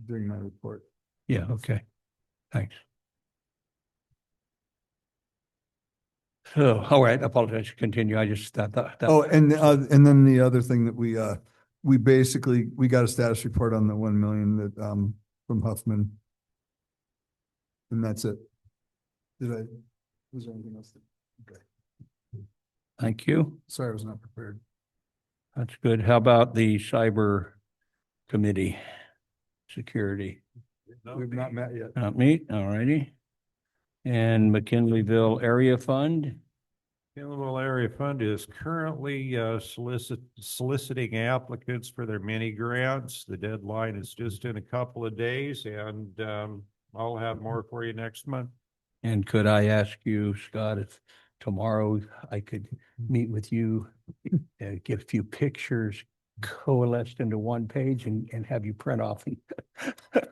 during my report. Yeah, okay. Thanks. So, all right, I apologize. Continue. I just thought that. Oh, and then the other thing that we basically, we got a status report on the 1 million that, from Huffman. And that's it. Was there anything else? Okay. Thank you. Sorry, I was not prepared. That's good. How about the cyber committee? Security? We've not met yet. Not meet, all righty. And McKinleyville Area Fund? Kennewill Area Fund is currently soliciting applicants for their mini grants. The deadline is just in a couple of days, and I'll have more for you next month. And could I ask you, Scott, if tomorrow I could meet with you, get a few pictures coalesced into one page and have you print off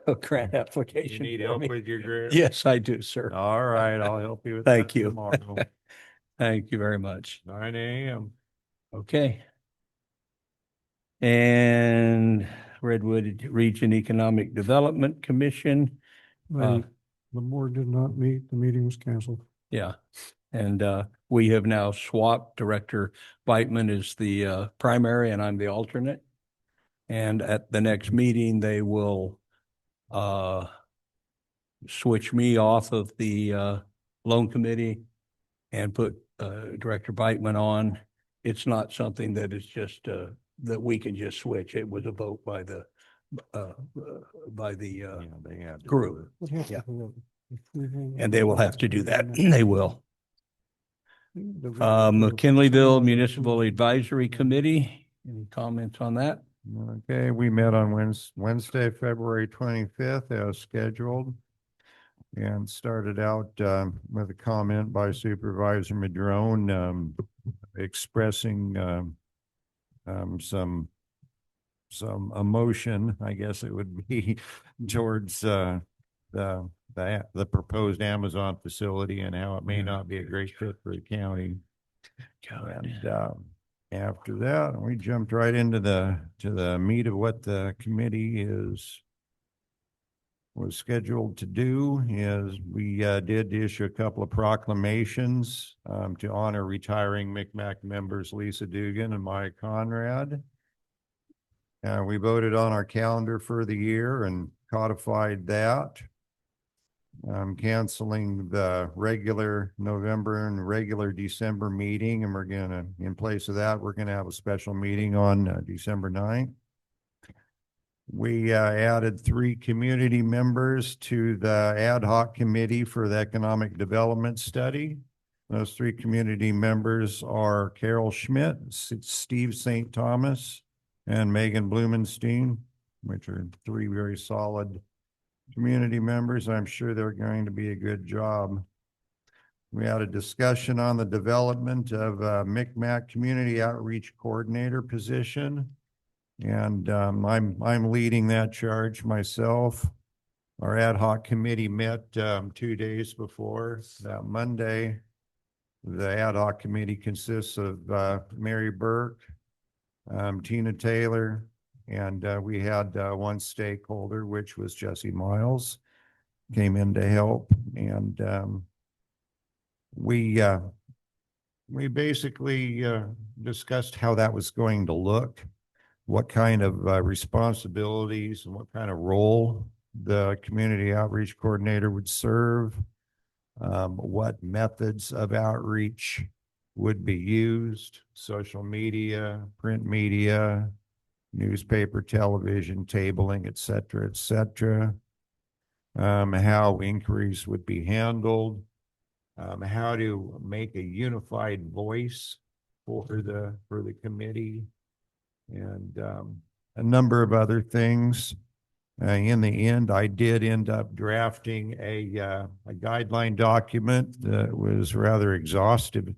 a grant You application? need for help me? with your grant? Yes, I do, sir. All right, I'll help you with Thank that you. tomorrow. Thank you very much. 9 a.m. Okay. And Redwood Region Economic Development Commission. The board did not meet, the meeting was canceled. Yeah. And we have now swapped. Director Beitman is the primary and I'm the alternate. And at the next meeting, they will switch me off of the loan committee and put Director Beitman on. It's not something that is just that we can just switch. It was a vote by the Yeah, they had to do group. Yeah. And they will have to do that. They will. McKinleyville Municipal Advisory Committee, any comments on that? Okay, we met on Wednesday, February 25th as scheduled. And started out with a comment by Supervisor Madrone expressing some emotion, I guess it would be, towards the proposed Amazon facility and how it may not be a great fit for the county. And after that, we jumped right into the meat of what the committee was scheduled to do. Is we did issue a couple of proclamations to honor retiring Micmac members Lisa Dugan and Mike Conrad. We voted on our calendar for the year and codified that. Canceling the regular November and regular December meeting, and we're gonna, in place of that, we're gonna have a special meeting on December 9th. We added 3 community members to the ad hoc committee for the economic development study. Those 3 community members are Carol Schmidt, Steve St. Thomas, and Megan Blumenstein, which are 3 very solid community members. I'm sure they're going to be a good job. We had a discussion on the development of Micmac Community Outreach Coordinator position. And I'm leading that charge myself. Our ad hoc committee met 2 days before that Monday. The ad hoc committee consists of Mary Burke, Tina Taylor, and we had one stakeholder, which was Jesse Miles, came in to help. And we basically discussed how that was going to look, what kind of responsibilities and what kind of role the community outreach coordinator would serve, what methods of outreach would be used, social media, print media, newspaper, television, tabling, et cetera, how inquiries would be handled, how to make a unified voice for the committee, and a number of other things. In the end, I did end up drafting a guideline document that was rather exhaustive.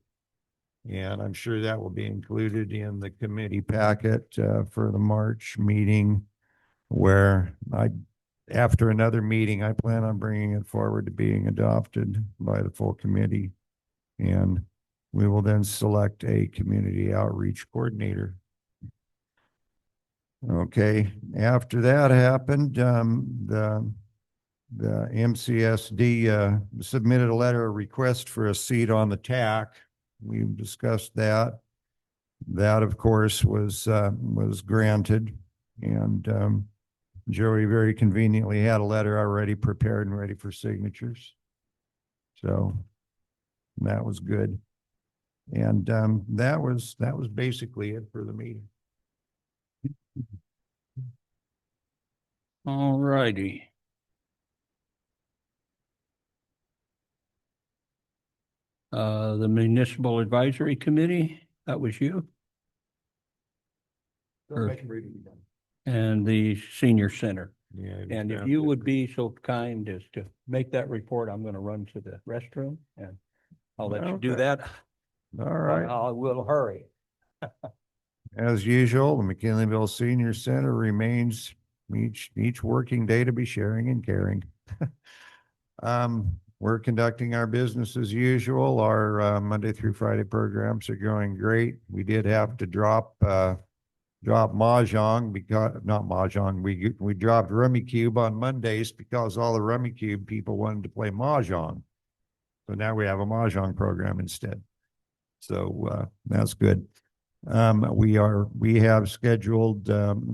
And I'm sure that will be included in the committee packet for the March meeting, where after another meeting, I plan on bringing it forward to being adopted by the full committee. And we will then select a community outreach coordinator. Okay, after that happened, the MCSD submitted a letter of request for a seat on the TAC. we've discussed that. That, of course, was granted. And Joey very conveniently had a letter already prepared and ready for signatures. So that was good. And that was basically it for the meeting. All righty. The Municipal Advisory Committee, that was you? Or- And the Senior Center. Yeah. And if you would be so kind as to make that report, I'm gonna run to the restroom and I'll let you do Okay. that. All right. I will hurry. As usual, the McKinleyville Senior Center remains each working day to be sharing and caring. We're conducting our business as usual. Our Monday through Friday programs are going great. We did have to drop Mahjong because, not Mahjong, we dropped Rummikub on Mondays because all the Rummikub people wanted to play Mahjong. So now we have a Mahjong program instead. So that's good. We have scheduled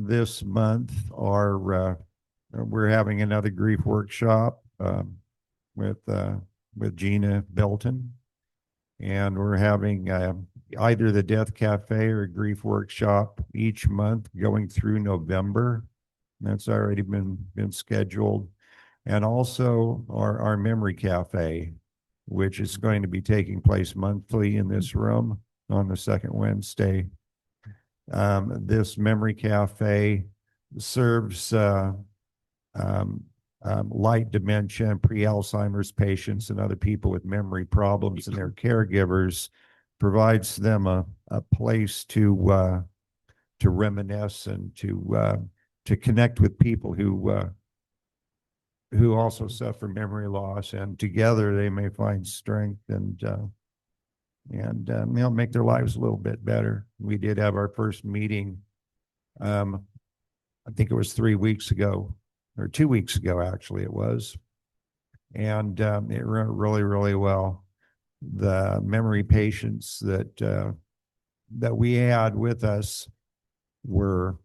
this month we're having another grief workshop with Gina Belton, and we're having either the Death Cafe or grief workshop each month going through November. That's already been scheduled, and also our Memory Cafe, which is going to be taking place monthly in this room on the second Wednesday. This Memory Cafe serves light dementia and pre-Alzheimer's patients and other people with memory problems and their caregivers, provides them a place to reminisce and to connect with people who also suffer memory loss, and together they may find strength and make their lives a little bit better. We did have our first meeting, I think it was 3 weeks ago, or 2 weeks ago, actually it was. And it went really, really well. The memory patients that we had with us were,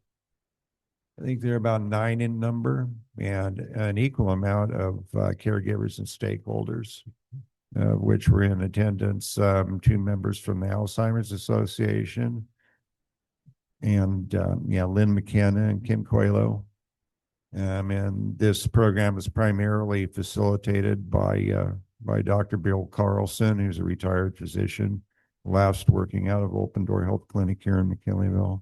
I think they're about 9 in number, and an equal amount of caregivers and stakeholders, which were in attendance, 2 members from the Alzheimer's Association, and Lynn McKenna and Kim Coelho. And this program is primarily facilitated by Dr. Bill Carlson, who's a retired physician, last working out of Open Door Health Clinic here in McKinleyville.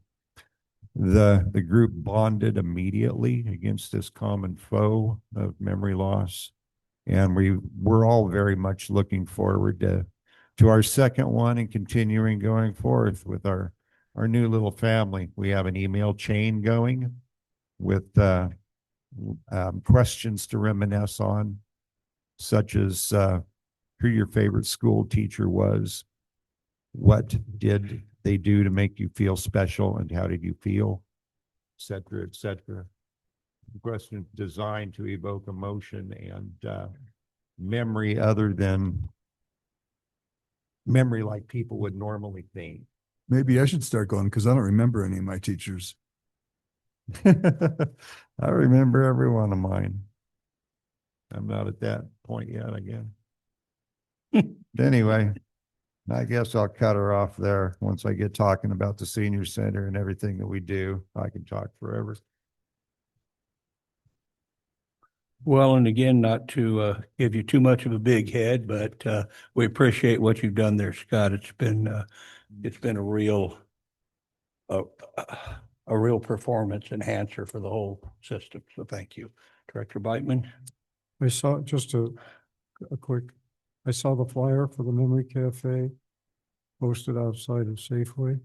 The group bonded immediately against this common foe of memory loss. And we're all very much looking forward to our second one and continuing going forth with our new little family. We have an email chain going with questions to reminisce on, such as who your favorite school teacher was, what did they do to make you feel special, and how did you feel, et cetera, et cetera. Questions designed to evoke emotion and memory other than memory like people would normally think. Maybe I should start going because I don't remember any of my teachers. I remember every one of mine. I'm not at that point yet, again. Anyway, I guess I'll cut her off there. Once I get talking about the senior center and everything that we do, I can talk forever. Well, and again, not to give you too much of a big head, but we appreciate what you've done there, Scott. It's been a real performance enhancer for the whole system. So thank you. Director Beitman. I saw just a quick, I saw the flyer for the Memory Cafe posted outside of Safeway.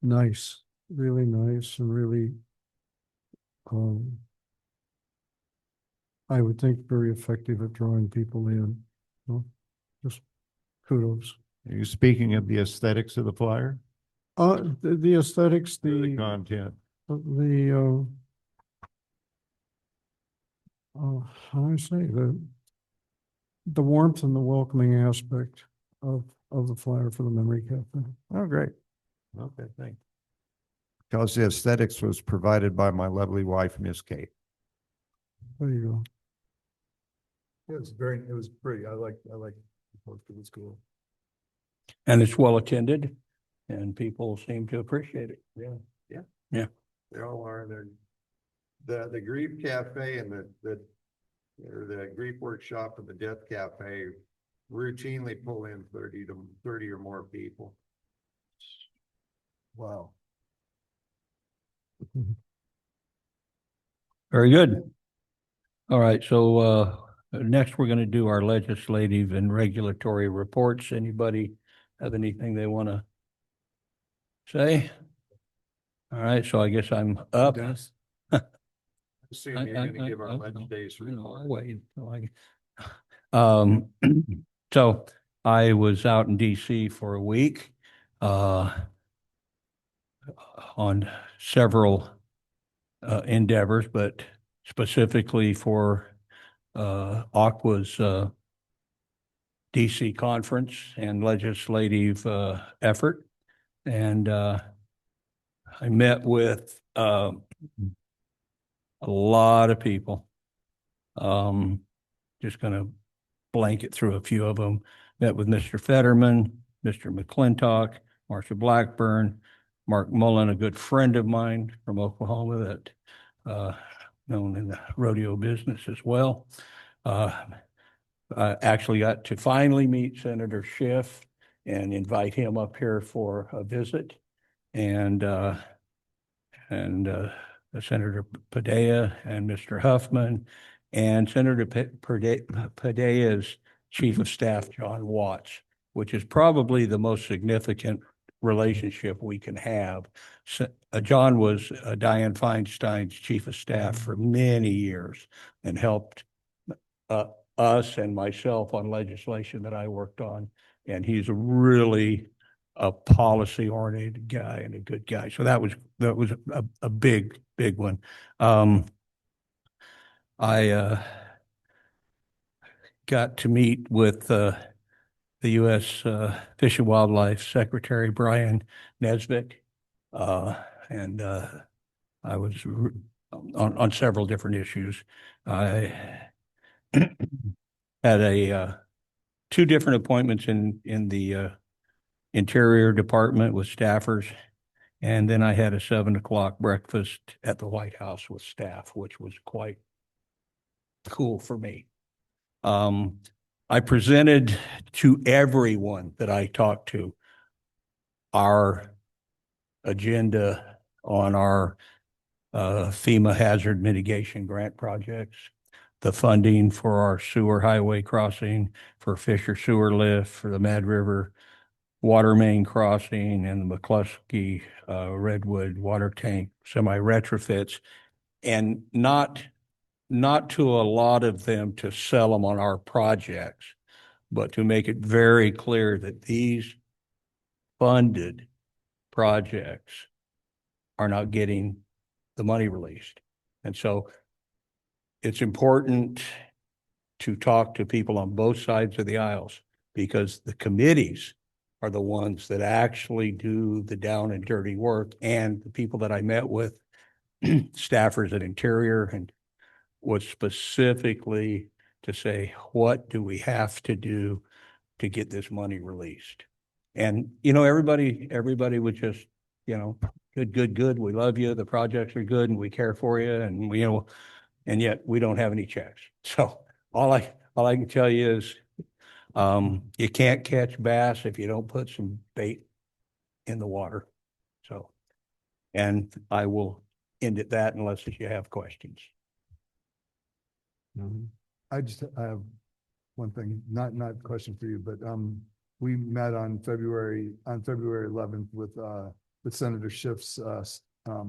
Nice, really nice, and really, I would think very effective at drawing people in. So just kudos. Are you speaking of the aesthetics of the flyer? The aesthetics, Or the the content? how do I say, the warmth and the welcoming aspect of of the flyer for the Memory Cafe. Oh, great. Okay, thanks. Because the aesthetics was provided by my lovely wife, Miss Kate. There you go. It was pretty. I like the poster. It was cool. And it's well attended and people seem to appreciate it. They all are. The Grief Cafe and the Grief Workshop and the Death Cafe routinely pull in 30 or more people. Wow. Very good. All right, so next we're going to do our legislative and regulatory reports. Anybody have anything they want to say? All right, so I guess I'm up. Dennis? Assume you're gonna give our legislative report. Wait. So I was out in DC for a week, on several endeavors, but specifically for Aqua's DC conference and legislative effort. And I met with a lot of people. Just going to blanket through a few of them. Met with Mr. Fetterman, Mr. McClintock, Marsha Blackburn, Mark Mullen, a good friend of mine from Oklahoma that known in the rodeo business as well. I actually got to finally meet Senator Schiff and invite him up here for a visit. And Senator Padilla and Mr. Huffman and Senator Padilla's Chief of Staff, John Watts, which is probably the most significant relationship we can have. John was Dianne Feinstein's Chief of Staff for many years and helped us and myself on legislation that I worked on. And he's really a policy-oriented guy and a good guy. So that was a big one. I got to meet with the U.S. Fish and Wildlife Secretary Brian Nesbitt, and I was on several different issues. I had two different appointments in the Interior Department with staffers, and then I had a 7:00 breakfast at the White House with staff, which was quite cool for me. I presented to everyone that I talked to our agenda on our FEMA hazard mitigation grant projects, the funding for our sewer highway crossing, for Fisher Sewer Lift, for the Mad River water main crossing, and the McCluskey Redwood water tank semi retrofits, and not to a lot of them to sell them on our projects, but to make it very clear that these funded projects are not getting the money released. And so it's important to talk to people on both sides of the aisles, because the committees are the ones that actually do the down and dirty work. And the people that I met with, staffers at Interior, and was specifically to say, what do we have to do to get this money released? And, everybody was just, good. We love you. The projects are good and we care for you. And and yet we don't have any checks. So all I can tell you is, you can't catch bass if you don't put some bait in the water. So, and I will end at that unless you have questions. I have one thing, not a question for you, but we met on February 11th with Senator Schiff's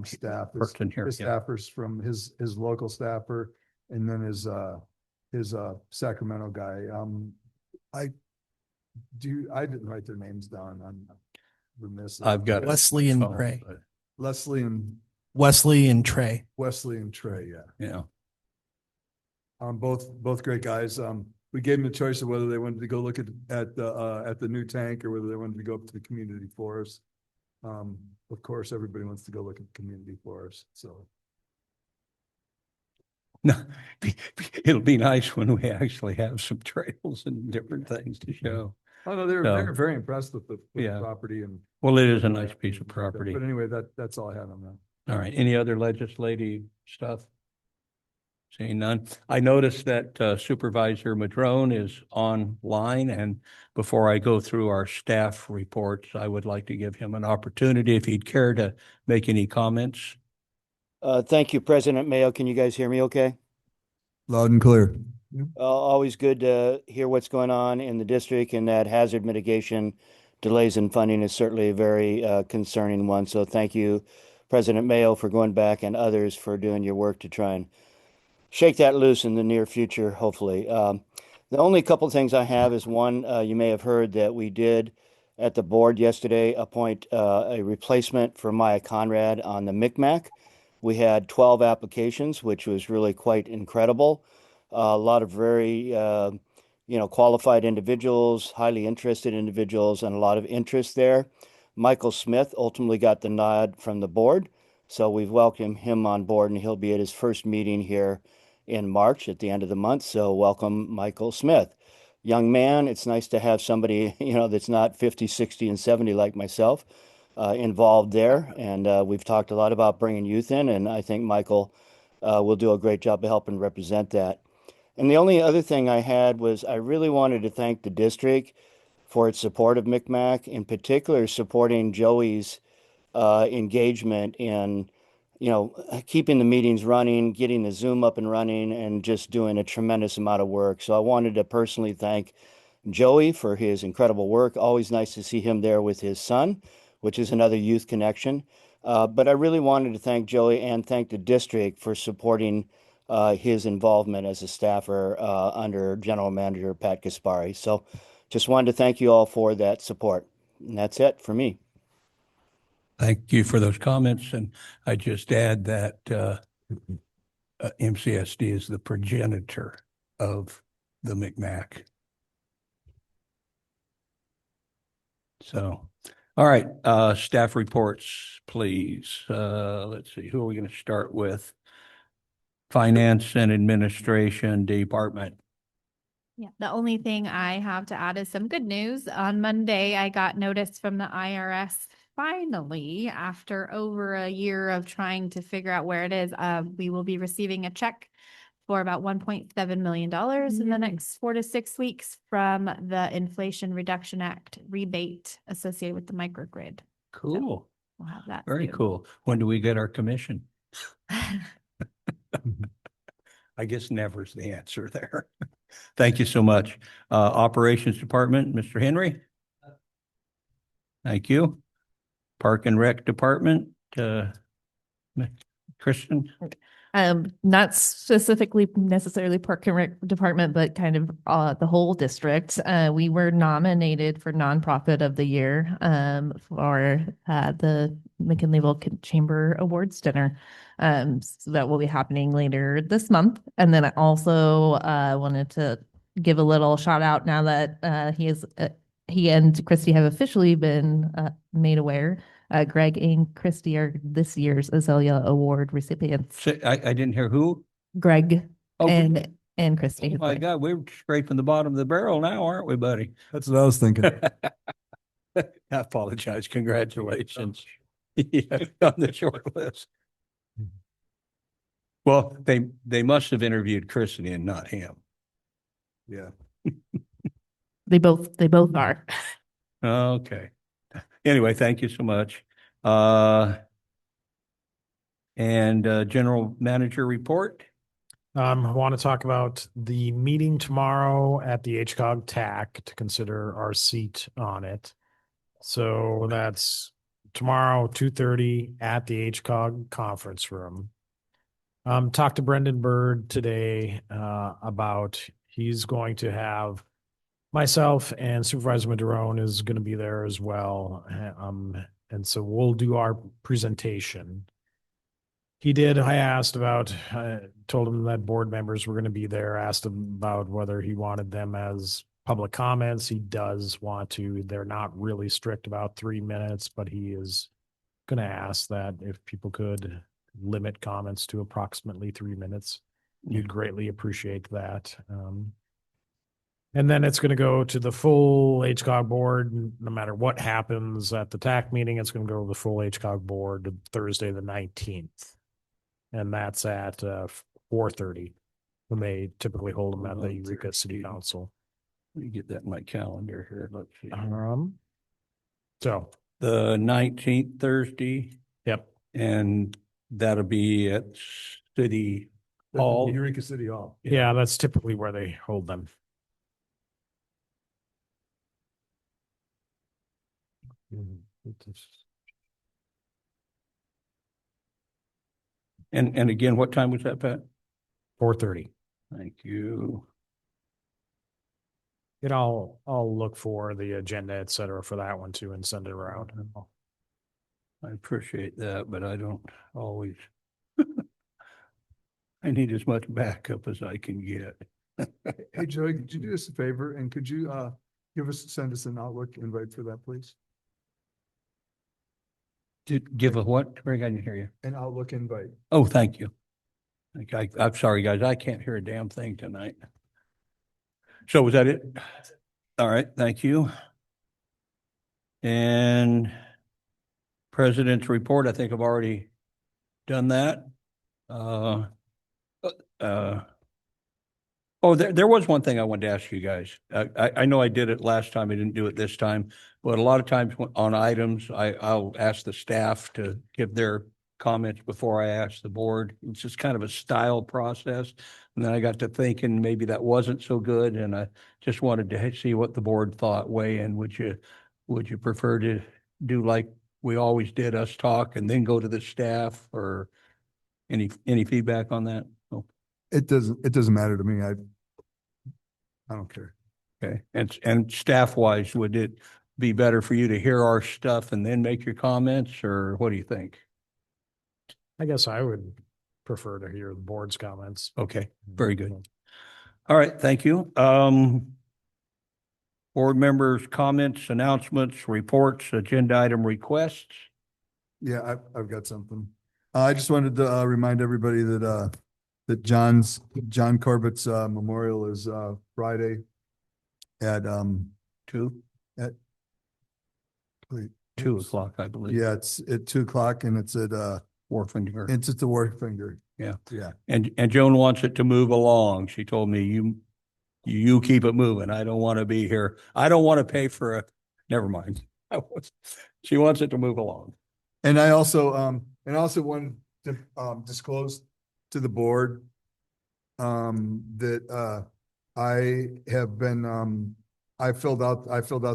staff, Person here, his yeah. staffers from his local staffer, and then his Sacramento guy. I didn't write their names down. I'm remiss. I've got Wesley and phone, Trey. but, Wesley and Trey. Trey. Yeah. Yeah. Both great guys. we gave them the choice of whether they wanted to go look at the new tank or whether they wanted to go up to the community forest. Of course, everybody wants to go look at the community forest, so. No, it'll be nice when we actually have some trails and different things to show. Oh, no, they're So- very impressed with the Yeah. property and. Well, it is a nice piece of property. But anyway, that's all I had on that. All right, any other legislative stuff? Seeing none. I noticed that Supervisor Madrone is online, and before I go through our staff reports, I would like to give him an opportunity if he'd care to make any comments. Thank you, President Mayo. Can you guys hear me okay? Loud and clear. Always good to hear what's going on in the district, and that hazard mitigation delays in funding is certainly a very concerning one. So thank you, President Mayo, for going back, and others for doing your work to try and shake that loose in the near future, hopefully. The only couple of things I have is one, you may have heard that we did at the board yesterday appoint a replacement for Maya Conrad on the MCMAC. We had 12 applications, which was really quite incredible. A lot of very, qualified individuals, highly interested individuals, and a lot of interest there. Michael Smith ultimately got the nod from the board. So we've welcomed him on board, and he'll be at his first meeting here in March at the end of the month. So welcome, Michael Smith. Young man, it's nice to have somebody, that's not 50, 60, and 70 like myself. Involved there, and we've talked a lot about bringing youth in, and I think Michael will do a great job of helping represent that. And the only other thing I had was I really wanted to thank the district for its support of MCMAC, in particular supporting Joey's engagement in, keeping the meetings running, getting the Zoom up and running, and just doing a tremendous amount of work. So I wanted to personally thank Joey for his incredible work. Always nice to see him there with his son, which is another youth connection. But I really wanted to thank Joey and thank the district for supporting his involvement as a staffer under General Manager Pat Gaspari. So just wanted to thank you all for that support. And that's it for me. Thank you for those comments, and I just add that MCSD is the progenitor of the MCMAC. So, all right, staff reports, please. Let's see, who are we going to start with? Finance and Administration Department. Yeah, the only thing I have to add is some good news. On Monday, I got notice from the IRS. Finally, after over a year of trying to figure out where it is, we will be receiving a check for about $1.7 million in the next 4 to 6 weeks from the Inflation Reduction Act rebate associated with the microgrid. Cool. We'll have that. Very soon. cool. When do we get our commission? I guess never's the answer there. Thank you so much. Operations Department, Mr. Henry. Thank you. Park and Rec Department, Kristen. Not specifically necessarily Park and Rec Department, but kind of the whole district. We were nominated for Nonprofit of the Year for the McKinleyville Chamber Awards Dinner. So that will be happening later this month. And then I also wanted to give a little shout out now that he and Christy have officially been made aware. Greg and Christy are this year's Azalea Award recipients. I didn't hear who? Greg Oh, and Christy. oh my God, we're scraping the bottom of the barrel now, aren't we, buddy? That's what I was thinking. I apologize. Congratulations. Yeah, on the short list. Well, they must have interviewed Christy and not him. Yeah. They both are. Okay. Anyway, thank you so much. And General Manager report. I want to talk about the meeting tomorrow at the HCOG TAC to consider our seat on it. So that's tomorrow, 2:30 at the HCOG conference room. Talked to Brendan Bird today about he's going to have myself and Supervisor Madrone is going to be there as well. And so we'll do our presentation. He did. I asked about, told him that board members were going to be there, asked him about whether he wanted them as public comments. He does want to. They're not really strict about 3 minutes, but he is going to ask that if people could limit comments to approximately 3 minutes. You'd greatly appreciate that. And then it's going to go to the full HCOG board, no matter what happens at the TAC meeting, it's going to go to the full HCOG board Thursday, the 19th. And that's at 4:30 when they typically hold them at the Eureka City Council. Let me get that in my calendar here. Let's see. So, The 19th Thursday, yep. and that'll be at City Hall. Eureka City Hall. Yeah, that's typically where they hold them. And again, what time was that, Pat? 4:30. Thank you. And I'll look for the agenda, et cetera, for that one too and send it around. I appreciate that, but I don't always. I need as much backup as I can get. Hey, Joey, could you do us a favor and could you send us an Outlook invite for that, please? Give a what? Greg, I didn't hear you. An Outlook invite. Oh, thank you. I'm sorry, guys. I can't hear a damn thing tonight. So was that it? All right, thank you. And President's report, I think I've already done that. Oh, there was one thing I wanted to ask you guys. I know I did it last time. I didn't do it this time, but a lot of times on items, I'll ask the staff to give their comments before I ask the board. It's just kind of a style process. And then I got to thinking maybe that wasn't so good, and I just wanted to see what the board thought. Weigh in. Would you prefer to do like we always did, us talk and then go to the staff, or any feedback on that? Oh. It doesn't matter to me. I don't care. Okay, and staff wise, would it be better for you to hear our stuff and then make your comments, or what do you think? I guess I would prefer to hear the board's comments. Okay, very good. All right, thank you. Board members' comments, announcements, reports, agenda item requests. Yeah, I've got something. I just wanted to remind everybody that that John Corbett's memorial is Friday at 2 at wait, 2 o'clock, I believe. yeah, it's at 2 o'clock and it's at Wharfinger. it's at the Wharfinger. Yeah. Yeah. And Joan wants it to move along. She told me you keep it moving. I don't want to be here. I don't want to pay for a, never mind. She wants it to move along. And I also want to disclose to the board that I have been I filled out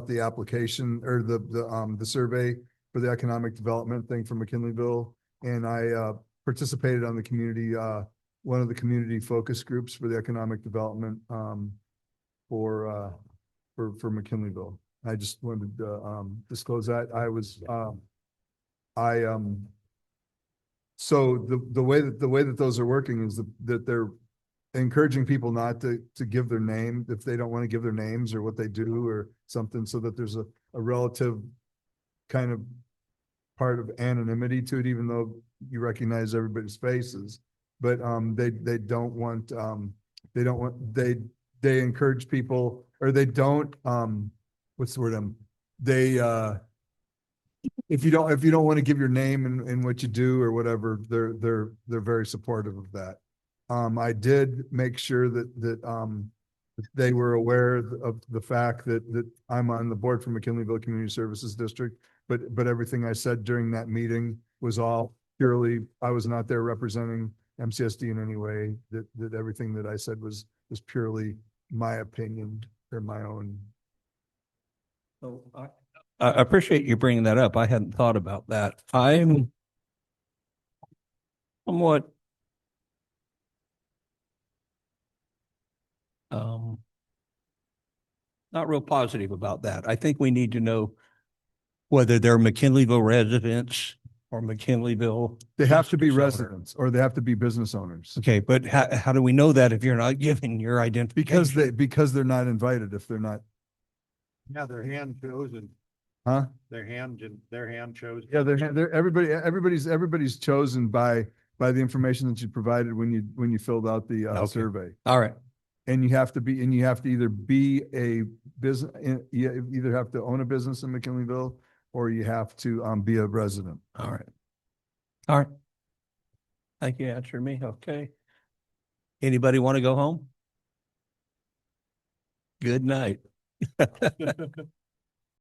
the application or the survey for the economic development thing for McKinleyville, and I participated on the community one of the community focus groups for the economic development for McKinleyville. I just wanted to disclose that. So the way that those are working is that they're encouraging people not to give their name if they don't want to give their names or what they do or something, so that there's a relative kind of part of anonymity to it, even though you recognize everybody's faces. But they encourage people, or they don't what's the word if you don't want to give your name and what you do or whatever, they're very supportive of that. I did make sure that they were aware of the fact that I'm on the board for McKinleyville Community Services District, but everything I said during that meeting was all purely, I was not there representing MCSD in any way, that everything that I said was purely my opinion or my own. So I appreciate you bringing that up. I hadn't thought about that. I'm somewhat not real positive about that. I think we need to know whether they're McKinleyville residents or McKinleyville. They have to be business owner. residents or they have to be business owners. Okay, but how do we know that if you're not giving your identification? Because they're not invited if they're not, Yeah, they're hand chosen. huh? They're hand chosen. Yeah, everybody's chosen by the information that you provided when you filled out the Okay. survey. All right, And you have to either be a business, you either have to own a business in McKinleyville or you have to be a resident. all right. All right. I think you answered me. Okay. Anybody want to go home? Good night.